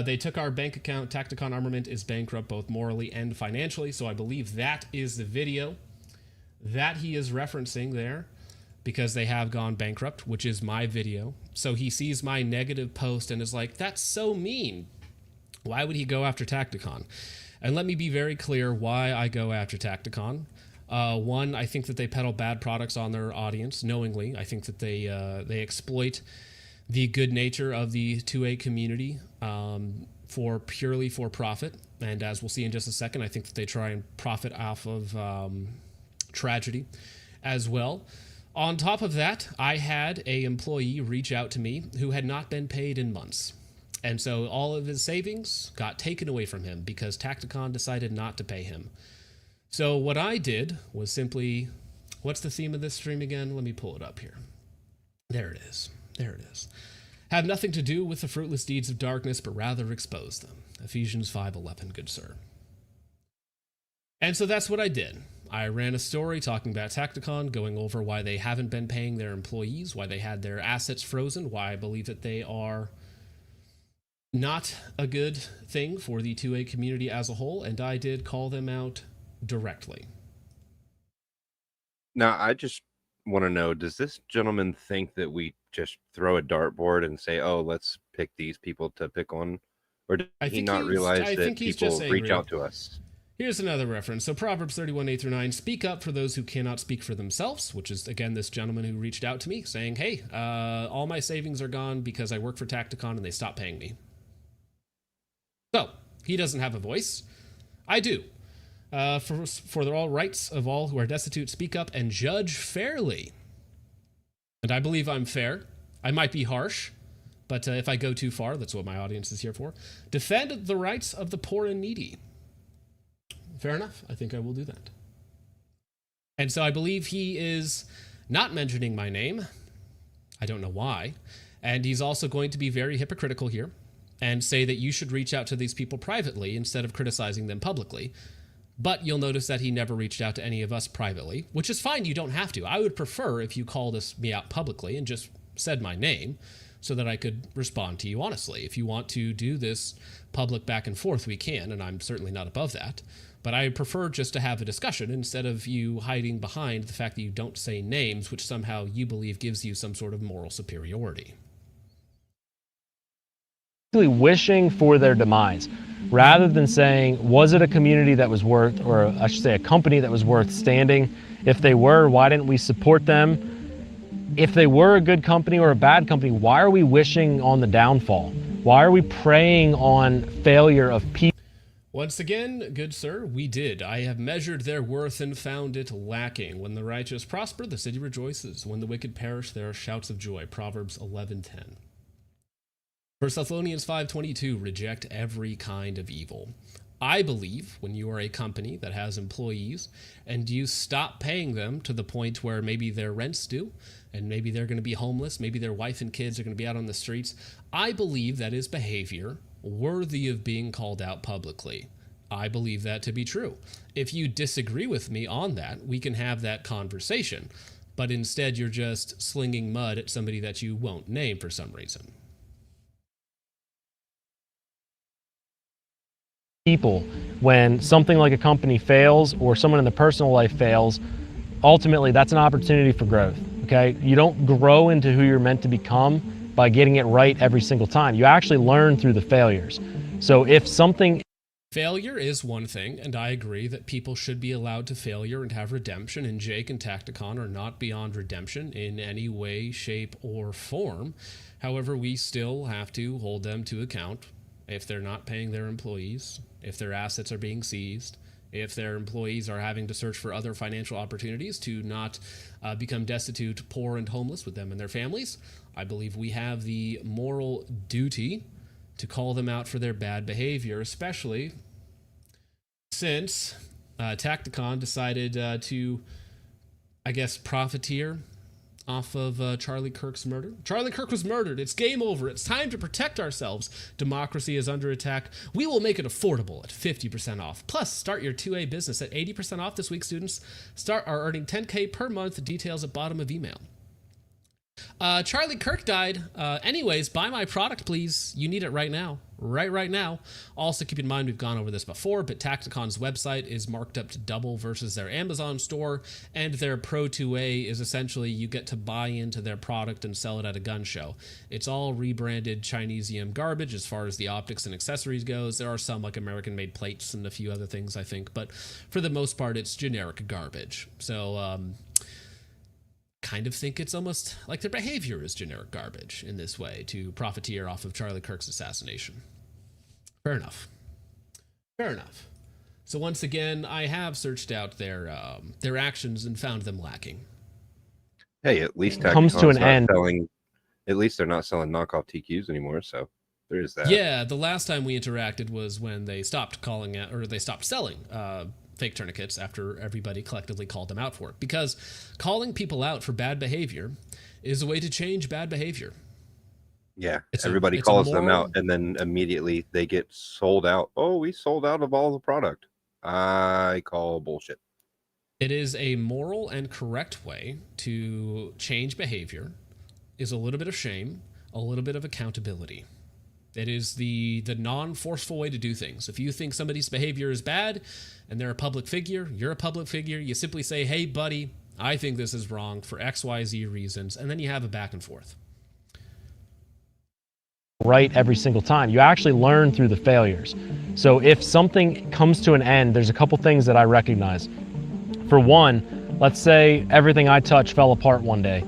They took our bank account. Tacticon Armament is bankrupt both morally and financially. So I believe that is the video that he is referencing there, because they have gone bankrupt, which is my video. So he sees my negative post and is like, that's so mean. Why would he go after Tacticon? And let me be very clear why I go after Tacticon. One, I think that they peddle bad products on their audience knowingly. I think that they exploit the good nature of the 2A community for purely for profit. And as we'll see in just a second, I think that they try and profit off of tragedy as well. On top of that, I had an employee reach out to me who had not been paid in months. And so all of his savings got taken away from him because Tacticon decided not to pay him. So what I did was simply, what's the theme of this stream again? Let me pull it up here. There it is. There it is. Have nothing to do with the fruitless deeds of darkness, but rather expose them. Ephesians 5:11, good sir. And so that's what I did. I ran a story talking about Tacticon, going over why they haven't been paying their employees, why they had their assets frozen, why I believe that they are not a good thing for the 2A community as a whole, and I did call them out directly. Now, I just want to know, does this gentleman think that we just throw a dartboard and say, oh, let's pick these people to pick on? Or did he not realize that people reach out to us? Here's another reference. So Proverbs 31:8-9, speak up for those who cannot speak for themselves, which is, again, this gentleman who reached out to me saying, hey, all my savings are gone because I work for Tacticon and they stopped paying me. So, he doesn't have a voice. I do. For the all rights of all who are destitute, speak up and judge fairly. And I believe I'm fair. I might be harsh, but if I go too far, that's what my audience is here for. Defend the rights of the poor and needy. Fair enough. I think I will do that. And so I believe he is not mentioning my name. I don't know why. And he's also going to be very hypocritical here and say that you should reach out to these people privately instead of criticizing them publicly. But you'll notice that he never reached out to any of us privately, which is fine. You don't have to. I would prefer if you called me out publicly and just said my name so that I could respond to you honestly. If you want to do this public back and forth, we can, and I'm certainly not above that. But I prefer just to have a discussion instead of you hiding behind the fact that you don't say names, which somehow you believe gives you some sort of moral superiority. Wishing for their demise rather than saying, was it a community that was worth, or I should say a company that was worth standing? If they were, why didn't we support them? If they were a good company or a bad company, why are we wishing on the downfall? Why are we preying on failure of people? Once again, good sir, we did. I have measured their worth and found it lacking. When the righteous prosper, the city rejoices. When the wicked perish, there are shouts of joy. Proverbs 11:10. 1 Thessalonians 5:22, reject every kind of evil. I believe when you are a company that has employees and you stop paying them to the point where maybe their rent's due and maybe they're going to be homeless, maybe their wife and kids are going to be out on the streets, I believe that is behavior worthy of being called out publicly. I believe that to be true. If you disagree with me on that, we can have that conversation. But instead, you're just slinging mud at somebody that you won't name for some reason. People, when something like a company fails or someone in the personal life fails, ultimately that's an opportunity for growth. Okay, you don't grow into who you're meant to become by getting it right every single time. You actually learn through the failures. So if something failure is one thing, and I agree that people should be allowed to failure and have redemption, and Jake and Tacticon are not beyond redemption in any way, shape, or form. However, we still have to hold them to account if they're not paying their employees, if their assets are being seized, if their employees are having to search for other financial opportunities to not become destitute, poor, and homeless with them and their families. I believe we have the moral duty to call them out for their bad behavior, especially since Tacticon decided to, I guess, profiteer off of Charlie Kirk's murder. Charlie Kirk was murdered. It's game over. It's time to protect ourselves. Democracy is under attack. We will make it affordable at 50% off. Plus, start your 2A business at 80% off this week, students. Are earning $10K per month. Details at bottom of email. Charlie Kirk died. Anyways, buy my product, please. You need it right now. Right now. Also, keep in mind, we've gone over this before, but Tacticon's website is marked up to double versus their Amazon store, and their Pro 2A is essentially you get to buy into their product and sell it at a gun show. It's all rebranded Chinesium garbage as far as the optics and accessories goes. There are some like American-made plates and a few other things, I think, but for the most part, it's generic garbage. So, kind of think it's almost like their behavior is generic garbage in this way to profiteer off of Charlie Kirk's assassination. Fair enough. Fair enough. So once again, I have searched out their actions and found them lacking. Hey, at least Comes to an end. At least they're not selling knockoff TQs anymore, so there is that. Yeah, the last time we interacted was when they stopped calling it, or they stopped selling fake tourniquets after everybody collectively called them out for it. Because calling people out for bad behavior is a way to change bad behavior. Yeah, It's everybody a calls them moral- out, and then immediately they get sold out. Oh, we sold out of all the product. I call bullshit. It is a moral and correct way to change behavior, is a little bit of shame, a little bit of accountability. It is the non-forceful way to do things. If you think somebody's behavior is bad and they're a public figure, you're a public figure, you simply say, hey, buddy, I think this is wrong for XYZ reasons, and then you have a back and forth. Right every single time. You actually learn through the failures. So if something comes to an end, there's a couple things that I recognize. For one, let's say everything I touch fell apart one day.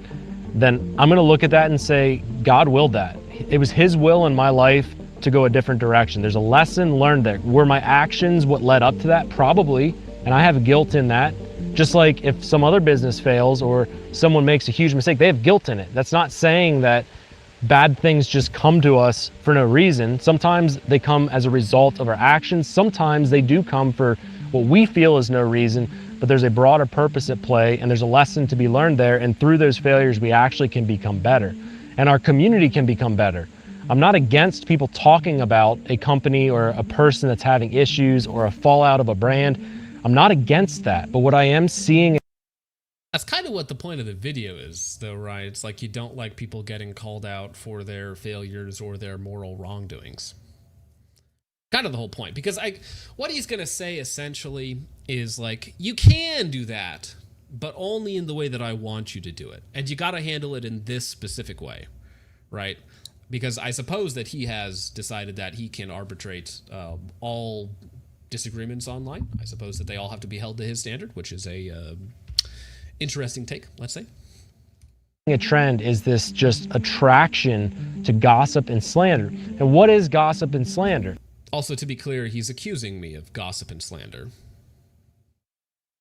Then I'm going to look at that and say, God willed that. It was his will in my life to go a different direction. There's a lesson learned there. Were my actions what led up to that? Probably. And I have guilt in that. Just like if some other business fails or someone makes a huge mistake, they have guilt in it. That's not saying that bad things just come to us for no reason. Sometimes they come as a result of our actions. Sometimes they do come for what we feel is no reason, but there's a broader purpose at play and there's a lesson to be learned there. And through those failures, we actually can become better and our community can become better. I'm not against people talking about a company or a person that's having issues or a fallout of a brand. I'm not against that. But what I am seeing, That's kind of what the point of the video is, though, right? It's like you don't like people getting called out for their failures or their moral wrongdoings. Kind of the whole point. Because what he's going to say essentially is like, you can do that, but only in the way that I want you to do it. And you got to handle it in this specific way, right? Because I suppose that he has decided that he can arbitrate all disagreements online. I suppose that they all have to be held to his standard, which is a interesting take, let's say. a trend is this just attraction to gossip and slander. And what is gossip and slander? Also, to be clear, he's accusing me of gossip and slander.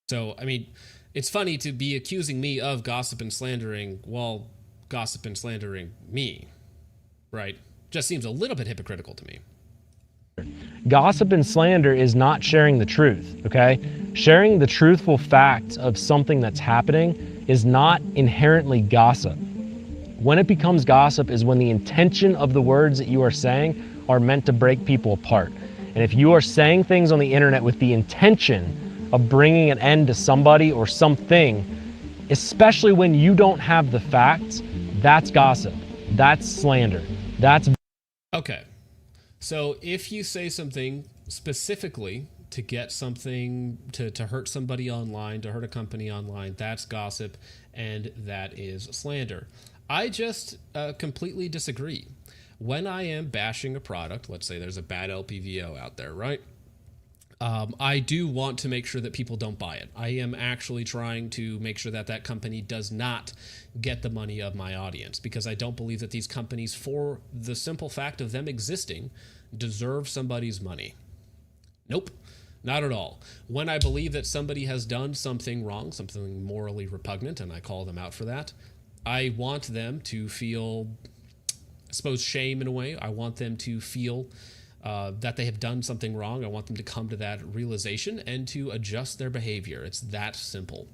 So, I mean, it's funny to be accusing me of gossip and slandering while gossip and slandering me, right? Just seems a little bit hypocritical to me. Gossip and slander is not sharing the truth, okay? Sharing the truthful facts of something that's happening is not inherently gossip. When it becomes gossip is when the intention of the words that you are saying are meant to break people apart. And if you are saying things on the internet with the intention of bringing an end to somebody or something, especially when you don't have the facts, that's gossip. That's slander. That's... Okay. So if you say something specifically to get something, to hurt somebody online, to hurt a company online, that's gossip and that is slander. I just completely disagree. When I am bashing a product, let's say there's a bad LPVO out there, right? I do want to make sure that people don't buy it. I am actually trying to make sure that that company does not get the money of my audience, because I don't believe that these companies, for the simple fact of them existing, deserve somebody's money. Nope, not at all. When I believe that somebody has done something wrong, something morally repugnant, and I call them out for that, I want them to feel, I suppose, shame in a way. I want them to feel that they have done something wrong. I want them to come to that realization and to adjust their behavior. It's that simple.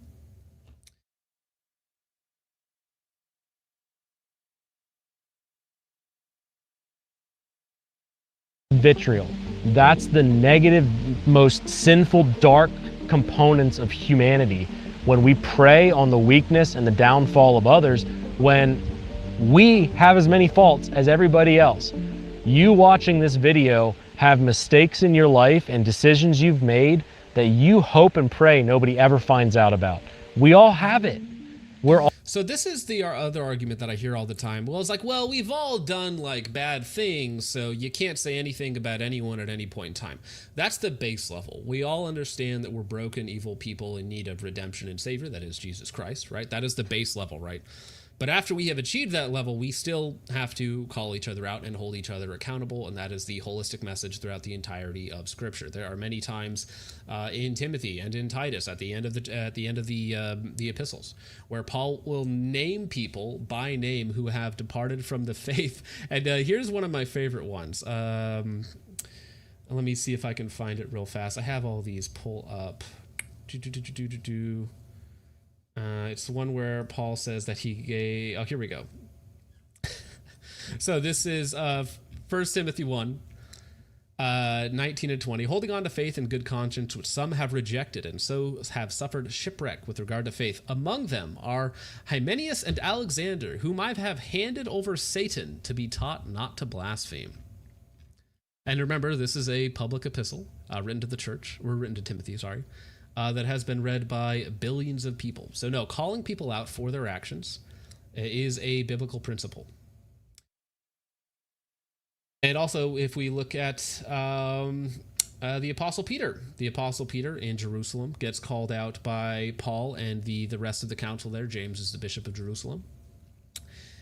Vitriol. That's the negative, most sinful, dark components of humanity. When we prey on the weakness and the downfall of others, when we have as many faults as everybody else. You watching this video have mistakes in your life and decisions you've made that you hope and pray nobody ever finds out about. We all have it. We're all... So this is the other argument that I hear all the time. Well, it's like, well, we've all done like bad things, so you can't say anything about anyone at any point in time. That's the base level. We all understand that we're broken, evil people in need of redemption and savior. That is Jesus Christ, right? That is the base level, right? But after we have achieved that level, we still have to call each other out and hold each other accountable, and that is the holistic message throughout the entirety of Scripture. There are many times in Timothy and in Titus at the end of the epistles where Paul will name people by name who have departed from the faith. And here's one of my favorite ones. Let me see if I can find it real fast. I have all these pull up. It's the one where Paul says that he gave... Oh, here we go. So this is 1 Timothy 1, 19 and 20. Holding on to faith and good conscience, which some have rejected, and so have suffered shipwreck with regard to faith. Among them are Hymenaeus and Alexander, whom I have handed over Satan to be taught not to blaspheme. And remember, this is a public epistle written to the church, or written to Timothy, sorry. That has been read by billions of people. So no, calling people out for their actions is a biblical principle. And also, if we look at the Apostle Peter in Jerusalem gets called out by Paul and the rest of the council there. James is the bishop of Jerusalem.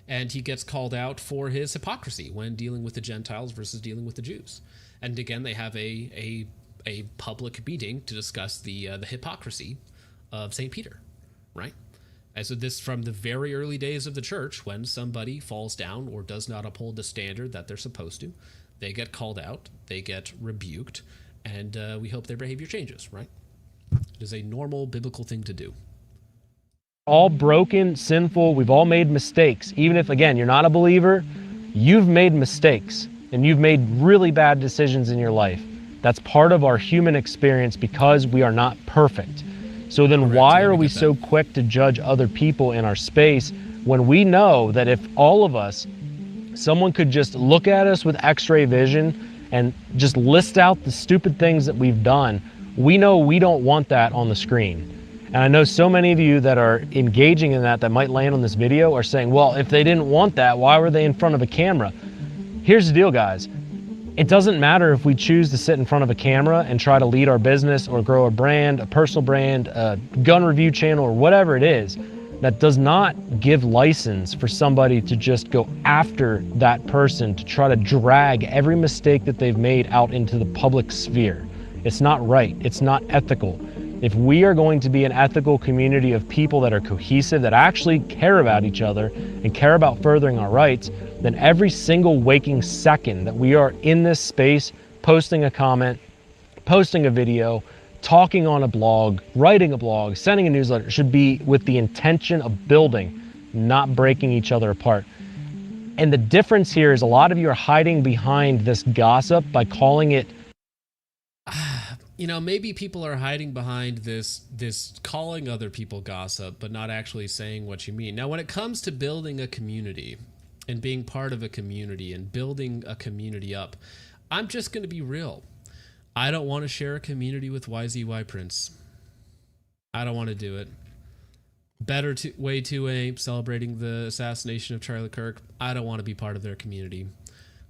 And he gets called out for his hypocrisy when dealing with the Gentiles versus dealing with the Jews. And again, they have a public meeting to discuss the hypocrisy of St. Peter, right? And so this from the very early days of the church, when somebody falls down or does not uphold the standard that they're supposed to, they get called out, they get rebuked, and we hope their behavior changes, right? It is a normal biblical thing to do. All broken, sinful, we've all made mistakes. Even if, again, you're not a believer, you've made mistakes, and you've made really bad decisions in your life. That's part of our human experience because we are not perfect. So then why are we so quick to judge other people in our space when we know that if all of us, someone could just look at us with x-ray vision and just list out the stupid things that we've done, we know we don't want that on the screen. And I know so many of you that are engaging in that might land on this video are saying, well, if they didn't want that, why were they in front of a camera? Here's the deal, guys. It doesn't matter if we choose to sit in front of a camera and try to lead our business or grow a brand, a personal brand, a gun review channel, or whatever it is. That does not give license for somebody to just go after that person to try to drag every mistake that they've made out into the public sphere. It's not right. It's not ethical. If we are going to be an ethical community of people that are cohesive, that actually care about each other and care about furthering our rights, then every single waking second that we are in this space, posting a comment, posting a video, talking on a blog, writing a blog, sending a newsletter, should be with the intention of building, not breaking each other apart. And the difference here is a lot of you are hiding behind this gossip by calling it... You know, maybe people are hiding behind this calling other people gossip, but not actually saying what you mean. Now, when it comes to building a community and being part of a community and building a community up, I'm just going to be real. I don't want to share a community with YZY Prince. I don't want to do it. Better Way 2A celebrating the assassination of Charlie Kirk. I don't want to be part of their community.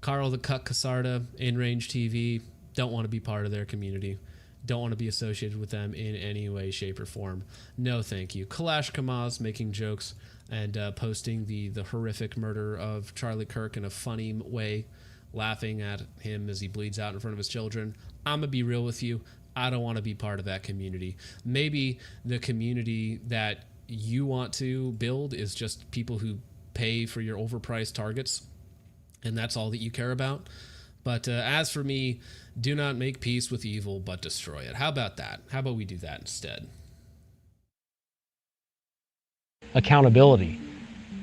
Carl the Cuck Casarda, In Range TV, don't want to be part of their community. Don't want to be associated with them in any way, shape, or form. No, thank you. Kalash Kamaz making jokes and posting the horrific murder of Charlie Kirk in a funny way, laughing at him as he bleeds out in front of his children. I'm going to be real with you. I don't want to be part of that community. Maybe the community that you want to build is just people who pay for your overpriced targets, and that's all that you care about. But as for me, do not make peace with evil, but destroy it. How about that? How about we do that instead? Accountability.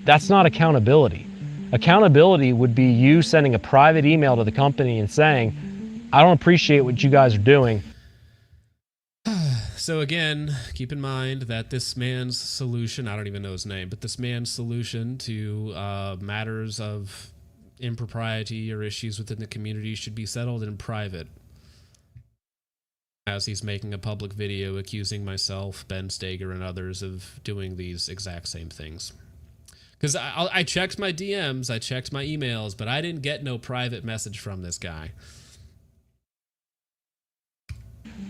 That's not accountability. Accountability would be you sending a private email to the company and saying, I don't appreciate what you guys are doing. So again, keep in mind that this man's solution, I don't even know his name, but this man's solution to matters of impropriety or issues within the community should be settled in private, as he's making a public video accusing myself, Ben Steger, and others of doing these exact same things. Because I checked my DMs, I checked my emails, but I didn't get no private message from this guy.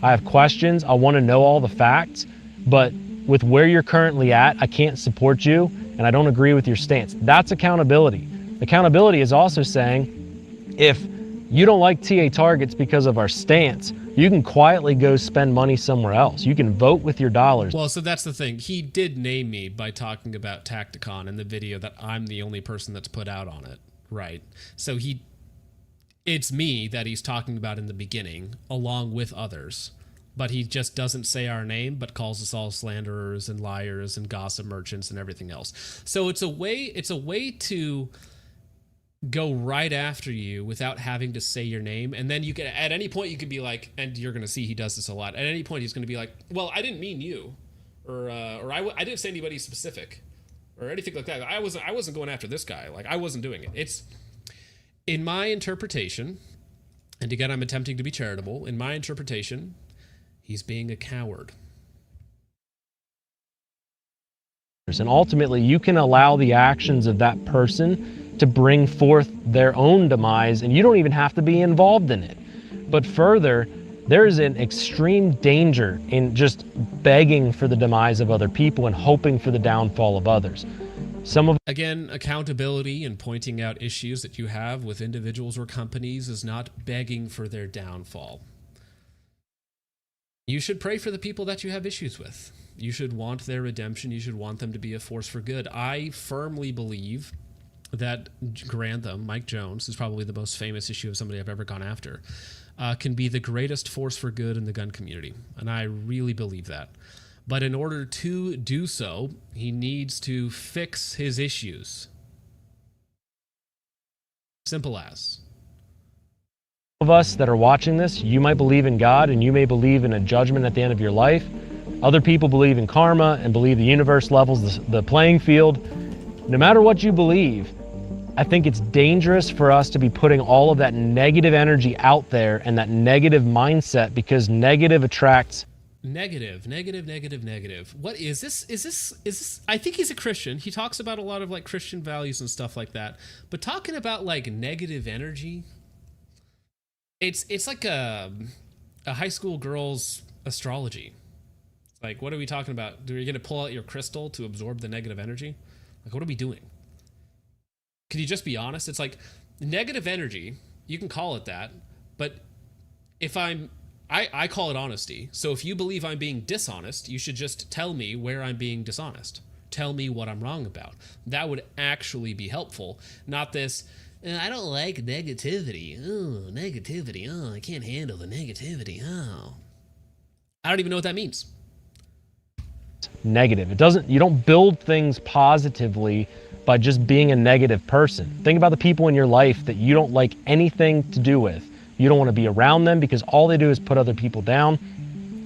I have questions. I want to know all the facts, but with where you're currently at, I can't support you, and I don't agree with your stance. That's accountability. Accountability is also saying, if you don't like TA Targets because of our stance, you can quietly go spend money somewhere else. You can vote with your dollars. Well, so that's the thing. He did name me by talking about Tacticon in the video that I'm the only person that's put out on it, right? So it's me that he's talking about in the beginning, along with others. But he just doesn't say our name, but calls us all slanderers and liars and gossip merchants and everything else. So it's a way to go right after you without having to say your name. And then you can, at any point you could be like, and you're going to see he does this a lot. At any point he's going to be like, well, I didn't mean you, or I didn't say anybody specific or anything like that. I wasn't going after this guy. Like, I wasn't doing it. It's, in my interpretation, and again, I'm attempting to be charitable. In my interpretation, he's being a coward. And ultimately, you can allow the actions of that person to bring forth their own demise, and you don't even have to be involved in it. But further, there is an extreme danger in just begging for the demise of other people and hoping for the downfall of others. Again, accountability and pointing out issues that you have with individuals or companies is not begging for their downfall. You should pray for the people that you have issues with. You should want their redemption. You should want them to be a force for good. I firmly believe that Grantham, Mike Jones, is probably the most famous issue of somebody I've ever gone after, can be the greatest force for good in the gun community. And I really believe that. But in order to do so, he needs to fix his issues. Simple as. Of us that are watching this, you might believe in God and you may believe in a judgment at the end of your life. Other people believe in karma and believe the universe levels the playing field. No matter what you believe, I think it's dangerous for us to be putting all of that negative energy out there and that negative mindset, because negative attracts Negative. What is this? Is this? I think he's a Christian. He talks about a lot of like Christian values and stuff like that. But talking about like negative energy, it's like a high school girl's astrology. Like, what are we talking about? Are you going to pull out your crystal to absorb the negative energy? Like, what are we doing? Can you just be honest? It's like negative energy. You can call it that, but if I call it honesty. So if you believe I'm being dishonest, you should just tell me where I'm being dishonest. Tell me what I'm wrong about. That would actually be helpful. Not this, I don't like negativity. Oh, negativity. Oh, I can't handle the negativity. Oh. I don't even know what that means. Negative. You don't build things positively by just being a negative person. Think about the people in your life that you don't like anything to do with. You don't want to be around them because all they do is put other people down.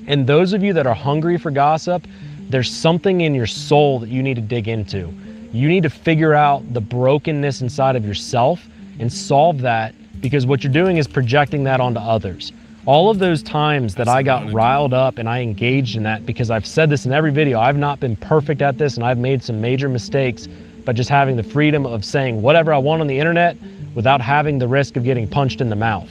And those of you that are hungry for gossip, there's something in your soul that you need to dig into. You need to figure out the brokenness inside of yourself and solve that, because what you're doing is projecting that onto others. All of those times that I got riled up and I engaged in that, because I've said this in every video, I've not been perfect at this and I've made some major mistakes, but just having the freedom of saying whatever I want on the internet without having the risk of getting punched in the mouth.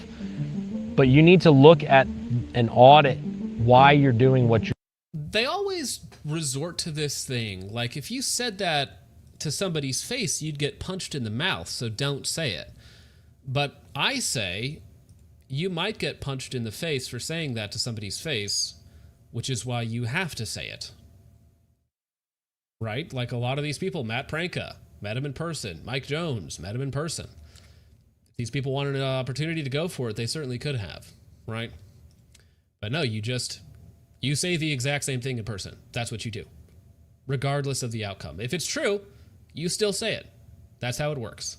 But you need to look at and audit why you're doing what you're doing. They always resort to this thing. Like, if you said that to somebody's face, you'd get punched in the mouth, so don't say it. But I say, you might get punched in the face for saying that to somebody's face, which is why you have to say it. Right? Like a lot of these people, Matt Pranka, met him in person. Mike Jones, met him in person. If these people wanted an opportunity to go for it, they certainly could have, right? But no, you say the exact same thing in person. That's what you do, regardless of the outcome. If it's true, you still say it. That's how it works.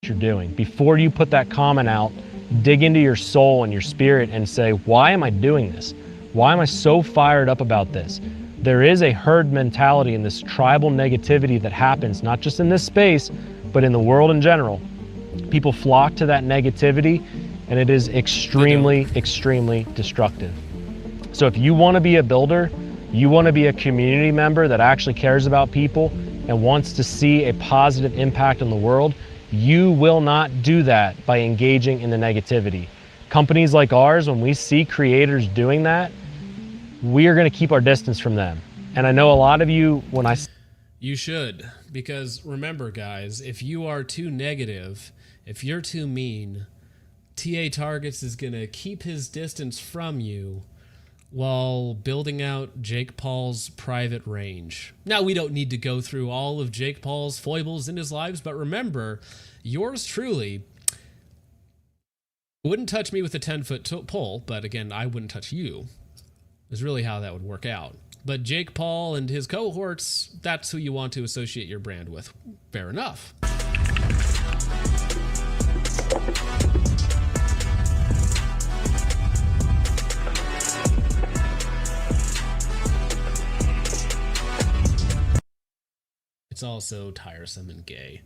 You're doing. Before you put that comment out, dig into your soul and your spirit and say, why am I doing this? Why am I so fired up about this? There is a herd mentality in this tribal negativity that happens, not just in this space, but in the world in general. People flock to that negativity, and it is extremely, extremely destructive. So if you want to be a builder, you want to be a community member that actually cares about people, and wants to see a positive impact on the world, you will not do that by engaging in the negativity. Companies like ours, when we see creators doing that, we are going to keep our distance from them. And I know a lot of you, when I... You should, because remember, guys, if you are too negative, if you're too mean, TA Targets is going to keep his distance from you while building out Jake Paul's private range. Now, we don't need to go through all of Jake Paul's foibles in his lives, but remember, yours truly wouldn't touch me with a 10-foot pole, but again, I wouldn't touch you, is really how that would work out. But Jake Paul and his cohorts, that's who you want to associate your brand with. Fair enough. It's also tiresome and gay.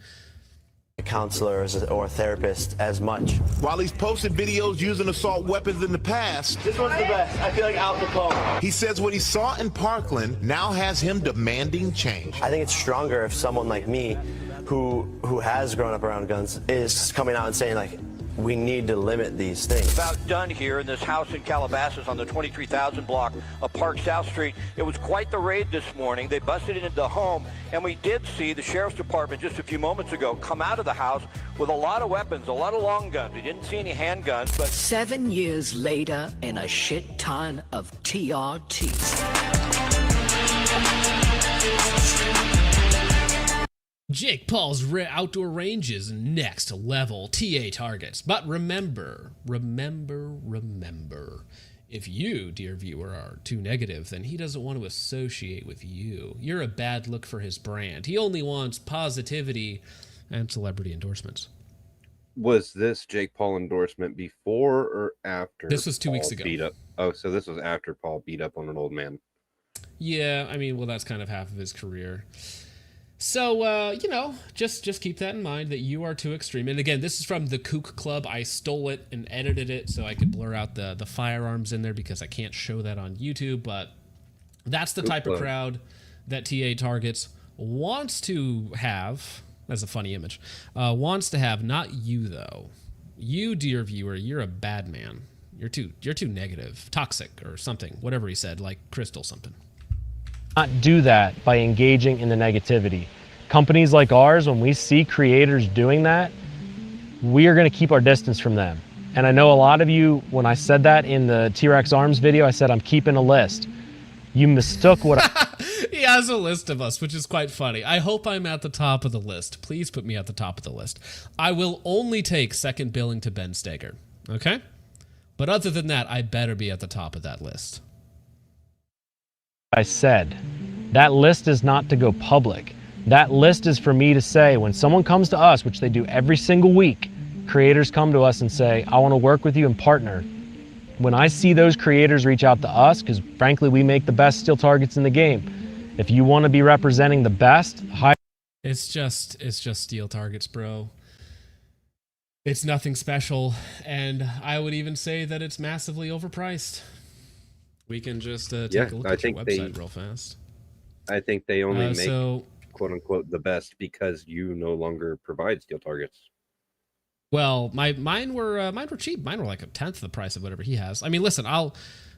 A counselor or a therapist as much. While he's posted videos using assault weapons in the past, This one's the best. I feel like Al Capone. he says what he saw in Parkland now has him demanding change. I think it's stronger if someone like me, who has grown up around guns, is coming out and saying, like, we need to limit these things. About done here in this house in Calabasas on the 23,000 block of Park South Street. It was quite the raid this morning. They busted into the home, and we did see the sheriff's department just a few moments ago come out of the house with a lot of weapons, a lot of long guns. We didn't see any handguns, but 7 years later and a shit ton of TRT. Jake Paul's outdoor range is next level TA Targets. But remember, if you, dear viewer, are too negative, then he doesn't want to associate with you. You're a bad look for his brand. He only wants positivity and celebrity endorsements. Was this Jake Paul endorsement before or after? This was 2 weeks Paul ago. Beat up? Oh, so this was after Paul beat up on an old man. Yeah, I mean, well, that's kind of half of his career. So, you know, just keep that in mind that you are too extreme. And again, this is from the Kook Club. I stole it and edited it so I could blur out the firearms in there because I can't show that on YouTube. But that's the type of crowd that TA Targets wants to have. That's a funny image. Wants to have, not you, though. You, dear viewer, you're a bad man. You're too negative, toxic, or something. Whatever he said, like Crystal something. Not do that by engaging in the negativity. Companies like ours, when we see creators doing that, we are going to keep our distance from them. And I know a lot of you, when I said that in the T-Rex Arms video, I said I'm keeping a list. You mistook what He has a list of us, which is quite funny. I hope I'm at the top of the list. Please put me at the top of the list. I will only take second billing to Ben Steger, okay? But other than that, I better be at the top of that list. I said. That list is not to go public. That list is for me to say when someone comes to us, which they do every single week, creators come to us and say, I want to work with you and partner. When I see those creators reach out to us, because frankly, we make the best steel targets in the game. If you want to be representing the best, It's just steel targets, bro. It's nothing special, and I would even say that it's massively overpriced. We can just take a look at your website real fast. I think they only make so, quote unquote the best because you no longer provide steel targets. Well, mine were cheap. Mine were like a tenth of the price of whatever he has. I mean, listen, I'll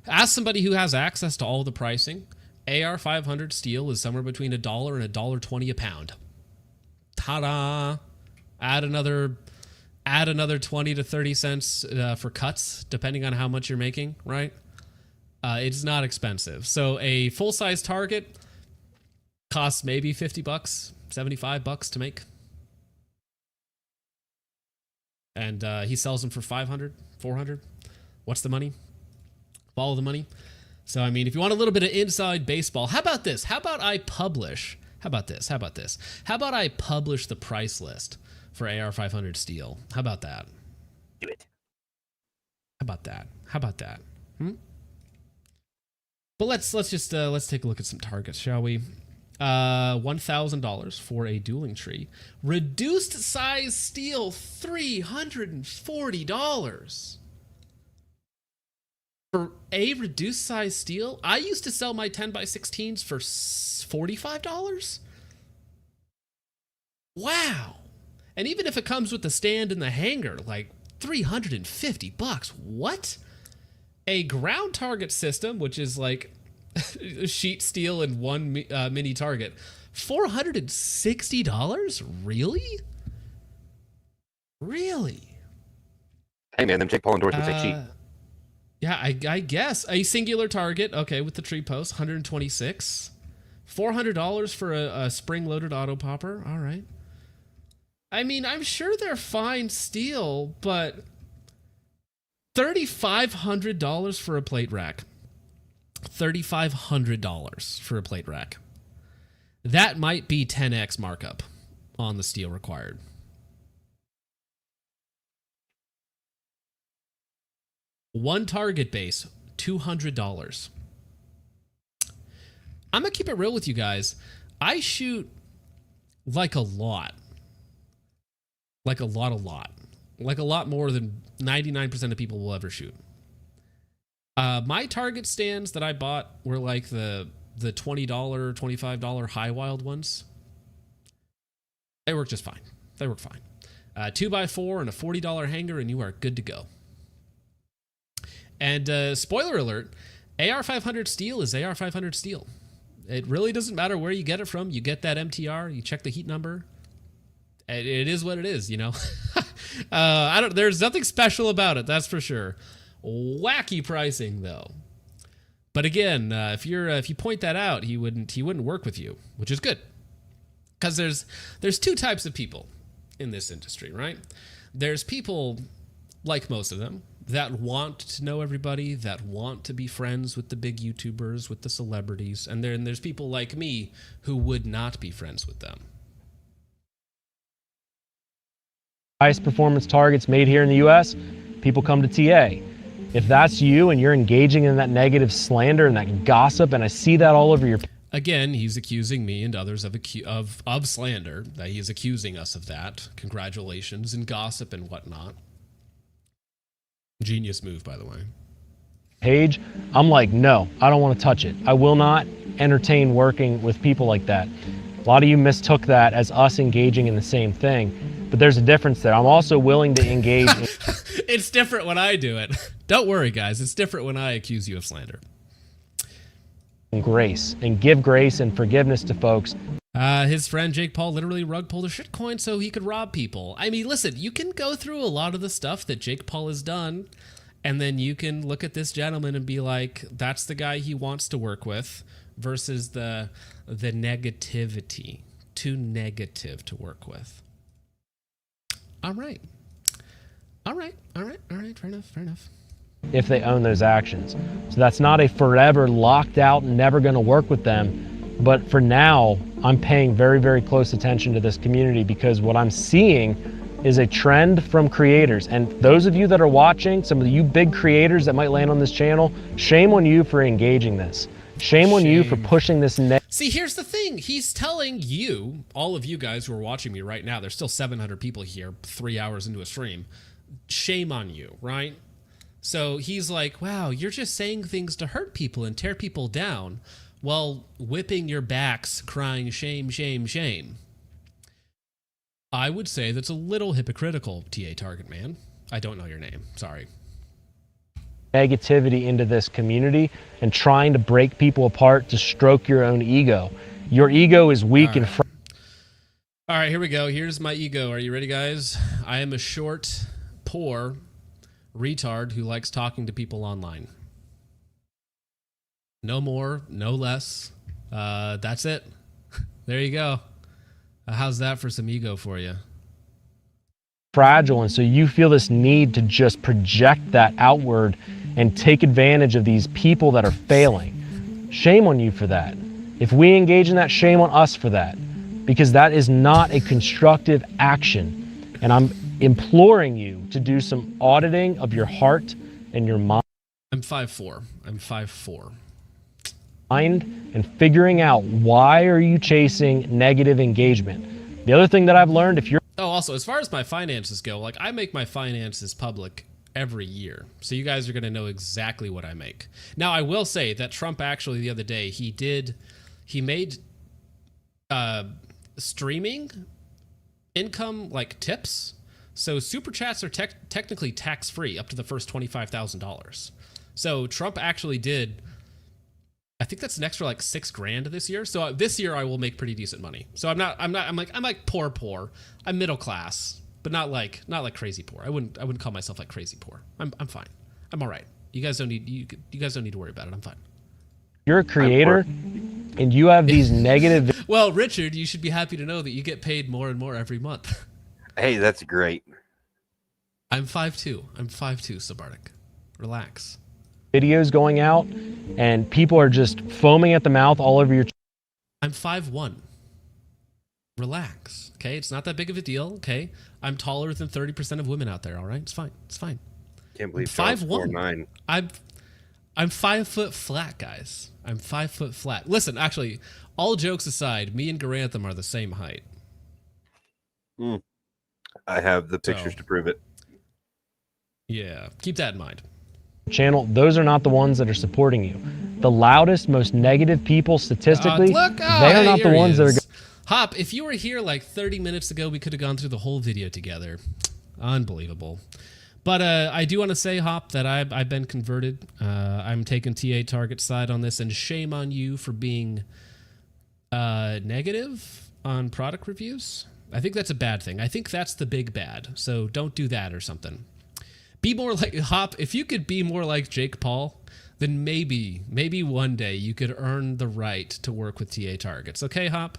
ask somebody who has access to all the pricing. AR-500 steel is somewhere between $1 and $1.20 a pound. Ta-da! Add another 20 to 30 cents for cuts, depending on how much you're making, right? It's not expensive. So a full-size target costs maybe $50, $75 to make. And he sells them for $500, $400. What's the money? Follow the money. So, I mean, if you want a little bit of inside baseball, how about this? How about I publish the price list for AR-500 steel? How about that? Do it. How about that? But let's take a look at some targets, shall we? $1,000 for a dueling tree. Reduced size steel, $340. For a reduced size steel? I used to sell my 10x16s for $45. Wow. And even if it comes with the stand and the hanger, like $350. What? A ground target system, which is like sheet steel and one mini target. $460? Really? Really? Hey man, them Jake Paul endorsements ain't cheap. Yeah, I guess a singular target. Okay, with the tree post, $126. $400 for a spring-loaded auto popper. All right. I mean, I'm sure they're fine steel, but $3,500 for a plate rack. $3,500 for a plate rack. That might be 10x markup on the steel required. One target base, $200. I'm gonna keep it real with you guys. I shoot like a lot. Like a lot. Like a lot more than 99% of people will ever shoot. My target stands that I bought were like the $20, $25 high wild ones. They work just fine. They work fine. 2x4 and a $40 hanger and you are good to go. And spoiler alert, AR-500 steel is AR-500 steel. It really doesn't matter where you get it from. You get that MTR, you check the heat number. It is what it is, you know. There's nothing special about it, that's for sure. Wacky pricing though. But again, if you point that out, he wouldn't work with you, which is good. Because there's two types of people in this industry, right? There's people, like most of them, that want to know everybody, that want to be friends with the big YouTubers, with the celebrities, and then there's people like me who would not be friends with them. Highest performance targets made here in the US, people come to TA. If that's you and you're engaging in that negative slander and that gossip, and I see that all over your... Again, he's accusing me and others of slander. He is accusing us of that. Congratulations, and gossip and whatnot. Genius move, by the way. Page, I'm like, no, I don't want to touch it. I will not entertain working with people like that. A lot of you mistook that as us engaging in the same thing, but there's a difference there. I'm also willing to engage. It's different when I do it. Don't worry, guys. It's different when I accuse you of slander. Grace and give grace and forgiveness to folks. His friend Jake Paul literally rug pulled a shitcoin so he could rob people. I mean, listen, you can go through a lot of the stuff that Jake Paul has done, and then you can look at this gentleman and be like, that's the guy he wants to work with, versus the negativity. Too negative to work with. All right. Fair enough. If they own those actions. So that's not a forever locked out, never going to work with them. But for now, I'm paying very, very close attention to this community because what I'm seeing is a trend from creators. And those of you that are watching, some of you big creators that might land on this channel, shame on you for engaging this. Shame on you for pushing this. See, here's the thing. He's telling you, all of you guys who are watching me right now, there's still 700 people here 3 hours into a stream. Shame on you, right? So he's like, wow, you're just saying things to hurt people and tear people down while whipping your backs, crying shame, shame, shame. I would say that's a little hypocritical, TA Target Man. I don't know your name. Sorry. Negativity into this community and trying to break people apart to stroke your own ego. Your ego is weak and all right, here we go. Here's my ego. Are you ready, guys? I am a short, poor retard who likes talking to people online. No more, no less. That's it. There you go. How's that for some ego for you? Fragile, and so you feel this need to just project that outward and take advantage of these people that are failing. Shame on you for that. If we engage in that, shame on us for that, because that is not a constructive action. And I'm imploring you to do some auditing of your heart and your mind. I'm 5'4". I'm 5'4". And figuring out why are you chasing negative engagement. The other thing that I've learned, if you're... Oh, also, as far as my finances go, like I make my finances public every year. So you guys are going to know exactly what I make. Now, I will say that Trump actually the other day, he made streaming income like tips. So super chats are technically tax-free up to the first $25,000. So Trump actually did, I think that's an extra like $6,000 this year. So this year I will make pretty decent money. So I'm like poor. I'm middle class, but not like crazy poor. I wouldn't call myself like crazy poor. I'm fine. I'm all right. You guys don't need to worry about it. I'm fine. You're a creator and you have these negative. Well, Richard, you should be happy to know that you get paid more and more every month. Hey, that's great. I'm 5'2". Sabardic. Relax. Videos going out and people are just foaming at the mouth all over your. I'm 5'1". Relax. Okay. It's not that big of a deal. Okay. I'm taller than 30% of women out there. All right. It's fine. It's fine. Can't believe 5'1". I'm 5 foot flat, guys. I'm 5 foot flat. Listen, actually, all jokes aside, me and Garantham are the same height. I have the pictures to prove it. Yeah, keep that in mind. Channel, those are not the ones that are supporting you. The loudest, most negative people statistically, they are not the ones that are. Hop, if you were here like 30 minutes ago, we could have gone through the whole video together. Unbelievable. But I do want to say, Hop, that I've been converted. I'm taking TA Target's side on this, and shame on you for being negative on product reviews. I think that's a bad thing. I think that's the big bad. So don't do that or something. Be more like Hop. If you could be more like Jake Paul, then maybe one day you could earn the right to work with TA Targets. Okay, Hop?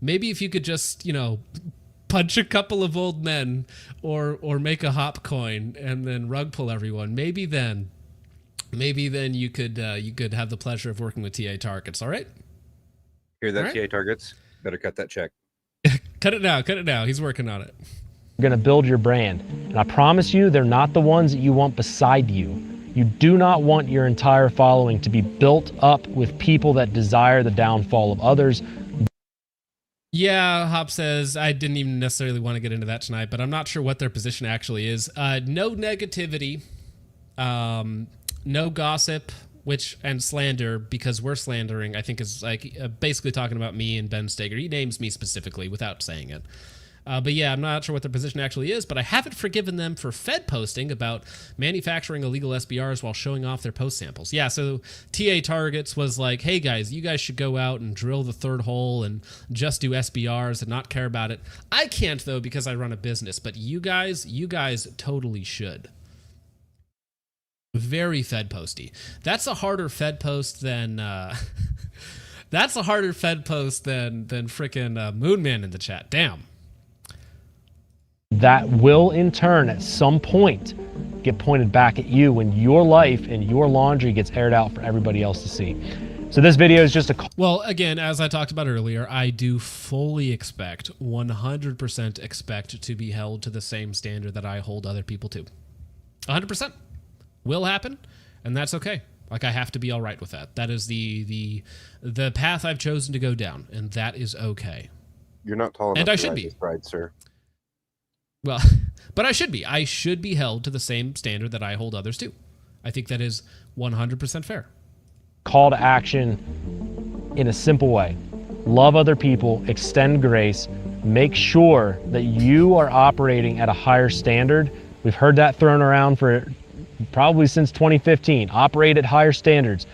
Maybe if you could just, punch a couple of old men or make a Hop coin and then rug pull everyone. Maybe then you could have the pleasure of working with TA Targets. All right? Hear that, All right? TA Targets? Better cut that check. Cut it now. He's working on it. You're going to build your brand. And I promise you, they're not the ones that you want beside you. You do not want your entire following to be built up with people that desire the downfall of others. Yeah, Hop says, I didn't even necessarily want to get into that tonight, but I'm not sure what their position actually is. No negativity, no gossip, and slander, because we're slandering, I think is like basically talking about me and Ben Steger. He names me specifically without saying it. But yeah, I'm not sure what their position actually is, but I haven't forgiven them for Fed posting about manufacturing illegal SBRs while showing off their post samples. Yeah, so TA Targets was like, hey guys, you guys should go out and drill the third hole and just do SBRs and not care about it. I can't though because I run a business, but you guys totally should. Very Fed posty. That's a harder Fed post than that's a harder Fed post than frickin' Moonman in the chat. Damn. That will in turn at some point get pointed back at you when your life and your laundry gets aired out for everybody else to see. So this video is just a... Well, again, as I talked about earlier, I do fully expect, 100% expect to be held to the same standard that I hold other people to. 100%. Will happen, and that's okay. Like, I have to be all right with that. That is the path I've chosen to go down, and that is okay. You're not tall enough and I to should ride be. this ride, sir. Well, but I should be. I should be held to the same standard that I hold others to. I think that is 100% fair. Call to action in a simple way. Love other people, extend grace, make sure that you are operating at a higher standard. We've heard that thrown around for probably since 2015. Operate at higher standards.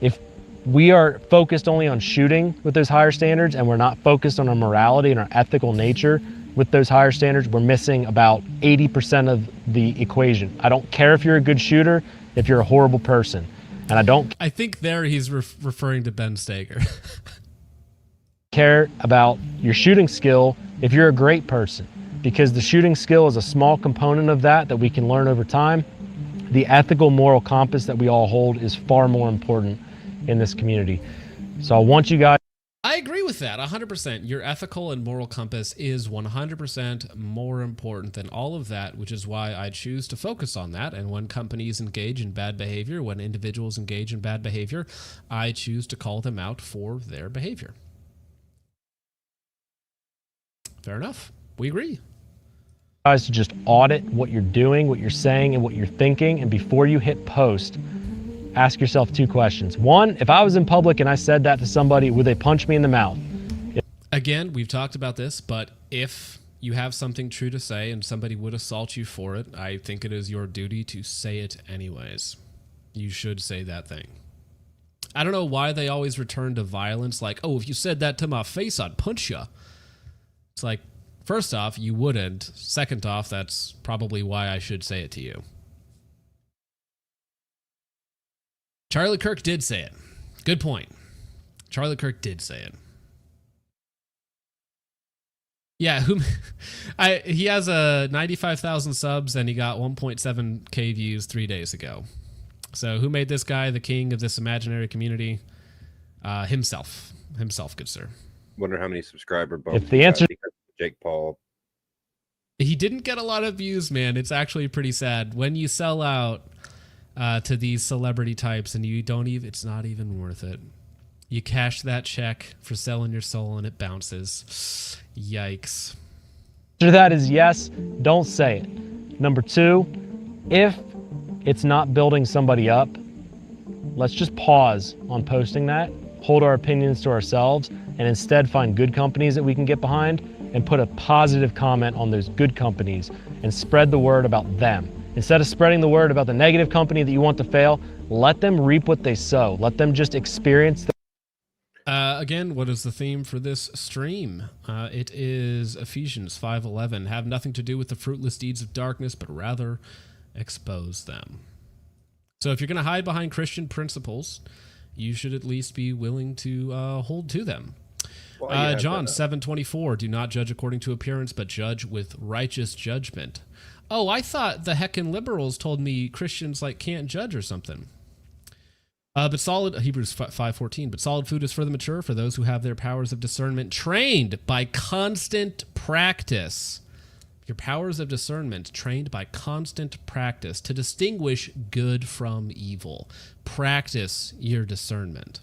If we are focused only on shooting with those higher standards and we're not focused on our morality and our ethical nature with those higher standards, we're missing about 80% of the equation. I don't care if you're a good shooter, if you're a horrible person. And I think there he's referring to Ben Steger. Care about your shooting skill if you're a great person, because the shooting skill is a small component of that we can learn over time. The ethical moral compass that we all hold is far more important in this community. So I want you guys... I agree with that 100%. Your ethical and moral compass is 100% more important than all of that, which is why I choose to focus on that. And when companies engage in bad behavior, when individuals engage in bad behavior, I choose to call them out for their behavior. Fair enough. We agree. Guys, to just audit what you're doing, what you're saying, and what you're thinking. And before you hit post, ask yourself 2 questions. 1, if I was in public and I said that to somebody, would they punch me in the mouth? Again, we've talked about this, but if you have something true to say and somebody would assault you for it, I think it is your duty to say it anyways. You should say that thing. I don't know why they always return to violence, like, oh, if you said that to my face, I'd punch you. It's like, first off, you wouldn't. Second off, that's probably why I should say it to you. Charlie Kirk did say it. Good point. Charlie Kirk did say it. Yeah, he has a 95,000 subs and he got 1.7k views 3 days ago. So who made this guy the king of this imaginary community? Himself, good sir. Wonder how many subscriber bumps If the answer, because of Jake Paul. He didn't get a lot of views, man. It's actually pretty sad when you sell out to these celebrity types and you don't even. It's not even worth it. You cash that check for selling your soul and it bounces. Yikes. answer to that is yes, don't say it. Number two, if it's not building somebody up, let's just pause on posting that, hold our opinions to ourselves, and instead find good companies that we can get behind and put a positive comment on those good companies and spread the word about them. Instead of spreading the word about the negative company that you want to fail, let them reap what they sow. Let them just experience again, what is the theme for this stream? It is Ephesians 5:11. Have nothing to do with the fruitless deeds of darkness, but rather expose them. So if you're going to hide behind Christian principles, you should at least be willing to hold to them. Well, John 7:24. Do not judge according to appearance, but judge with righteous judgment. Oh, I thought the heckin' liberals told me Christians can't judge or something. But solid Hebrews 5:14. But solid food is for the mature, for those who have their powers of discernment trained by constant practice. Your powers of discernment trained by constant practice to distinguish good from evil. Practice your discernment.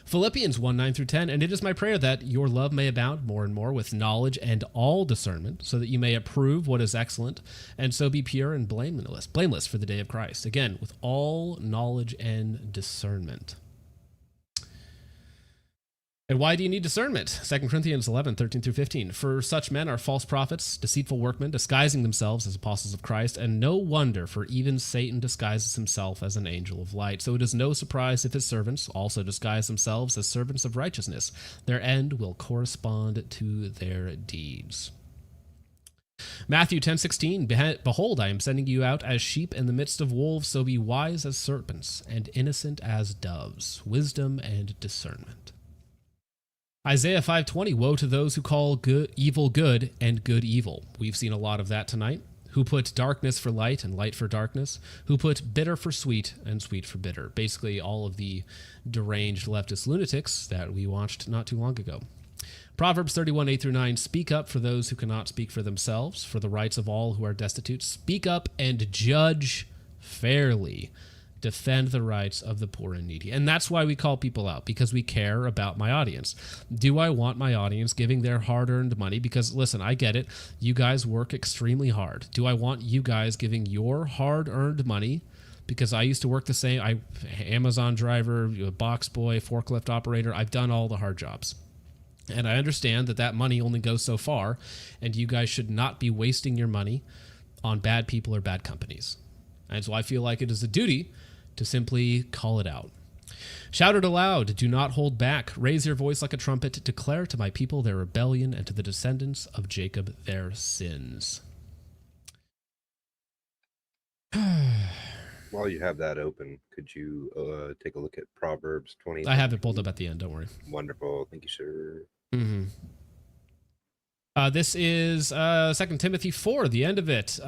Philippians 1:9-10. And it is my prayer that your love may abound more and more with knowledge and all discernment, so that you may approve what is excellent, and so be pure and blameless for the day of Christ. Again, with all knowledge and discernment. And why do you need discernment? 2 Corinthians 11:13-15. For such men are false prophets, deceitful workmen, disguising themselves as apostles of Christ, and no wonder, for even Satan disguises himself as an angel of light. So it is no surprise if his servants also disguise themselves as servants of righteousness. Their end will correspond to their deeds. Matthew 10:16. Behold, I am sending you out as sheep in the midst of wolves, so be wise as serpents and innocent as doves. Wisdom and discernment. Isaiah 5:20, woe to those who call evil good and good evil. We've seen a lot of that tonight. Who put darkness for light and light for darkness. Who put bitter for sweet and sweet for bitter. Basically all of the deranged leftist lunatics that we watched not too long ago. Proverbs 31:8-9, speak up for those who cannot speak for themselves, for the rights of all who are destitute. Speak up and judge fairly. Defend the rights of the poor and needy. And that's why we call people out, because we care about my audience. Do I want my audience giving their hard-earned money? Because, listen, I get it. You guys work extremely hard. Do I want you guys giving your hard-earned money? Because I used to work the same. Amazon driver, box boy, forklift operator. I've done all the hard jobs. And I understand that money only goes so far, and you guys should not be wasting your money on bad people or bad companies. And so I feel like it is a duty to simply call it out. Shout it aloud, do not hold back. Raise your voice like a trumpet. Declare to my people their rebellion and to the descendants of Jacob their sins. While you have that open, could you take a look at Proverbs 20? I have it pulled up at the end, don't worry. Wonderful. Thank you, sir. Mm-hmm. This is 2 Timothy 4, the end of it.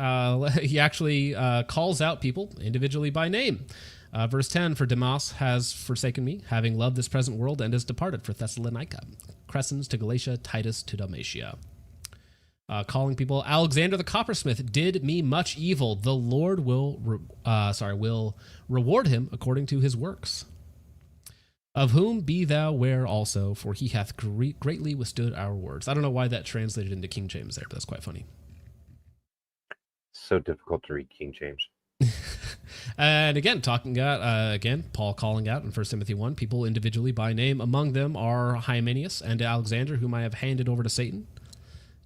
He actually calls out people individually by name. Verse 10, for Demas has forsaken me, having loved this present world, and has departed for Thessalonica. Crescens to Galatia, Titus to Dalmatia. Calling people, Alexander the coppersmith did me much evil. The Lord will reward him according to his works. Of whom be thou ware also, for he hath greatly withstood our words. I don't know why that translated into King James there, but that's quite funny. So difficult to read King James. And again, Paul calling out in 1 Timothy 1, people individually by name. Among them are Hymenaeus and Alexander, whom I have handed over to Satan,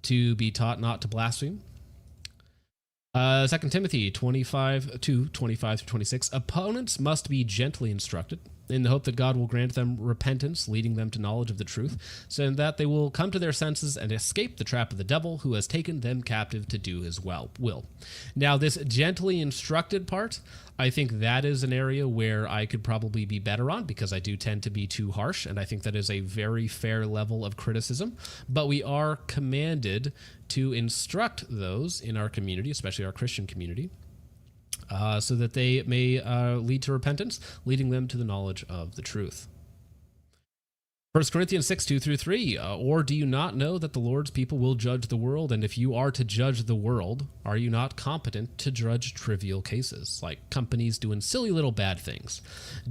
to be taught not to blaspheme. 2 Timothy 25:25-26. Opponents must be gently instructed in the hope that God will grant them repentance, leading them to knowledge of the truth, so that they will come to their senses and escape the trap of the devil who has taken them captive to do his will. Now, this gently instructed part, I think that is an area where I could probably be better on, because I do tend to be too harsh, and I think that is a very fair level of criticism. But we are commanded to instruct those in our community, especially our Christian community, so that they may lead to repentance, leading them to the knowledge of the truth. 1 Corinthians 6:2-3. Or do you not know that the Lord's people will judge the world? And if you are to judge the world, are you not competent to judge trivial cases, like companies doing silly little bad things?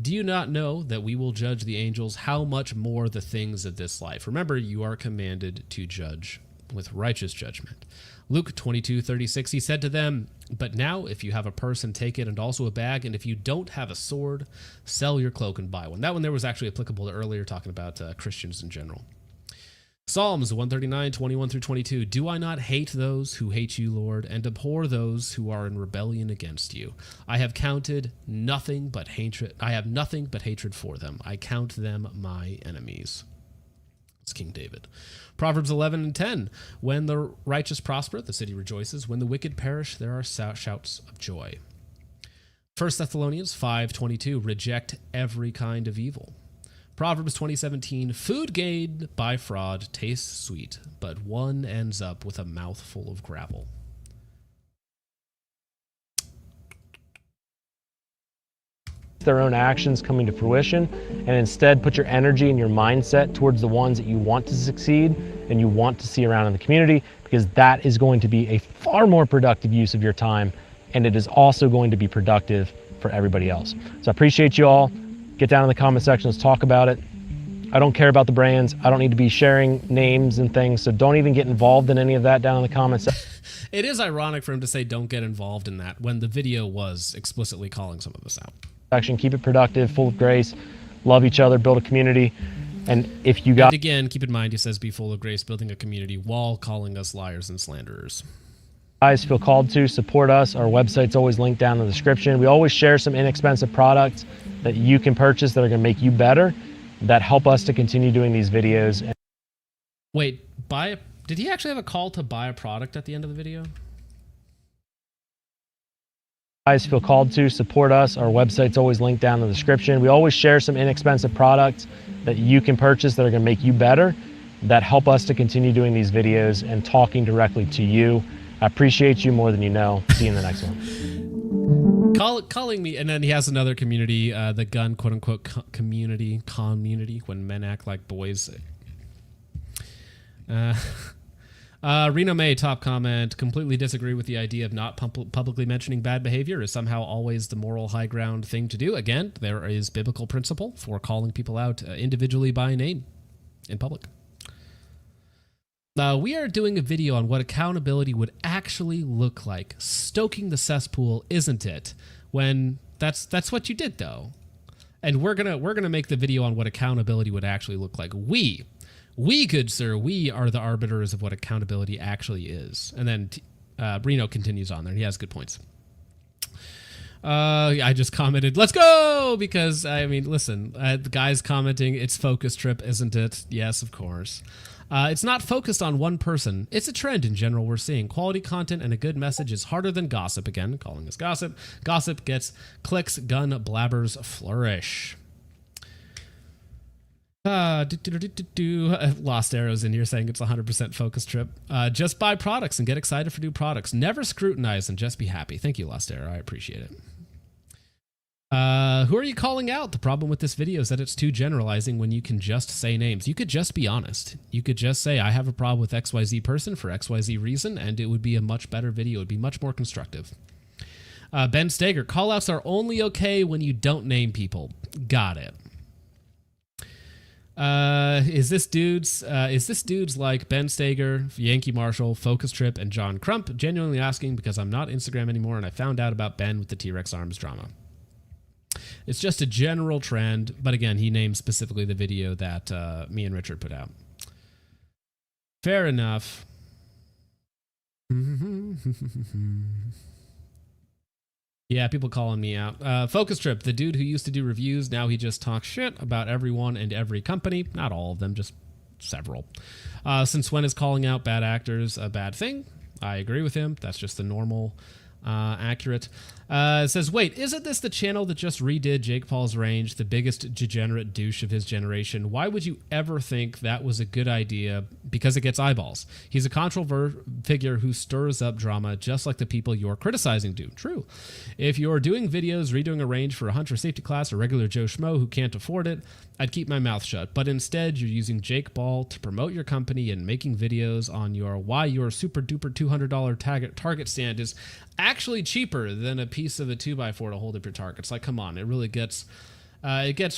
Do you not know that we will judge the angels? How much more the things of this life? Remember, you are commanded to judge with righteous judgment. Luke 22:36, he said to them, but now if you have a purse, and take it, and also a bag, and if you don't have a sword, sell your cloak and buy one. That one there was actually applicable to earlier, talking about Christians in general. Psalms 139:21-22, do I not hate those who hate you, Lord, and abhor those who are in rebellion against you? I have nothing but hatred for them. I count them my enemies. It's King David. Proverbs 11:10, when the righteous prosper, the city rejoices. When the wicked perish, there are shouts of joy. 1 Thessalonians 5:22, reject every kind of evil. Proverbs 20:17, food gained by fraud tastes sweet, but one ends up with a mouthful of gravel. Their own actions coming to fruition, and instead put your energy and your mindset towards the ones that you want to succeed and you want to see around in the community, because that is going to be a far more productive use of your time, and it is also going to be productive for everybody else. So I appreciate you all. Get down in the comment section, let's talk about it. I don't care about the brands. I don't need to be sharing names and things, so don't even get involved in any of that down in the comments section. It is ironic for him to say don't get involved in that when the video was explicitly calling some of us out. Keep it productive, full of grace, love each other, build a community. And if you got... And again, keep in mind, he says be full of grace, building a community, while calling us liars and slanderers. Guys feel called to support us. Our website's always linked down in the description. We always share some inexpensive products that you can purchase that are going to make you better, that help us to continue doing these videos. Wait, did he actually have a call to buy a product at the end of the video? Guys feel called to support us. Our website's always linked down in the description. We always share some inexpensive products that you can purchase that are going to make you better, that help us to continue doing these videos and talking directly to you. I appreciate you more than you know. See you in the next one. Calling me, and then he has another community, the gun quote-unquote community, when men act like boys. Reno May, top comment, completely disagree with the idea of not publicly mentioning bad behavior is somehow always the moral high ground thing to do. Again, there is biblical principle for calling people out individually by name in public. We are doing a video on what accountability would actually look like. Stoking the cesspool, isn't it? When that's what you did, though. And we're gonna make the video on what accountability would actually look like. We, good sir, we are the arbiters of what accountability actually is. And then Reno continues on there. He has good points. I just commented, let's go! Because, I mean, listen, the guy's commenting, it's focus trip, isn't it? Yes, of course. It's not focused on one person. It's a trend in general we're seeing. Quality content and a good message is harder than gossip. Again, calling us gossip. Gossip gets clicks, gun blabbers flourish. Lost Arrows in here saying it's 100% focus trip. Just buy products and get excited for new products. Never scrutinize and just be happy. Thank you, Lost Arrow. I appreciate it. Who are you calling out? The problem with this video is that it's too generalizing when you can just say names. You could just be honest. You could just say, I have a problem with XYZ person for XYZ reason, and it would be a much better video. It would be much more constructive. Ben Steger, callouts are only okay when you don't name people. Got it. Is this dudes like Ben Steger, Yankee Marshall, Focus Trip, and John Crump? Genuinely asking because I'm not Instagram anymore and I found out about Ben with the T-Rex arms drama. It's just a general trend, but again, he named specifically the video that me and Richard put out. Fair enough. Yeah, people calling me out. Focus Trip, the dude who used to do reviews, now he just talks shit about everyone and every company. Not all of them, just several. Since when is calling out bad actors a bad thing? I agree with him. That's just the normal, accurate. It says, wait, isn't this the channel that just redid Jake Paul's Range, the biggest degenerate douche of his generation? Why would you ever think that was a good idea? Because it gets eyeballs. He's a controversial figure who stirs up drama just like the people you're criticizing do. True. If you're doing videos redoing a range for a hunter safety class or regular Joe Schmo who can't afford it, I'd keep my mouth shut. But instead, you're using Jake Paul to promote your company and making videos on why your super duper $200 target stand is actually cheaper than a piece of a 2x4 to hold up your targets. Like, come on, it really gets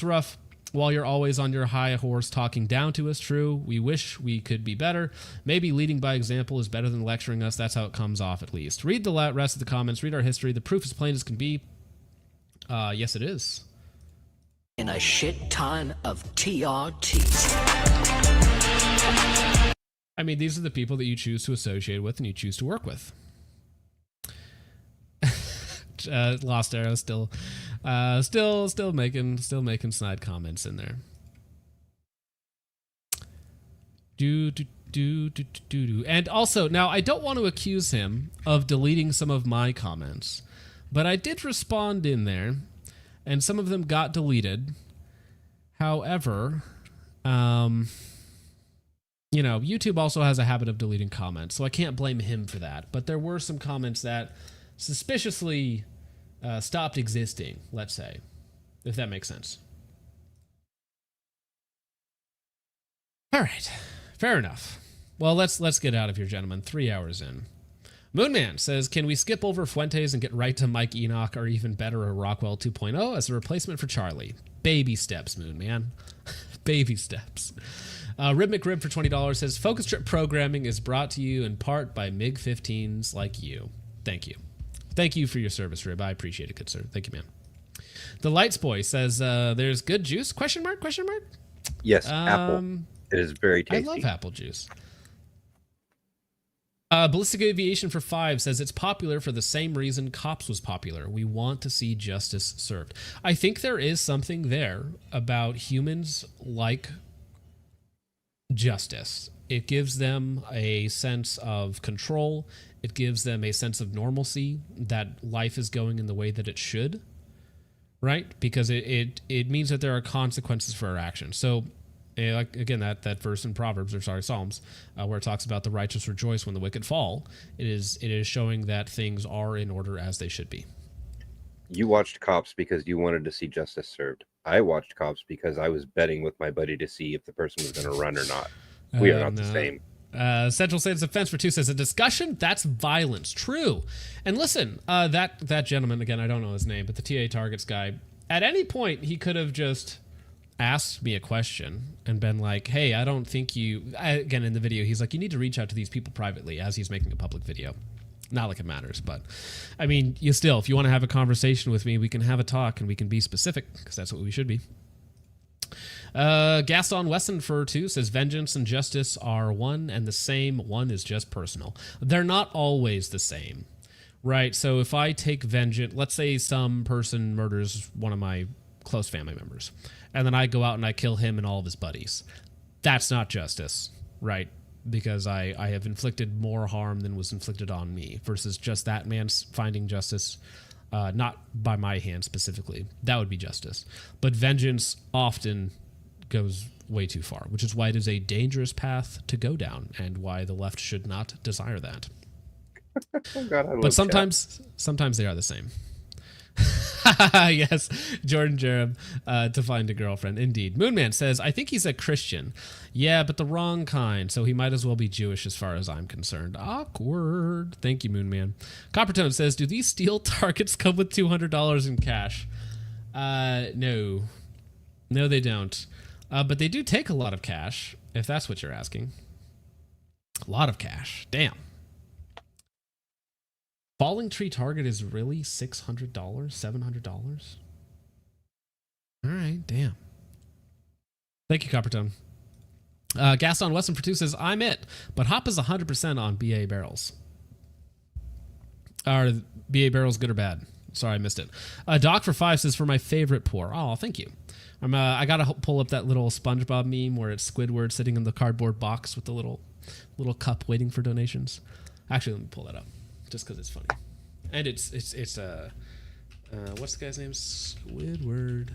rough while you're always on your high horse talking down to us. True, we wish we could be better. Maybe leading by example is better than lecturing us. That's how it comes off, at least. Read the rest of the comments. Read our history. The proof is plain as can be. Yes, it is. In a shit ton of TRT. I mean, these are the people that you choose to associate with and you choose to work with. Lost Arrow still making snide comments in there. And also, now I don't want to accuse him of deleting some of my comments, but I did respond in there, and some of them got deleted. However, you know, YouTube also has a habit of deleting comments, so I can't blame him for that. But there were some comments that suspiciously stopped existing, let's say, if that makes sense. All right, fair enough. Well, let's get out of here, gentlemen. 3 hours in. Moonman says, can we skip over Fuentes and get right to Mike Enoch, or even better, a Rockwell 2.0 as a replacement for Charlie? Baby steps, Moonman. Baby steps. Rib McRib for $20 says, Focus Trip programming is brought to you in part by MiG-15s like you. Thank you. Thank you for your service, Rib. I appreciate it, good sir. Thank you, man. The Lights Boy says, there's good juice? Question mark? Yes, apple. It is very tasty. I love apple juice. Ballistic Aviation for 5 says it's popular for the same reason Cops was popular. We want to see justice served. I think there is something there about humans like justice. It gives them a sense of control. It gives them a sense of normalcy, that life is going in the way that it should, right? Because it means that there are consequences for our actions. So, like again, that verse in Psalms, where it talks about the righteous rejoice when the wicked fall, it is showing that things are in order as they should be. You watched Cops because you wanted to see justice served. I watched Cops because I was betting with my buddy to see if the person was going to run or not. We are not the same. Central State's Defense for 2 says, a discussion? That's violence. True. And listen, that gentleman, again, I don't know his name, but the TA Targets guy, at any point, he could have just asked me a question and been like, hey, I don't think again, in the video, he's like, you need to reach out to these people privately as he's making a public video. Not like it matters, but I mean, if you want to have a conversation with me, we can have a talk and we can be specific, because that's what we should be. Gaston Wesson for 2 says, vengeance and justice are one and the same. One is just personal. They're not always the same, right? So if I take vengeance, let's say some person murders one of my close family members, and then I go out and I kill him and all of his buddies. That's not justice, right? Because I have inflicted more harm than was inflicted on me, versus just that man finding justice, not by my hand specifically. That would be justice. But vengeance often goes way too far, which is why it is a dangerous path to go down and why the left should not desire that. Oh God, I love but sometimes they are the same. Yes, Jordan Jerem, to find a girlfriend. Indeed. Moonman says, I think he's a Christian. Yeah, but the wrong kind, so he might as well be Jewish as far as I'm concerned. Awkward. Thank you, Moonman. Coppertone says, do these steel targets come with $200 in cash? No. No, they don't. But they do take a lot of cash, if that's what you're asking. A lot of cash. Damn. Falling Tree target is really $600, $700? All right, damn. Thank you, Coppertone. Gaston Weston for 2 says, I'm it, but Hop is 100% on BA barrels. Are BA barrels good or bad? Sorry, I missed it. Doc for 5 says, for my favorite pour. Oh, thank you. I got to pull up that little SpongeBob meme where it's Squidward sitting in the cardboard box with the little cup waiting for donations. Actually, let me pull that up just because it's funny. And it's what's the guy's name? Squidward.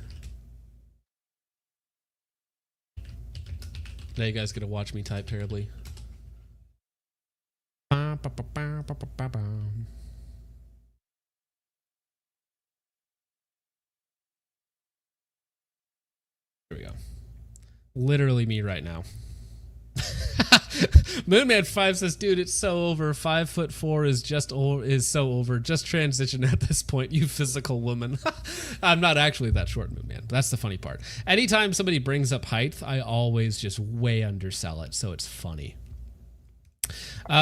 Now you guys get to watch me type terribly. Here we go. Literally me right now. Moonman5 says, dude, it's so over. 5'4" is so over. Just transition at this point, you physical woman. I'm not actually that short, Moonman. That's the funny part. Anytime somebody brings up height, I always just way undersell it, so it's funny.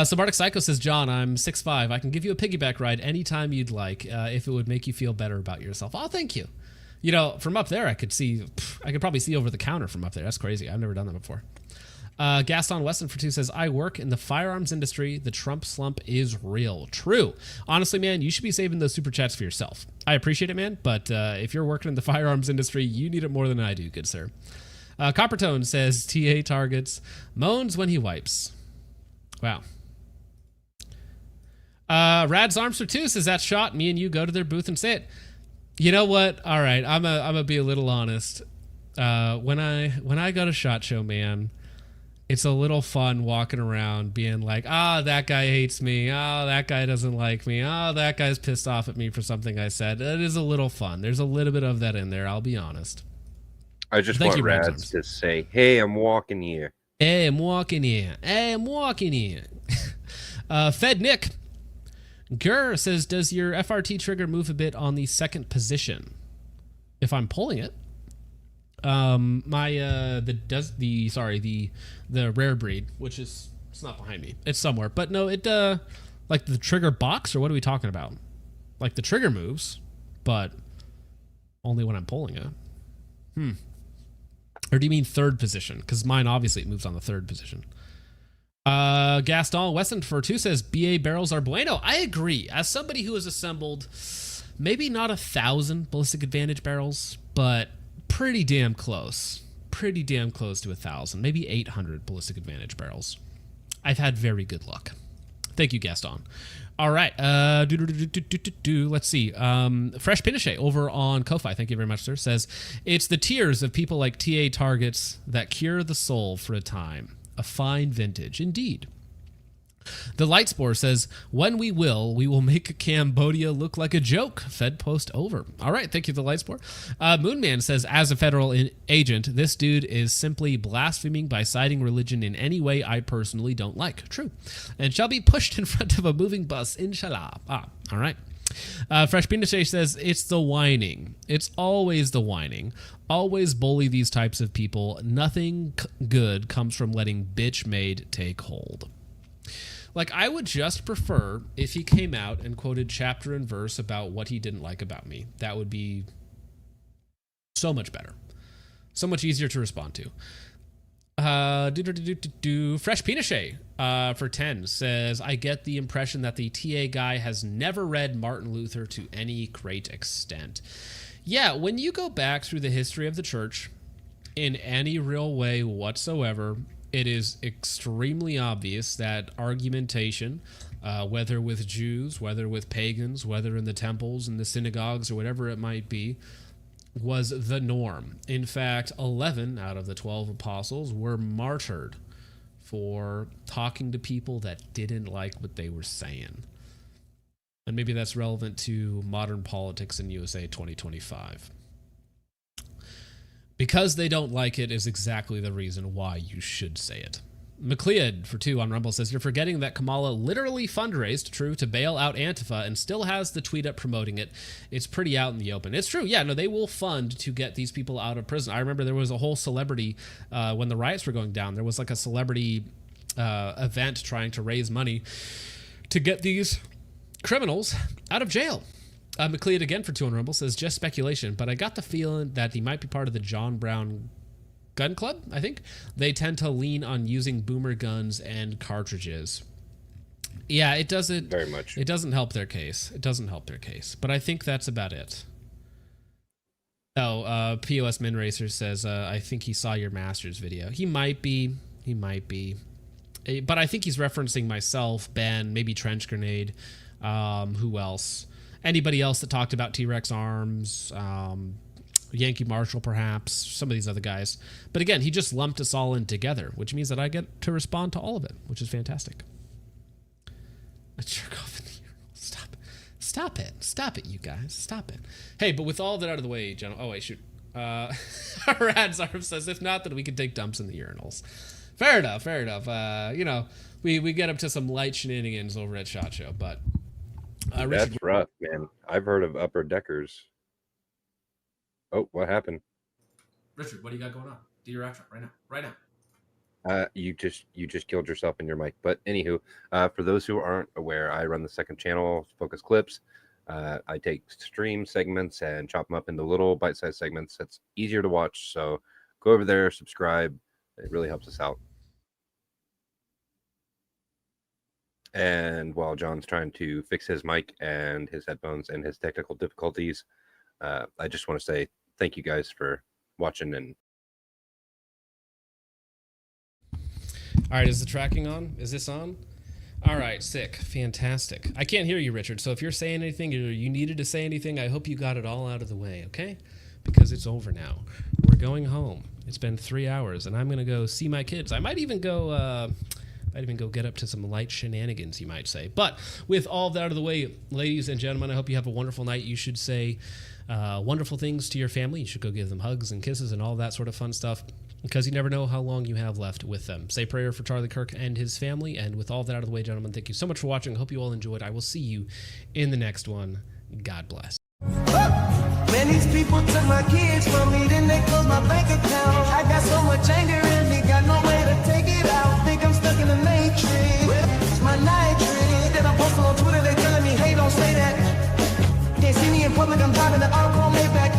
So Bardic Psycho says, John, I'm 6'5". I can give you a piggyback ride anytime you'd like, if it would make you feel better about yourself. Oh, thank you. You know, from up there, I could probably see over the counter from up there. That's crazy. I've never done that before. Gaston Weston for 2 says, I work in the firearms industry. The Trump slump is real. True. Honestly, man, you should be saving those super chats for yourself. I appreciate it, man, but if you're working in the firearms industry, you need it more than I do, good sir. Coppertone says, TA targets, moans when he wipes. Wow. Rad's Arms for 2 says, that shot, me and you go to their booth and say it. You know what? All right, I'm gonna be a little honest. When I go to SHOT Show, man, it's a little fun walking around being like, that guy hates me. Oh, that guy doesn't like me. Oh, that guy's pissed off at me for something I said. It is a little fun. There's a little bit of that in there, I'll be honest. I just want Rads to say, hey, I'm walking here. Hey, I'm walking here. Hey, I'm walking here. Fed Nick Gurr says, does your FRT trigger move a bit on the second position if I'm pulling it? The rare breed, which is, it's not behind me, it's somewhere, but no, it like the trigger box, or what are we talking about? Like the trigger moves, but only when I'm pulling it. Or do you mean third position? Because mine, obviously, it moves on the third position. Gaston Weston for 2 says, BA barrels are bueno. I agree. As somebody who has assembled maybe not 1,000 ballistic advantage barrels, but pretty damn close. Pretty damn close to 1,000. Maybe 800 ballistic advantage barrels. I've had very good luck. Thank you, Gaston. All right. Let's see. Fresh Pinochet over on Ko-Fi, thank you very much, sir, says, it's the tears of people like TA targets that cure the soul for a time. A fine vintage, indeed. The Lightspore says, when we will make Cambodia look like a joke. Fed post over. All right, thank you, The Lightspore. Moonman says, as a federal agent, this dude is simply blaspheming by citing religion in any way I personally don't like. True. And shall be pushed in front of a moving bus, inshallah. All right. Fresh Pinochet says, it's the whining. It's always the whining. Always bully these types of people. Nothing good comes from letting bitch made take hold. Like, I would just prefer if he came out and quoted chapter and verse about what he didn't like about me. That would be so much better. So much easier to respond to. Fresh Pinochet for 10 says, I get the impression that the TA guy has never read Martin Luther to any great extent. Yeah, when you go back through the history of the church in any real way whatsoever, it is extremely obvious that argumentation, whether with Jews, whether with pagans, whether in the temples and the synagogues or whatever it might be, was the norm. In fact, 11 out of the 12 apostles were martyred for talking to people that didn't like what they were saying. And maybe that's relevant to modern politics in USA 2025. Because they don't like it is exactly the reason why you should say it. McLeod for 2 on Rumble says, you're forgetting that Kamala literally fundraised, true, to bail out Antifa and still has the tweet up promoting it. It's pretty out in the open. It's true. Yeah, no, they will fund to get these people out of prison. I remember there was a whole celebrity, when the riots were going down, there was like a celebrity event trying to raise money to get these criminals out of jail. McLeod again for 2 on Rumble says, just speculation, but I got the feeling that he might be part of the John Brown Gun Club, I think. They tend to lean on using boomer guns and cartridges. Yeah, it doesn't very much. It doesn't help their case. It doesn't help their case. But I think that's about it. Oh, POS Min Racer says, I think he saw your Masters video. He might be. He might be. But I think he's referencing myself, Ben, maybe Trench Grenade. Who else? Anybody else that talked about T-Rex arms, Yankee Marshall, perhaps, some of these other guys. But again, he just lumped us all in together, which means that I get to respond to all of it, which is fantastic. A jerk off in the urinal. Stop it, you guys. Stop it. Hey, but with all that out of the way, gentlemen. Oh, wait, shoot. Radzarv says, if not, then we can take dumps in the urinals. Fair enough. You know, we get up to some light shenanigans over at SHOT Show, but That's Richard, rough, man. I've heard of upper deckers. Oh, what happened? Richard, what do you got going on? Do your outro right now. You just killed yourself in your mic. But anywho, for those who aren't aware, I run the second channel, Focus Clips. I take stream segments and chop them up into little bite-sized segments. That's easier to watch. So go over there, subscribe. It really helps us out. And while John's trying to fix his mic and his headphones and his technical difficulties, I just want to say thank you guys for watching. And all right, is the tracking on? Is this on? All right, sick, fantastic. I can't hear you, Richard. So if you're saying anything or you needed to say anything, I hope you got it all out of the way, okay? Because it's over now. We're going home. It's been 3 hours, and I'm gonna go see my kids. I might even go. Get up to some light shenanigans, you might say. But with all that out of the way, ladies and gentlemen, I hope you have a wonderful night. You should say wonderful things to your family. You should go give them hugs and kisses and all that sort of fun stuff, because you never know how long you have left with them. Say a prayer for Charlie Kirk and his family. And with all that out of the way, gentlemen, thank you so much for watching. I hope you all enjoyed. I will see you in the next one. God bless. Man, these people took my kids from me, then they closed my bank account. I got so much anger in me, got no way to take it out. Think I'm stuck in the matrix. It's my nitrate. Then I'm posting on Twitter, they telling me, hey, don't say that. Can't see me in public, I'm driving the Encore Maybach.